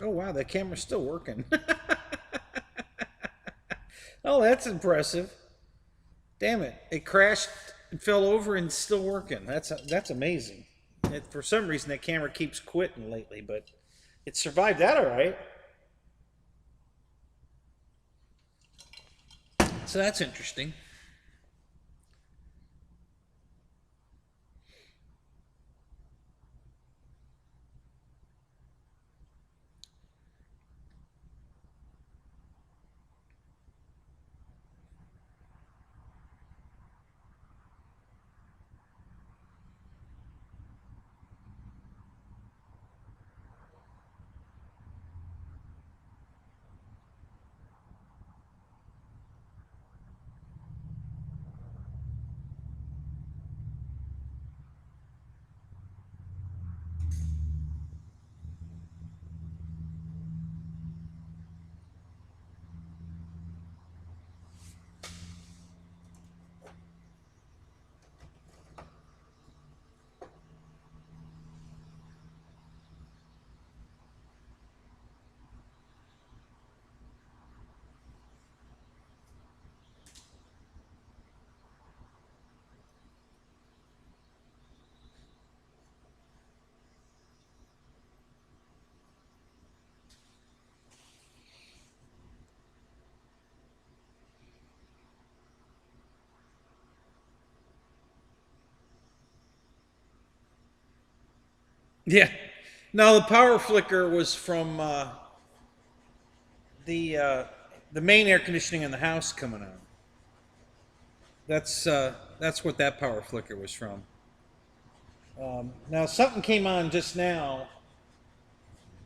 Oh wow, that camera's still working. Oh, that's impressive. Damn it. It crashed and fell over and it's still working. That's amazing. For some reason that camera keeps quitting lately, but it survived that all right. So that's interesting. Yeah. No, the power flicker was from the uh, the main air conditioning in the house coming on. That's what that power flicker was from. Now something came on just now.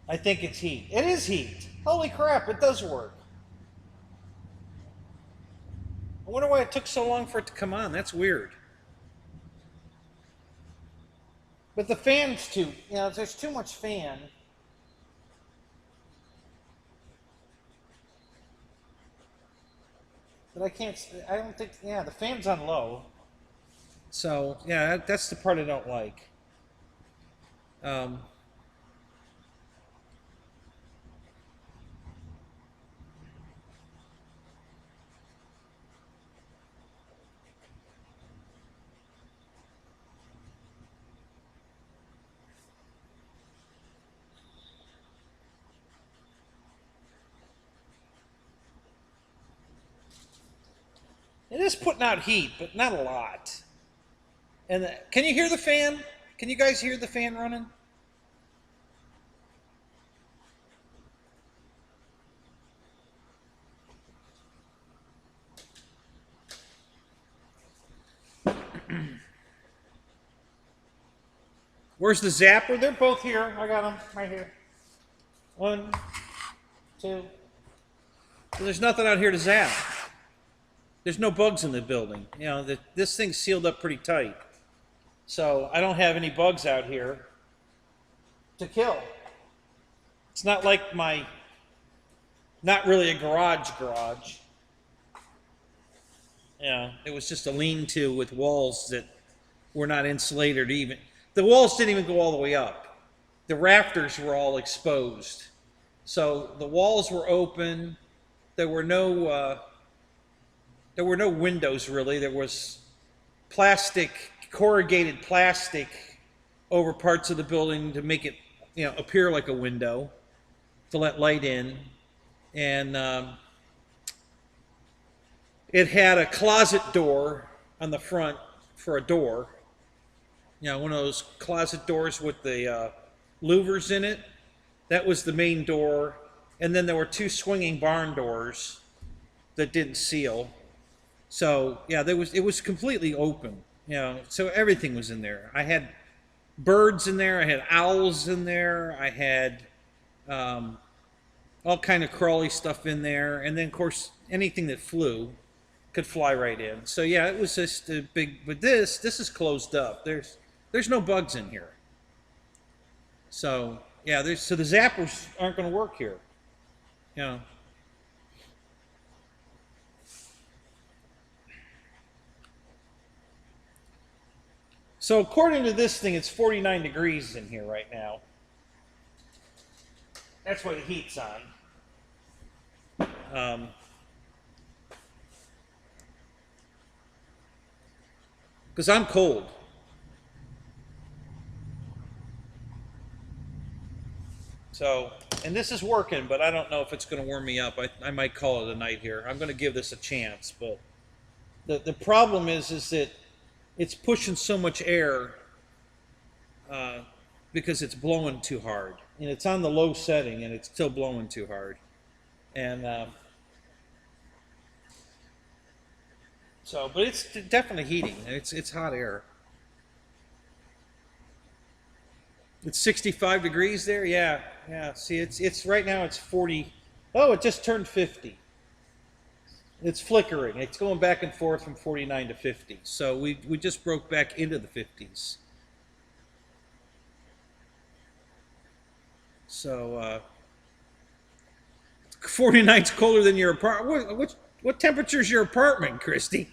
I think it's heat. It is heat. Holy crap! It does work. I wonder why it took so long for it to come on. That's weird. But the fan's too. You know, there's too much fan. But I can't. I don't think. Yeah, the fan's on low. So yeah, that's the part I don't like. Um, it is putting out heat, but not a lot. And can you hear the fan? Can you guys hear the fan running? Where's the zapper? They're both here. I got them right here. One, two. So there's nothing out here to zap. There's no bugs in the building. You know, this thing's sealed up pretty tight. So I don't have any bugs out here to kill. It's not like not really a garage. Yeah, it was just a lean-to with walls that were not insulated even. The walls didn't even go all the way up. The rafters were all exposed. So the walls were open. There were no windows really. There was plastic, corrugated plastic over parts of the building to make it, appear like a window to let light in. And it had a closet door on the front for a door. One of those closet doors with the louvers in it. That was the main door. And then there were two swinging barn doors that didn't seal. So yeah, it was completely open. So everything was in there. I had birds in there. I had owls in there. I had all kind of crawly stuff in there. And then of course anything that flew could fly right in. So yeah, it was just a big. But this is closed up. There's no bugs in here. So yeah, so the zappers aren't going to work here. So according to this thing, it's 49 degrees in here right now. That's why the heat's on. Because I'm cold. So, and this is working, but I don't know if it's going to warm me up. I might call it a night here. I'm going to give this a chance, but the problem is that it's pushing so much air uh, because it's blowing too hard, and it's on the low setting, and it's still blowing too hard, and so, but it's definitely heating. It's hot air. It's 65 degrees there. Yeah, yeah. See, it's right now. It's 40. Oh, it just turned 50. It's flickering. It's going back and forth from 49 to 50. So we just broke back into the 50s. So 49's colder than your apartment. What temperature is your apartment, Christy?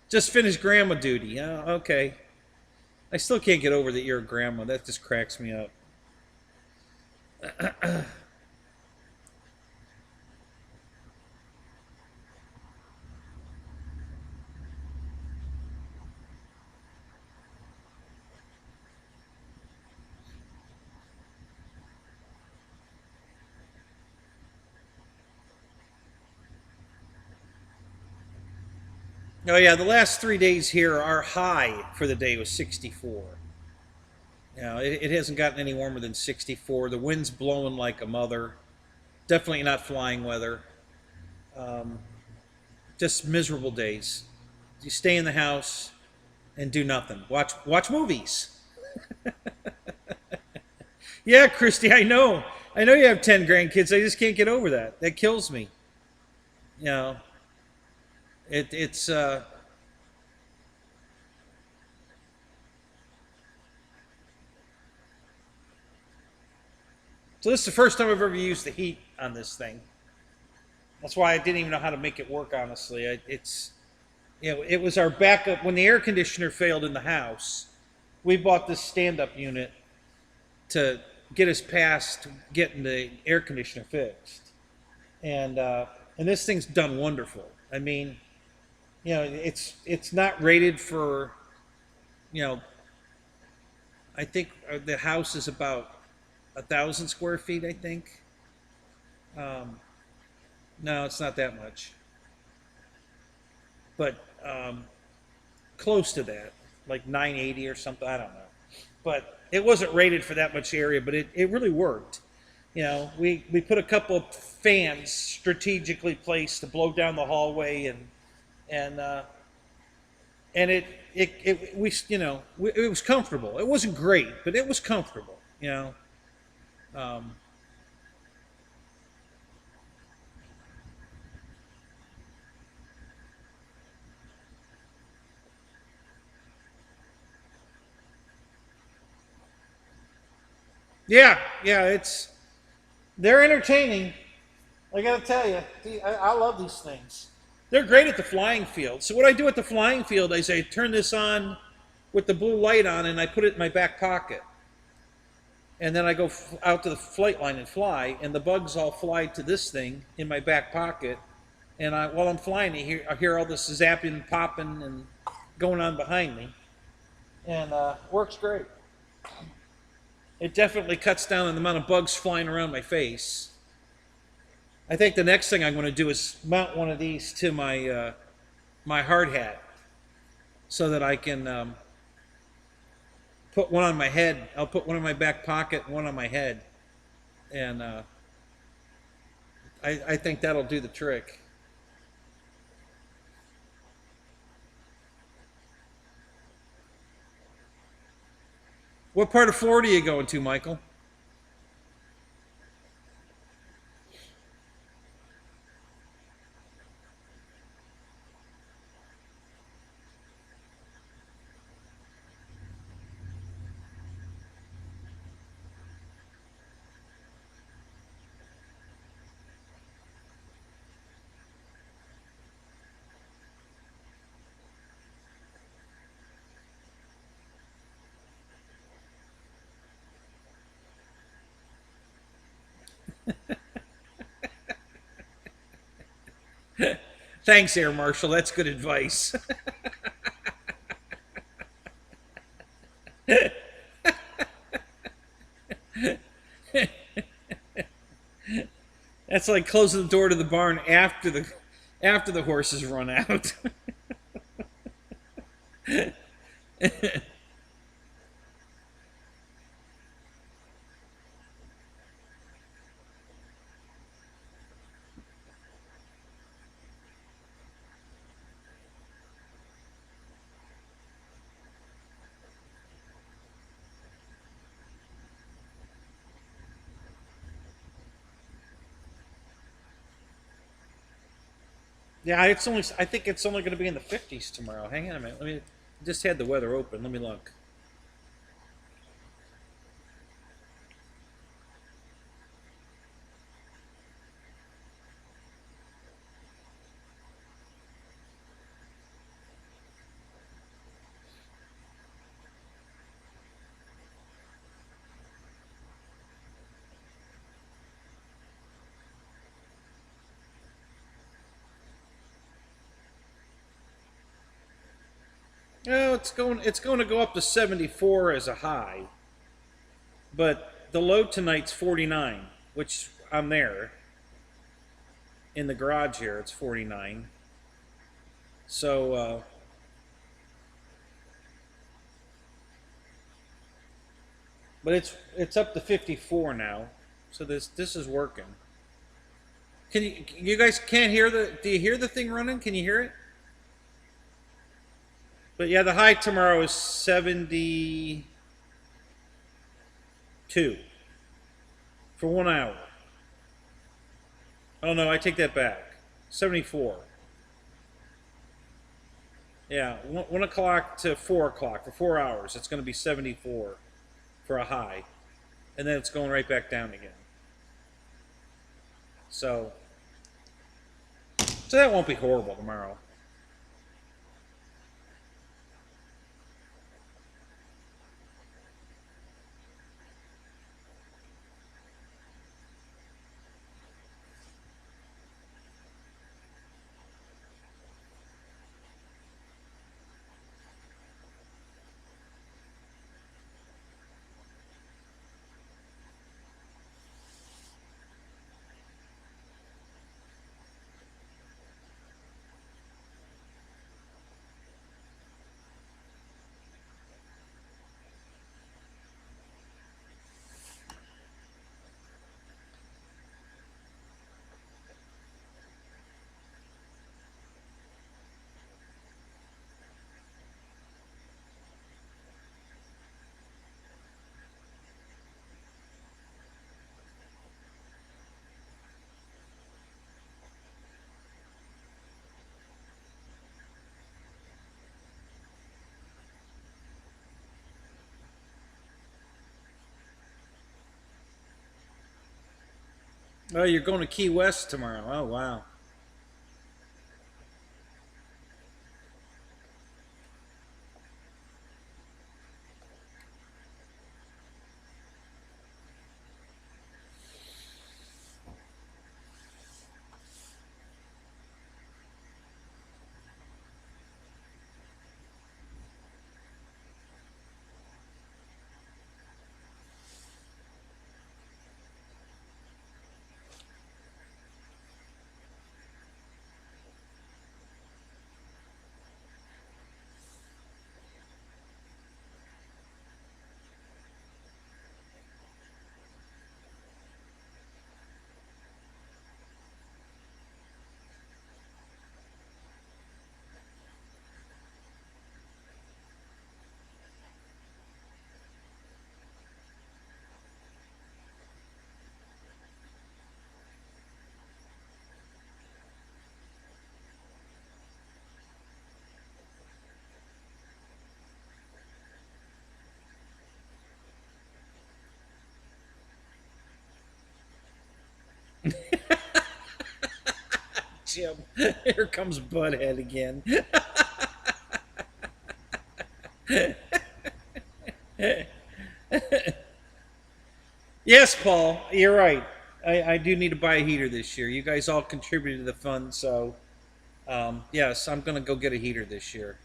Just finished grandma duty. Oh, okay. I still can't get over that you're a grandma. That just cracks me up. Oh yeah, the last 3 days here, our high for the day was 64. You know, it hasn't gotten any warmer than 64. The wind's blowing like a mother. Definitely not flying weather. Um, just miserable days. You stay in the house and do nothing. Watch movies. Yeah, Christy, I know. I know you have 10 grandkids. I just can't get over that. That kills me. You know, it's so this is the first time I've ever used the heat on this thing. That's why I didn't even know how to make it work. Honestly, it's it was our backup when the air conditioner failed in the house. We bought this stand-up unit to get us past getting the air conditioner fixed, and this thing's done wonderful. I mean, you know, it's not rated for, you know, I think the house is about 1,000 square feet. I think. Um, no, it's not that much, but close to that, like 980 or something. I don't know, but it wasn't rated for that much area, but it really worked. You know, we put a couple of fans strategically placed to blow down the hallway, and and it we you know it was comfortable. It wasn't great, but it was comfortable. You know, um, yeah, yeah. They're entertaining. I gotta tell you, I love these things. They're great at the flying field. So what I do at the flying field, I say turn this on with the blue light on, and I put it in my back pocket. And then I go out to the flight line and fly, and the bugs all fly to this thing in my back pocket. And while I'm flying, I hear all this zapping, popping, and going on behind me, and works great. It definitely cuts down on the amount of bugs flying around my face. I think the next thing I'm going to do is mount one of these to my hard hat, so that I can put one on my head. I'll put one in my back pocket, and one on my head, and I think that'll do the trick. What part of Florida are you going to, Michael? Thanks, Air Marshal. That's good advice. That's like closing the door to the barn after the horses run out. Yeah, it's only. I think it's only going to be in the 50s tomorrow. Hang on a minute. Let me just had the weather open. Let me look. No, it's going. It's going to go up to 74 as a high, but the low tonight's 49, which I'm there in the garage here. It's 49. So, but it's up to 54 now. So this is working. Can you guys can't hear the? Do you hear the thing running? Can you hear it? But yeah, the high tomorrow is 72 for 1 hour. Oh no, I take that back. 74. Yeah, 1 o'clock to 4 o'clock for 4 hours. It's going to be 74 for a high, and then it's going right back down again. So that won't be horrible tomorrow. Oh, you're going to Key West tomorrow. Oh, wow. Jim, here comes Butthead again. Yes, Paul, you're right. I do need to buy a heater this year. You guys all contributed to the fund, so yes, I'm gonna go get a heater this year.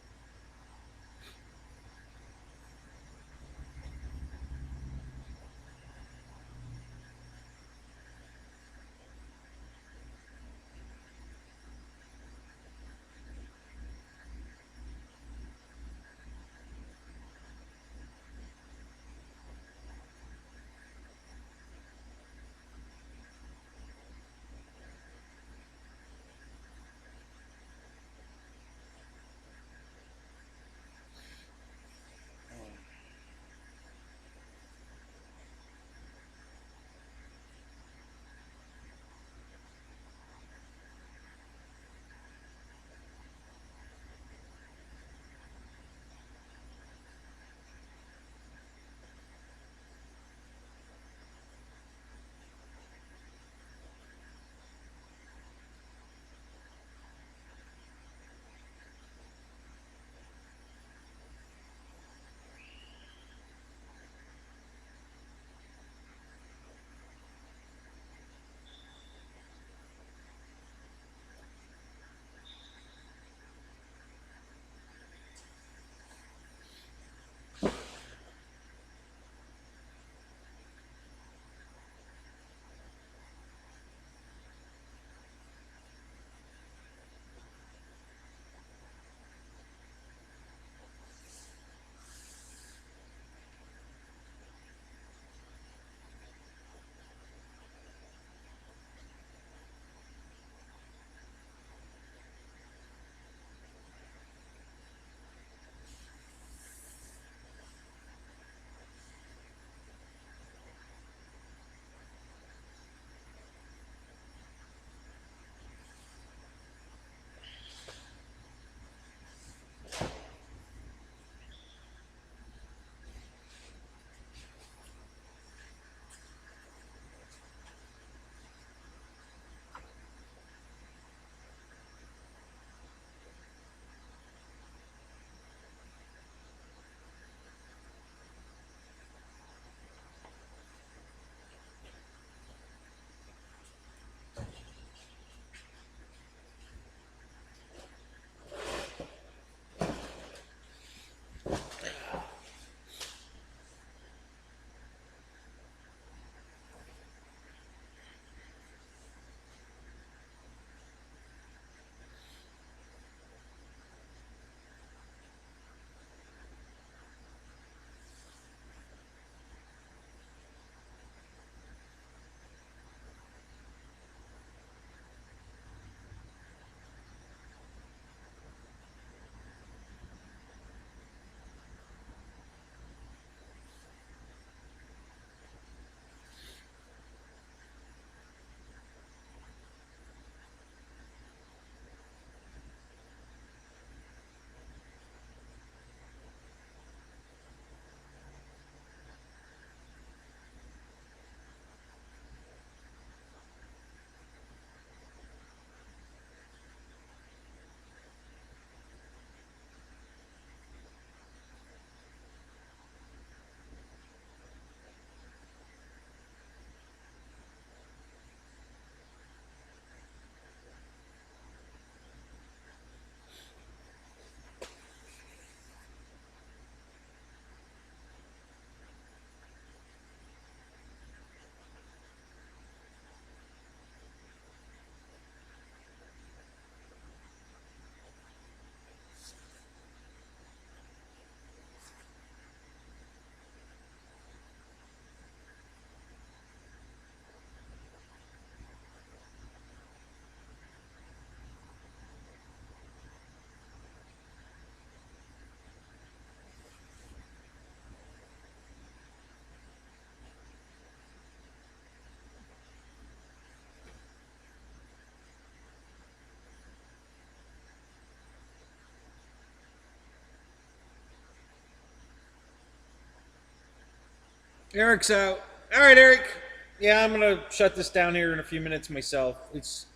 Eric's out. All right, Eric. Yeah, I'm gonna shut this down here in a few minutes myself. It's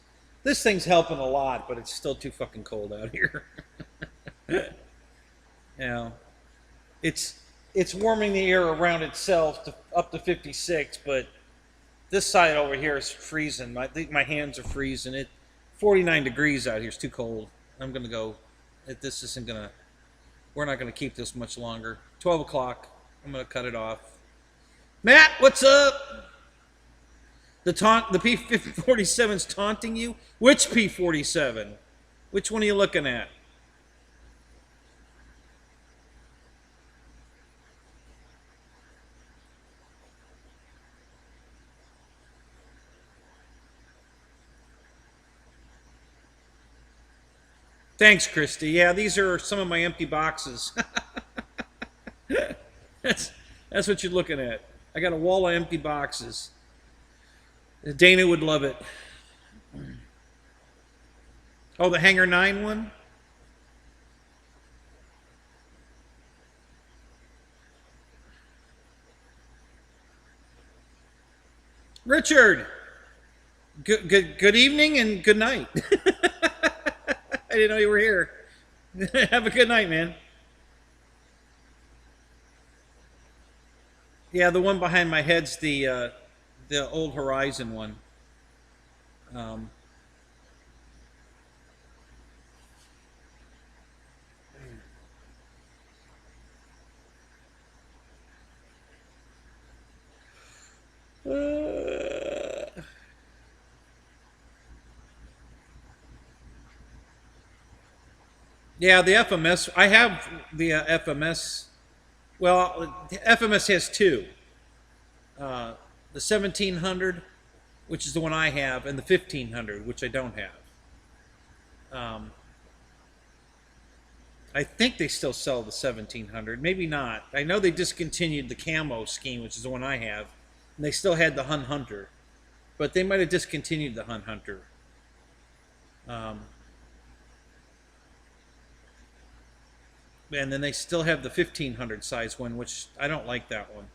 this thing's helping a lot, but it's still too fucking cold out here. You know, it's warming the air around itself to up to 56, but This side over here is freezing. My hands are freezing. 49 degrees out here. It's too cold. I'm gonna go. This isn't gonna. We're not gonna keep this much longer. 12 o'clock. I'm gonna cut it off. Matt, what's up? The P-47's taunting you? Which P-47? Which one are you looking at? Thanks, Christy. Yeah, these are some of my empty boxes. that's what you're looking at. I got a wall of empty boxes. Dana would love it. Oh, the Hangar 9 one? Richard! Good evening and good night. I didn't know you were here. Have a good night, man. Yeah, the one behind my head's the old Horizon one. Yeah, the FMS. I have the FMS. Well, the FMS has two. The 1700, which is the one I have, and the 1500, which I don't have. I think they still sell the 1700. Maybe not. I know they discontinued the camo scheme, which is the one I have. And they still had the Hun Hunter. But they might have discontinued the Hun Hunter. And then they still have the 1500 size one, which I don't like that one.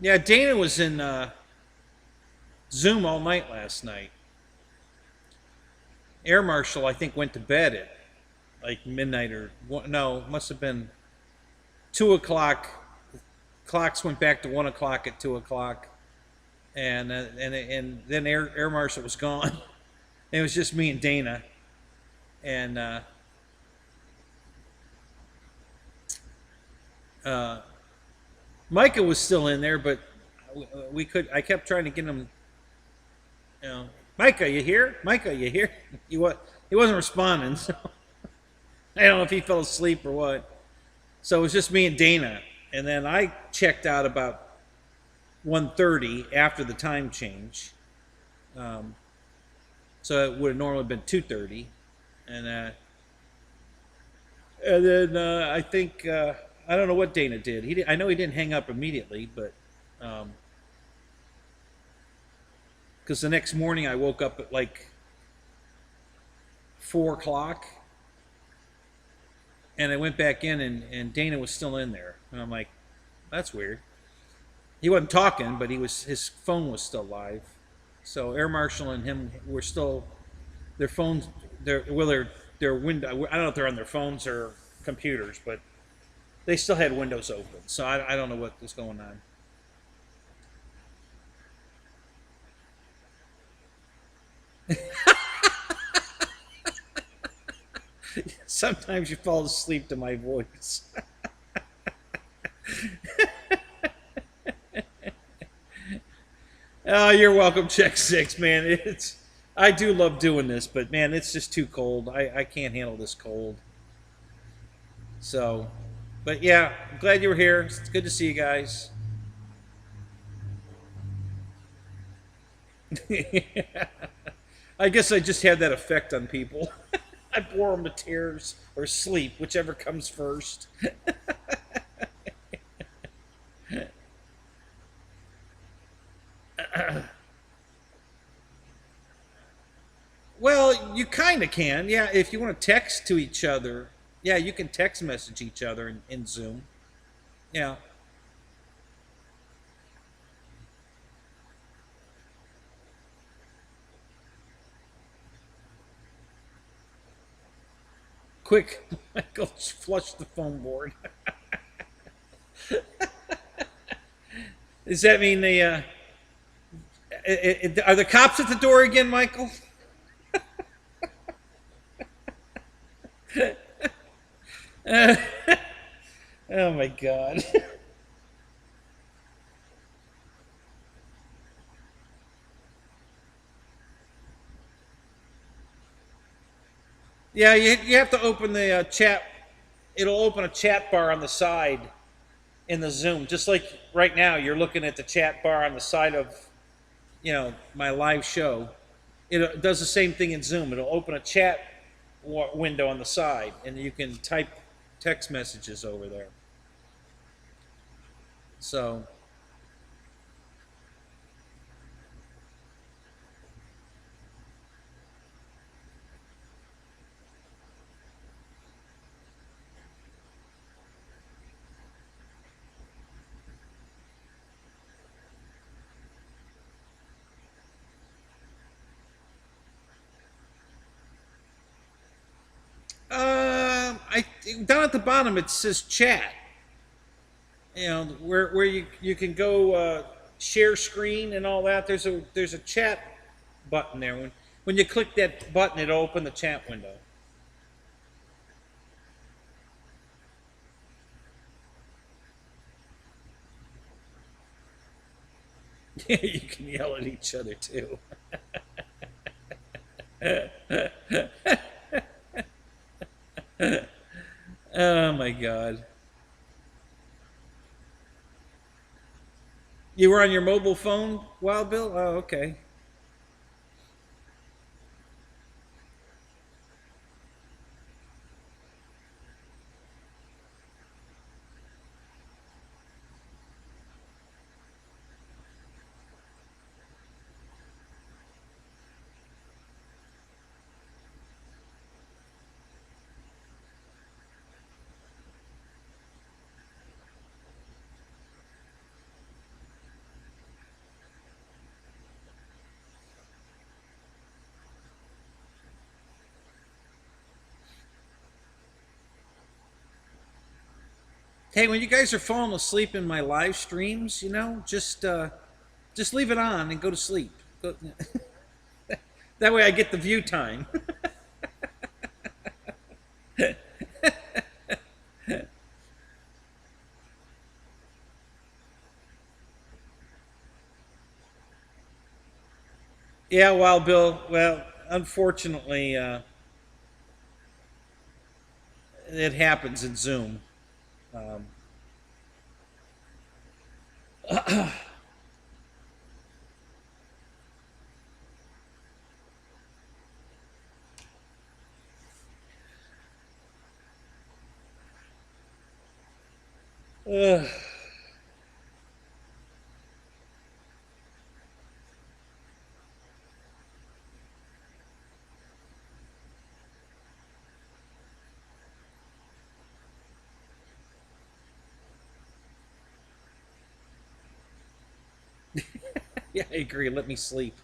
Yeah, Dana was in Zoom all night last night. Air Marshal, I think, went to bed at like midnight or no, must have been 2 o'clock. Clocks went back to 1 o'clock at 2 o'clock, and then Air Marshal was gone. It was just me and Dana, and Micah was still in there, but I kept trying to get him. You know, Micah, you here? Micah, you here? He wasn't responding, so I don't know if he fell asleep or what. So it was just me and Dana, and then I checked out about 1:30 after the time change. So it would have normally been 2:30, and then I think I don't know what Dana did. I know he didn't hang up immediately, but because the next morning I woke up at like 4 o'clock, and I went back in, and Dana was still in there, and I'm like, that's weird. He wasn't talking, but his phone was still live. So Air Marshal and him were still, their phones, their window. I don't know if they're on their phones or computers, but they still had windows open. So I don't know what was going on. Sometimes you fall asleep to my voice. Oh, you're welcome, Check 6, man. I do love doing this, but man, it's just too cold. I can't handle this cold. So, but yeah, I'm glad you were here. It's good to see you guys. I guess I just had that effect on people. I bore them to tears or sleep, whichever comes first. Well, you kind of can. Yeah, if you want to text to each other, Yeah, you can text message each other in Zoom. Yeah. Quick, Michael, flush the phone board. Does that mean they? Are the cops at the door again, Michael? Oh my God. Yeah, you have to open the chat. It'll open a chat bar on the side in the Zoom, just like right now you're looking at the chat bar on the side of my live show. It does the same thing in Zoom. It'll open a chat window on the side, and you can type text messages over there. So, I down at the bottom it says chat. Where you can go share screen and all that. There's a chat button there. When you click that button, it'll open the chat window. You can yell at each other too. Oh my God. You were on your mobile phone, Wild Bill? Oh, okay. Hey, when you guys are falling asleep in my live streams, just leave it on and go to sleep. That way I get the view time. Yeah, Wild Bill. Well, unfortunately, it happens in Zoom. Um, yeah, I agree. Let me sleep.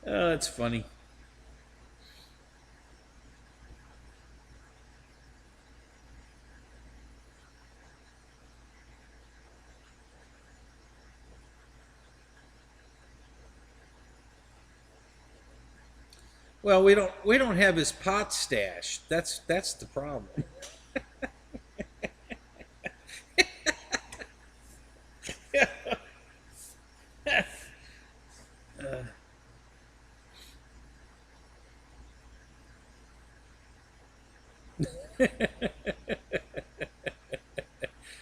Oh, that's funny. Well, we don't have his pot stash. That's the problem.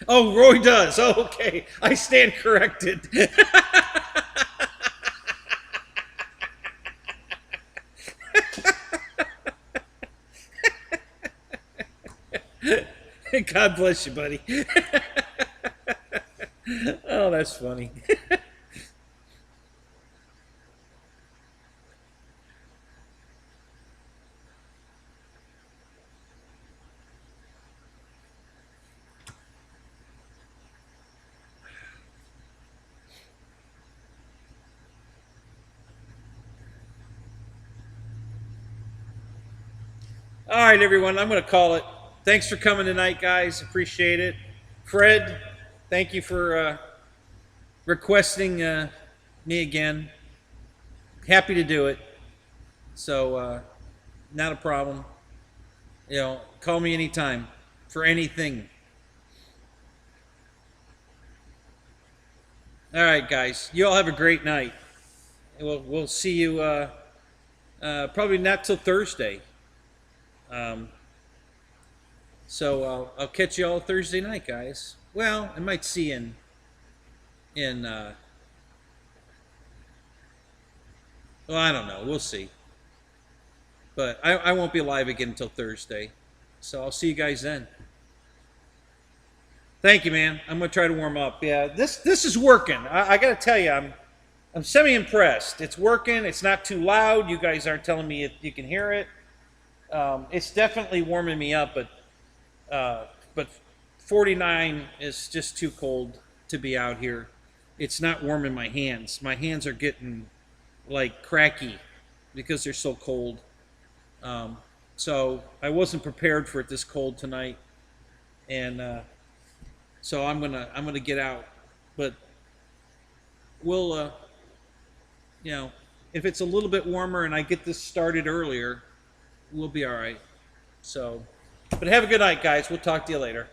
Oh, Roy does. Oh, okay. I stand corrected. God bless you, buddy. Oh, that's funny. All right, everyone, I'm going to call it. Thanks for coming tonight, guys. Appreciate it. Fred, thank you for requesting me again. Happy to do it. So, not a problem. You know, call me anytime for anything. All right, guys. You all have a great night. We'll see you probably not till Thursday. Um, so I'll catch you all Thursday night, guys. Well, I might see you in well, I don't know. We'll see. But I won't be live again until Thursday. So I'll see you guys then. Thank you, man. I'm gonna try to warm up. Yeah, this is working. I gotta tell you, I'm semi-impressed. It's working. It's not too loud. You guys aren't telling me if you can hear it. It's definitely warming me up, but 49 is just too cold to be out here. It's not warming my hands. My hands are getting like cracky because they're so cold. So I wasn't prepared for it this cold tonight, and so I'm gonna get out. But we'll you know, if it's a little bit warmer and I get this started earlier, we'll be all right. So, but have a good night, guys. We'll talk to you later.